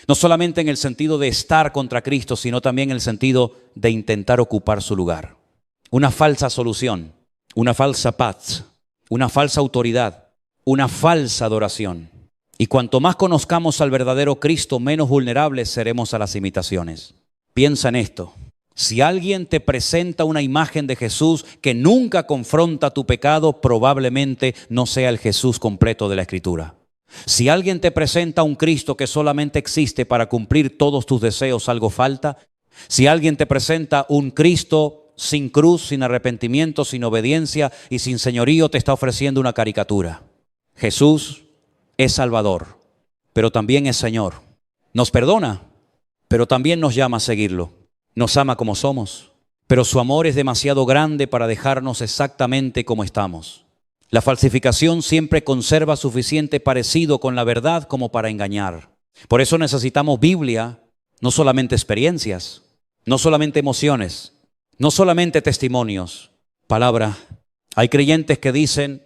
No solamente en el sentido de estar contra Cristo, sino también en el sentido de intentar ocupar su lugar. Una falsa solución, una falsa paz, una falsa autoridad, una falsa adoración. Y cuanto más conozcamos al verdadero Cristo, menos vulnerables seremos a las imitaciones. Piensa en esto. Si alguien te presenta una imagen de Jesús que nunca confronta tu pecado, probablemente no sea el Jesús completo de la Escritura. Si alguien te presenta un Cristo que solamente existe para cumplir todos tus deseos, algo falta. Si alguien te presenta un Cristo sin cruz, sin arrepentimiento, sin obediencia y sin señorío, te está ofreciendo una caricatura. Jesús es Salvador, pero también es Señor. Nos perdona, pero también nos llama a seguirlo. Nos ama como somos, pero su amor es demasiado grande para dejarnos exactamente como estamos. La falsificación siempre conserva suficiente parecido con la verdad como para engañar. Por eso necesitamos Biblia, no solamente experiencias, no solamente emociones, no solamente testimonios, palabra. Hay creyentes que dicen,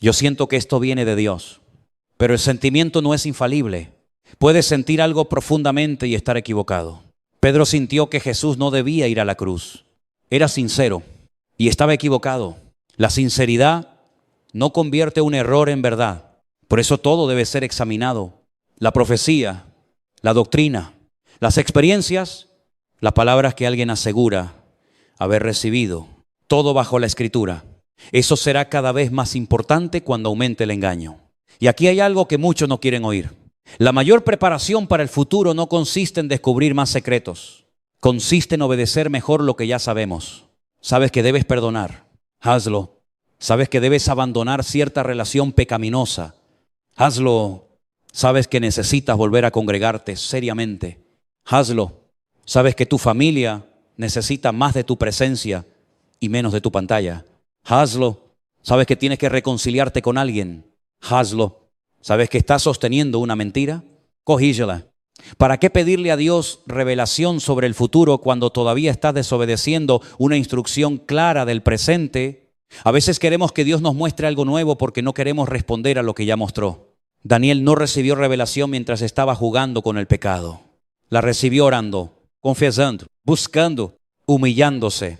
yo siento que esto viene de Dios, pero el sentimiento no es infalible. Puedes sentir algo profundamente y estar equivocado. Pedro sintió que Jesús no debía ir a la cruz. Era sincero y estaba equivocado. La sinceridad no convierte un error en verdad. Por eso todo debe ser examinado. La profecía, la doctrina, las experiencias, las palabras que alguien asegura haber recibido, todo bajo la Escritura. Eso será cada vez más importante cuando aumente el engaño. Y aquí hay algo que muchos no quieren oír. La mayor preparación para el futuro no consiste en descubrir más secretos. Consiste en obedecer mejor lo que ya sabemos. Sabes que debes perdonar. Hazlo. Sabes que debes abandonar cierta relación pecaminosa. Hazlo. Sabes que necesitas volver a congregarte seriamente. Hazlo. Sabes que tu familia necesita más de tu presencia y menos de tu pantalla. Hazlo. Sabes que tienes que reconciliarte con alguien. Hazlo. ¿Sabes que estás sosteniendo una mentira? Corrígela. ¿Para qué pedirle a Dios revelación sobre el futuro cuando todavía estás desobedeciendo una instrucción clara del presente? A veces queremos que Dios nos muestre algo nuevo porque no queremos responder a lo que ya mostró. Daniel no recibió revelación mientras estaba jugando con el pecado. La recibió orando, confesando, buscando, humillándose.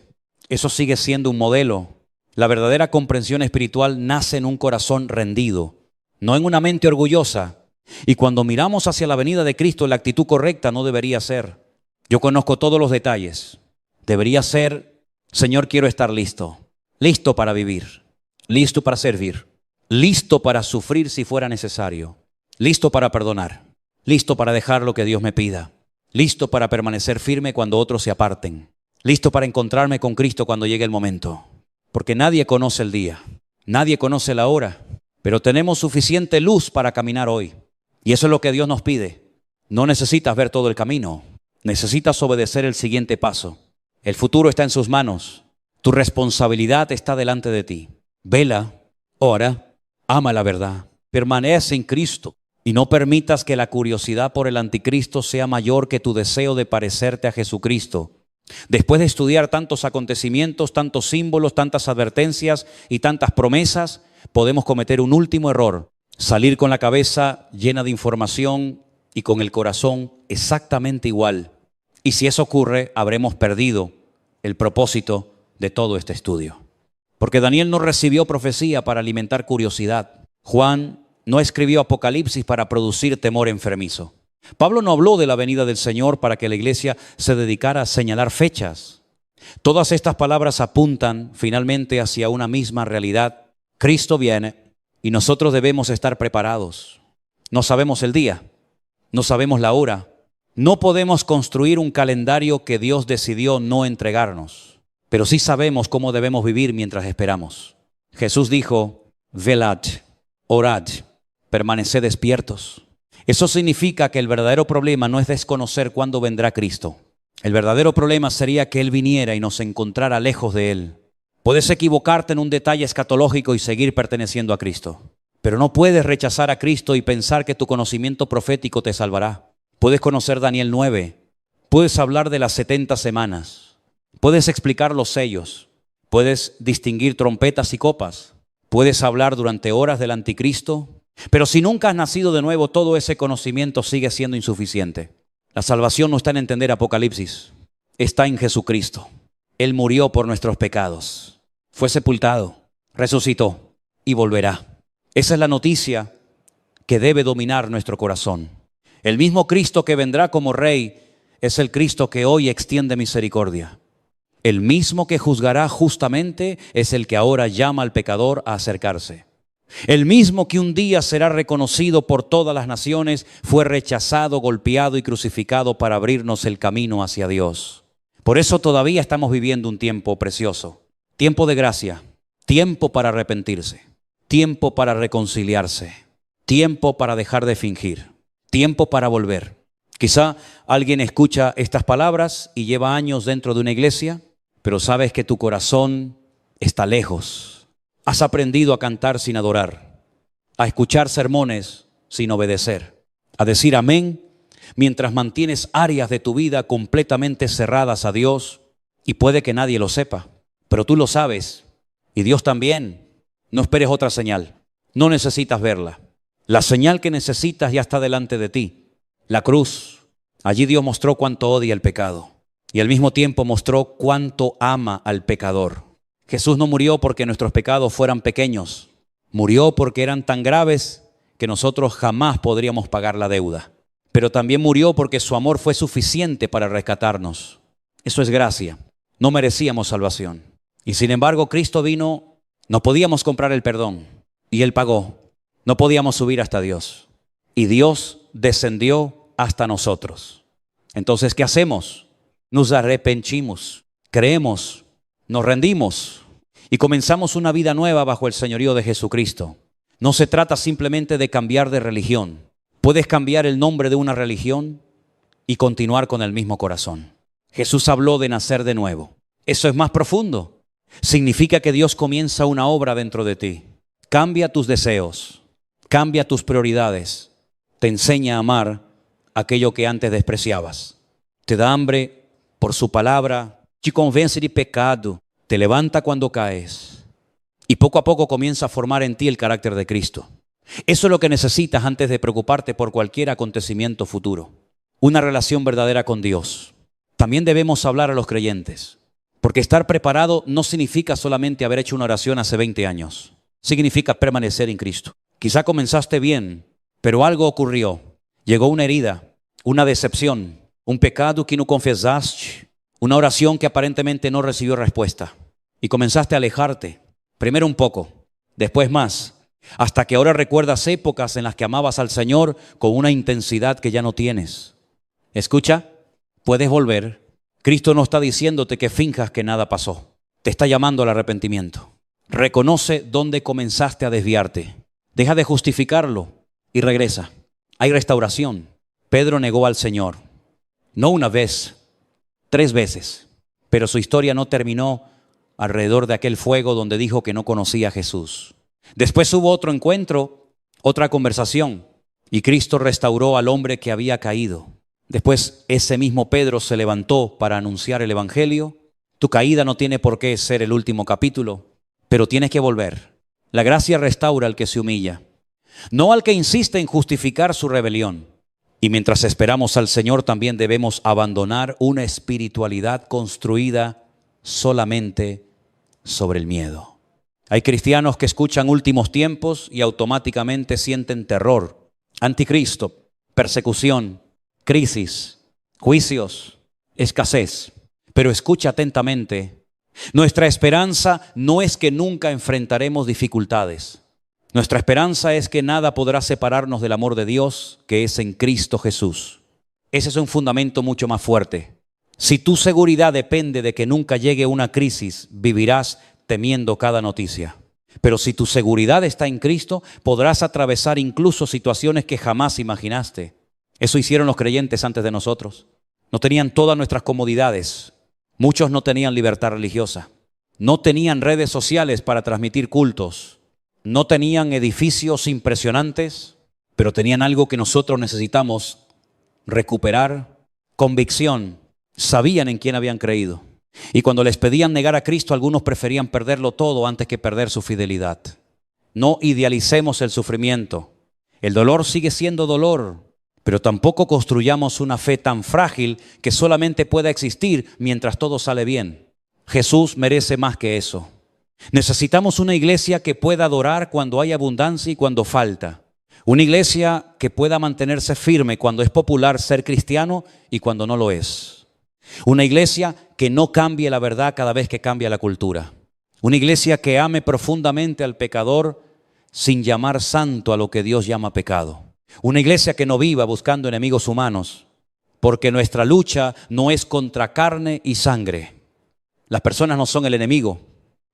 Eso sigue siendo un modelo. La verdadera comprensión espiritual nace en un corazón rendido, no en una mente orgullosa. Y cuando miramos hacia la venida de Cristo, la actitud correcta no debería ser, yo conozco todos los detalles. Debería ser, Señor, quiero estar listo. Listo para vivir, listo para servir, listo para sufrir si fuera necesario, listo para perdonar, listo para dejar lo que Dios me pida, listo para permanecer firme cuando otros se aparten, listo para encontrarme con Cristo cuando llegue el momento. Porque nadie conoce el día, nadie conoce la hora, pero tenemos suficiente luz para caminar hoy. Y eso es lo que Dios nos pide. No necesitas ver todo el camino, necesitas obedecer el siguiente paso. El futuro está en sus manos, tu responsabilidad está delante de ti. Vela, ora, ama la verdad, permanece en Cristo y no permitas que la curiosidad por el anticristo sea mayor que tu deseo de parecerte a Jesucristo. Después de estudiar tantos acontecimientos, tantos símbolos, tantas advertencias y tantas promesas, podemos cometer un último error: salir con la cabeza llena de información y con el corazón exactamente igual. Y si eso ocurre, habremos perdido el propósito de todo este estudio. Porque Daniel no recibió profecía para alimentar curiosidad. Juan no escribió Apocalipsis para producir temor enfermizo. Pablo no habló de la venida del Señor para que la iglesia se dedicara a señalar fechas. Todas estas palabras apuntan finalmente hacia una misma realidad. Cristo viene y nosotros debemos estar preparados. No sabemos el día, no sabemos la hora. No podemos construir un calendario que Dios decidió no entregarnos, pero sí sabemos cómo debemos vivir mientras esperamos. Jesús dijo: velad, orad, permaneced despiertos. Eso significa que el verdadero problema no es desconocer cuándo vendrá Cristo. El verdadero problema sería que Él viniera y nos encontrara lejos de Él. Puedes equivocarte en un detalle escatológico y seguir perteneciendo a Cristo, pero no puedes rechazar a Cristo y pensar que tu conocimiento profético te salvará. Puedes conocer Daniel 9, puedes hablar de las 70 semanas, puedes explicar los sellos, puedes distinguir trompetas y copas, puedes hablar durante horas del anticristo, pero si nunca has nacido de nuevo, todo ese conocimiento sigue siendo insuficiente. La salvación no está en entender Apocalipsis, está en Jesucristo. Él murió por nuestros pecados, fue sepultado, resucitó y volverá. Esa es la noticia que debe dominar nuestro corazón. El mismo Cristo que vendrá como Rey es el Cristo que hoy extiende misericordia. El mismo que juzgará justamente es el que ahora llama al pecador a acercarse. El mismo que un día será reconocido por todas las naciones fue rechazado, golpeado y crucificado para abrirnos el camino hacia Dios. Por eso todavía estamos viviendo un tiempo precioso, tiempo de gracia, tiempo para arrepentirse, tiempo para reconciliarse, tiempo para dejar de fingir, tiempo para volver. Quizá alguien escucha estas palabras y lleva años dentro de una iglesia, pero sabes que tu corazón está lejos. Has aprendido a cantar sin adorar, a escuchar sermones sin obedecer, a decir amén mientras mantienes áreas de tu vida completamente cerradas a Dios y puede que nadie lo sepa, pero tú lo sabes y Dios también. No esperes otra señal, no necesitas verla. La señal que necesitas ya está delante de ti, la cruz. Allí Dios mostró cuánto odia el pecado y al mismo tiempo mostró cuánto ama al pecador. Jesús no murió porque nuestros pecados fueran pequeños, murió porque eran tan graves que nosotros jamás podríamos pagar la deuda. Pero también murió porque su amor fue suficiente para rescatarnos. Eso es gracia. No merecíamos salvación. Y sin embargo, Cristo vino, no podíamos comprar el perdón y Él pagó. No podíamos subir hasta Dios. Y Dios descendió hasta nosotros. Entonces, ¿qué hacemos? Nos arrepentimos, creemos, nos rendimos y comenzamos una vida nueva bajo el señorío de Jesucristo. No se trata simplemente de cambiar de religión. Puedes cambiar el nombre de una religión y continuar con el mismo corazón. Jesús habló de nacer de nuevo. Eso es más profundo. Significa que Dios comienza una obra dentro de ti. Cambia tus deseos, cambia tus prioridades, te enseña a amar aquello que antes despreciabas. Te da hambre por su palabra, te convence de pecado, te levanta cuando caes y poco a poco comienza a formar en ti el carácter de Cristo. Eso es lo que necesitas antes de preocuparte por cualquier acontecimiento futuro. Una relación verdadera con Dios. También debemos hablar a los creyentes, porque estar preparado no significa solamente haber hecho una oración hace 20 años. Significa permanecer en Cristo. Quizá comenzaste bien, pero algo ocurrió. Llegó una herida, una decepción, un pecado que no confesaste, una oración que aparentemente no recibió respuesta. Y comenzaste a alejarte, primero un poco, después más, hasta que ahora recuerdas épocas en las que amabas al Señor con una intensidad que ya no tienes. Escucha, puedes volver. Cristo no está diciéndote que finjas que nada pasó. Te está llamando al arrepentimiento. Reconoce dónde comenzaste a desviarte. Deja de justificarlo y regresa. Hay restauración. Pedro negó al Señor. No una vez, 3 veces. Pero su historia no terminó alrededor de aquel fuego donde dijo que no conocía a Jesús. Después hubo otro encuentro, otra conversación, y Cristo restauró al hombre que había caído. Después ese mismo Pedro se levantó para anunciar el Evangelio. Tu caída no tiene por qué ser el último capítulo, pero tienes que volver. La gracia restaura al que se humilla, no al que insiste en justificar su rebelión. Y mientras esperamos al Señor, también debemos abandonar una espiritualidad construida solamente sobre el miedo. Hay cristianos que escuchan últimos tiempos y automáticamente sienten terror, anticristo, persecución, crisis, juicios, escasez. Pero escucha atentamente, nuestra esperanza no es que nunca enfrentaremos dificultades. Nuestra esperanza es que nada podrá separarnos del amor de Dios que es en Cristo Jesús. Ese es un fundamento mucho más fuerte. Si tu seguridad depende de que nunca llegue una crisis, vivirás temiendo cada noticia. Pero si tu seguridad está en Cristo, podrás atravesar incluso situaciones que jamás imaginaste. Eso hicieron los creyentes antes de nosotros. No tenían todas nuestras comodidades. Muchos no tenían libertad religiosa. No tenían redes sociales para transmitir cultos. No tenían edificios impresionantes, pero tenían algo que nosotros necesitamos recuperar: convicción. Sabían en quién habían creído. Y cuando les pedían negar a Cristo, algunos preferían perderlo todo antes que perder su fidelidad. No idealicemos el sufrimiento. El dolor sigue siendo dolor, pero tampoco construyamos una fe tan frágil que solamente pueda existir mientras todo sale bien. Jesús merece más que eso. Necesitamos una iglesia que pueda adorar cuando hay abundancia y cuando falta. Una iglesia que pueda mantenerse firme cuando es popular ser cristiano y cuando no lo es. Una iglesia que no cambie la verdad cada vez que cambia la cultura. Una iglesia que ame profundamente al pecador sin llamar santo a lo que Dios llama pecado. Una iglesia que no viva buscando enemigos humanos, porque nuestra lucha no es contra carne y sangre. Las personas no son el enemigo,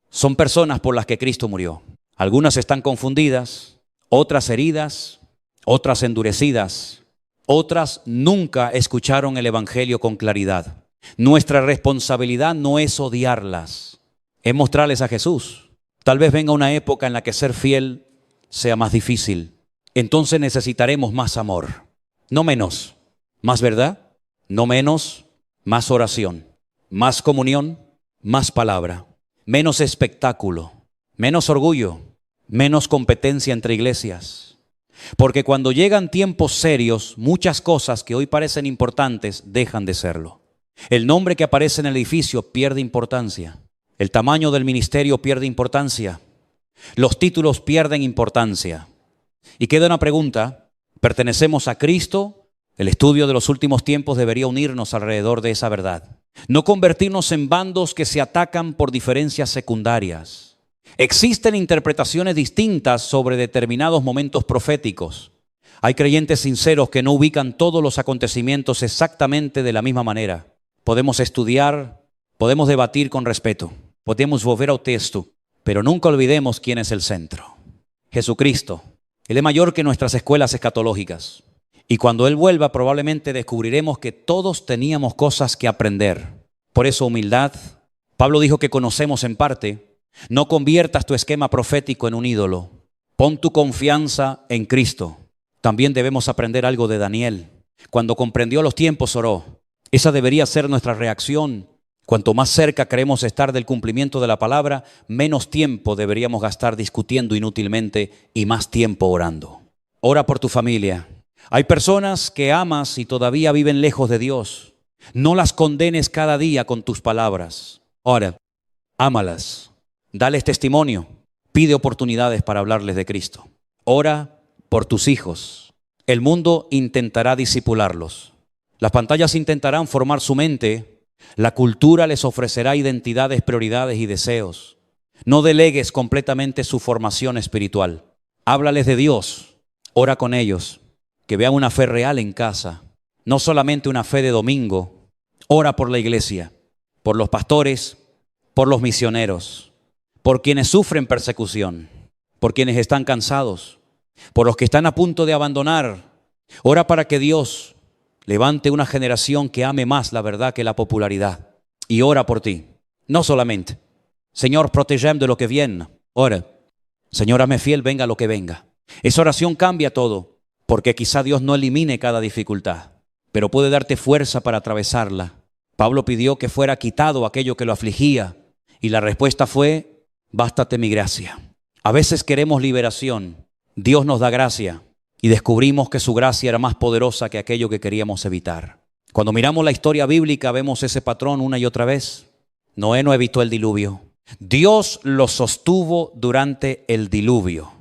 son personas por las que Cristo murió. Algunas están confundidas, otras heridas, otras endurecidas, otras nunca escucharon el evangelio con claridad. Nuestra responsabilidad no es odiarlas, es mostrarles a Jesús. Tal vez venga una época en la que ser fiel sea más difícil. Entonces necesitaremos más amor, no menos. Más verdad, no menos. Más oración, más comunión, más palabra. Menos espectáculo, menos orgullo, menos competencia entre iglesias. Porque cuando llegan tiempos serios, muchas cosas que hoy parecen importantes dejan de serlo. El nombre que aparece en el edificio pierde importancia. El tamaño del ministerio pierde importancia. Los títulos pierden importancia. Y queda una pregunta: ¿pertenecemos a Cristo? El estudio de los últimos tiempos debería unirnos alrededor de esa verdad. No convertirnos en bandos que se atacan por diferencias secundarias. Existen interpretaciones distintas sobre determinados momentos proféticos. Hay creyentes sinceros que no ubican todos los acontecimientos exactamente de la misma manera. Podemos estudiar, podemos debatir con respeto, podemos volver al texto, pero nunca olvidemos quién es el centro. Jesucristo. Él es mayor que nuestras escuelas escatológicas. Y cuando Él vuelva, probablemente descubriremos que todos teníamos cosas que aprender. Por eso, humildad. Pablo dijo que conocemos en parte. No conviertas tu esquema profético en un ídolo. Pon tu confianza en Cristo. También debemos aprender algo de Daniel. Cuando comprendió los tiempos, oró. Esa debería ser nuestra reacción. Cuanto más cerca creemos estar del cumplimiento de la palabra, menos tiempo deberíamos gastar discutiendo inútilmente y más tiempo orando. Ora por tu familia. Hay personas que amas y todavía viven lejos de Dios. No las condenes cada día con tus palabras. Ora, ámalas. Dales testimonio. Pide oportunidades para hablarles de Cristo. Ora por tus hijos. El mundo intentará disipularlos. Las pantallas intentarán formar su mente. La cultura les ofrecerá identidades, prioridades y deseos. No delegues completamente su formación espiritual. Háblales de Dios. Ora con ellos. Que vean una fe real en casa. No solamente una fe de domingo. Ora por la iglesia, por los pastores, por los misioneros, por quienes sufren persecución, por quienes están cansados, por los que están a punto de abandonar. Ora para que Dios levante una generación que ame más la verdad que la popularidad. Y ora por ti. No solamente, Señor, protégeme de lo que viene. Ora, Señor, hazme fiel, venga lo que venga. Esa oración cambia todo, porque quizá Dios no elimine cada dificultad, pero puede darte fuerza para atravesarla. Pablo pidió que fuera quitado aquello que lo afligía, y la respuesta fue: bástate mi gracia. A veces queremos liberación. Dios nos da gracia. Y descubrimos que su gracia era más poderosa que aquello que queríamos evitar. Cuando miramos la historia bíblica vemos ese patrón una y otra vez. Noé no evitó el diluvio. Dios lo sostuvo durante el diluvio.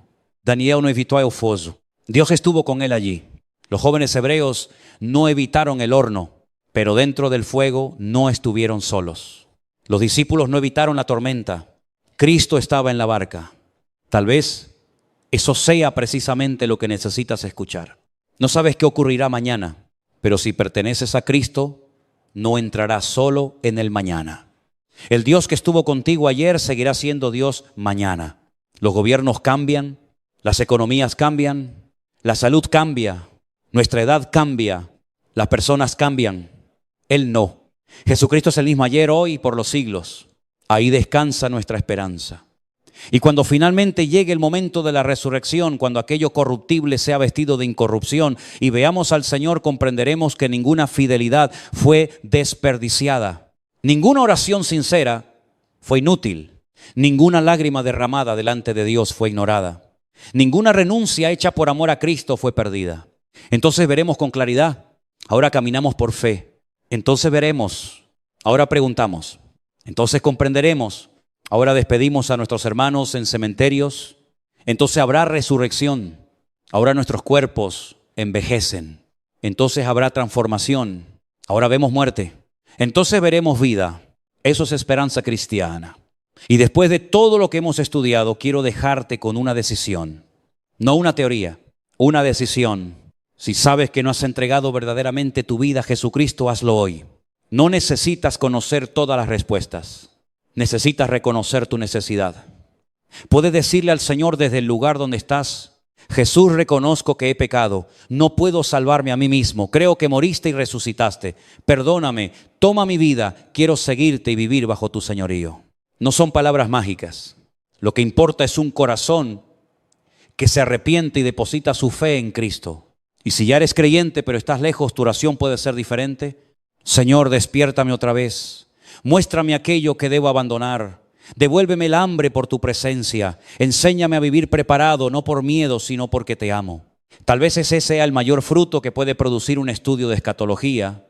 Daniel no evitó a Eufoso. Dios estuvo con él allí. Los jóvenes hebreos no evitaron el horno, pero dentro del fuego no estuvieron solos. Los discípulos no evitaron la tormenta. Cristo estaba en la barca. Tal vez eso sea precisamente lo que necesitas escuchar. No sabes qué ocurrirá mañana, pero si perteneces a Cristo, no entrarás solo en el mañana. El Dios que estuvo contigo ayer seguirá siendo Dios mañana. Los gobiernos cambian, las economías cambian, la salud cambia, nuestra edad cambia, las personas cambian. Él no. Jesucristo es el mismo ayer, hoy y por los siglos. Ahí descansa nuestra esperanza. Y cuando finalmente llegue el momento de la resurrección, cuando aquello corruptible sea vestido de incorrupción y veamos al Señor, comprenderemos que ninguna fidelidad fue desperdiciada. Ninguna oración sincera fue inútil. Ninguna lágrima derramada delante de Dios fue ignorada. Ninguna renuncia hecha por amor a Cristo fue perdida. Entonces veremos con claridad. Ahora caminamos por fe. Entonces veremos. Ahora preguntamos. Entonces comprenderemos. Ahora despedimos a nuestros hermanos en cementerios. Entonces habrá resurrección. Ahora nuestros cuerpos envejecen. Entonces habrá transformación. Ahora vemos muerte. Entonces veremos vida. Eso es esperanza cristiana. Y después de todo lo que hemos estudiado, quiero dejarte con una decisión. No una teoría, una decisión. Si sabes que no has entregado verdaderamente tu vida a Jesucristo, hazlo hoy. No necesitas conocer todas las respuestas. Necesitas reconocer tu necesidad. Puedes decirle al Señor desde el lugar donde estás: Jesús, reconozco que he pecado. No puedo salvarme a mí mismo. Creo que moriste y resucitaste. Perdóname, toma mi vida. Quiero seguirte y vivir bajo tu señorío. No son palabras mágicas. Lo que importa es un corazón que se arrepiente y deposita su fe en Cristo. Y si ya eres creyente pero estás lejos, tu oración puede ser diferente. Señor, despiértame otra vez. Muéstrame aquello que debo abandonar. Devuélveme el hambre por tu presencia. Enséñame a vivir preparado, no por miedo, sino porque te amo. Tal vez ese sea el mayor fruto que puede producir un estudio de escatología.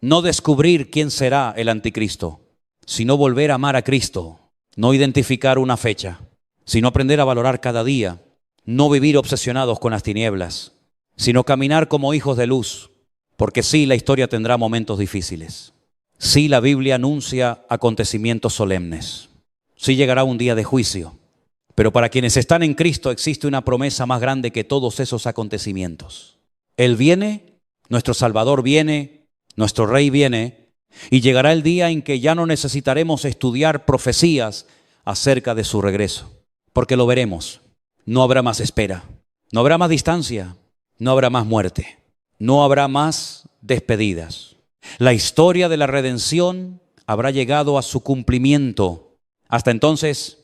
No descubrir quién será el anticristo, sino volver a amar a Cristo. No identificar una fecha, sino aprender a valorar cada día. No vivir obsesionados con las tinieblas, sino caminar como hijos de luz. Porque sí, la historia tendrá momentos difíciles. Sí, la Biblia anuncia acontecimientos solemnes. Sí, llegará un día de juicio. Pero para quienes están en Cristo existe una promesa más grande que todos esos acontecimientos. Él viene, nuestro Salvador viene, nuestro Rey viene, y llegará el día en que ya no necesitaremos estudiar profecías acerca de su regreso. Porque lo veremos. No habrá más espera, no habrá más distancia, no habrá más muerte, no habrá más despedidas. La historia de la redención habrá llegado a su cumplimiento. Hasta entonces,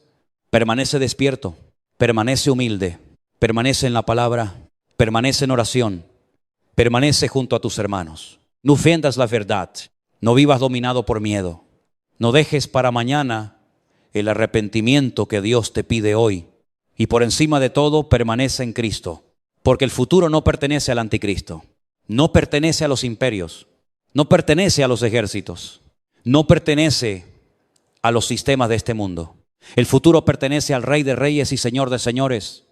permanece despierto, permanece humilde, permanece en la palabra, permanece en oración, permanece junto a tus hermanos. No ofendas la verdad, no vivas dominado por miedo. No dejes para mañana el arrepentimiento que Dios te pide hoy. Y por encima de todo, permanece en Cristo. Porque el futuro no pertenece al anticristo. No pertenece a los imperios. No pertenece a los ejércitos. No pertenece a los sistemas de este mundo. El futuro pertenece al Rey de Reyes y Señor de Señores.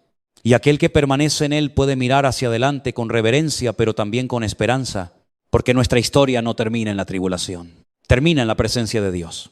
Y aquel que permanece en Él puede mirar hacia adelante con reverencia, pero también con esperanza. Porque nuestra historia no termina en la tribulación. Termina en la presencia de Dios.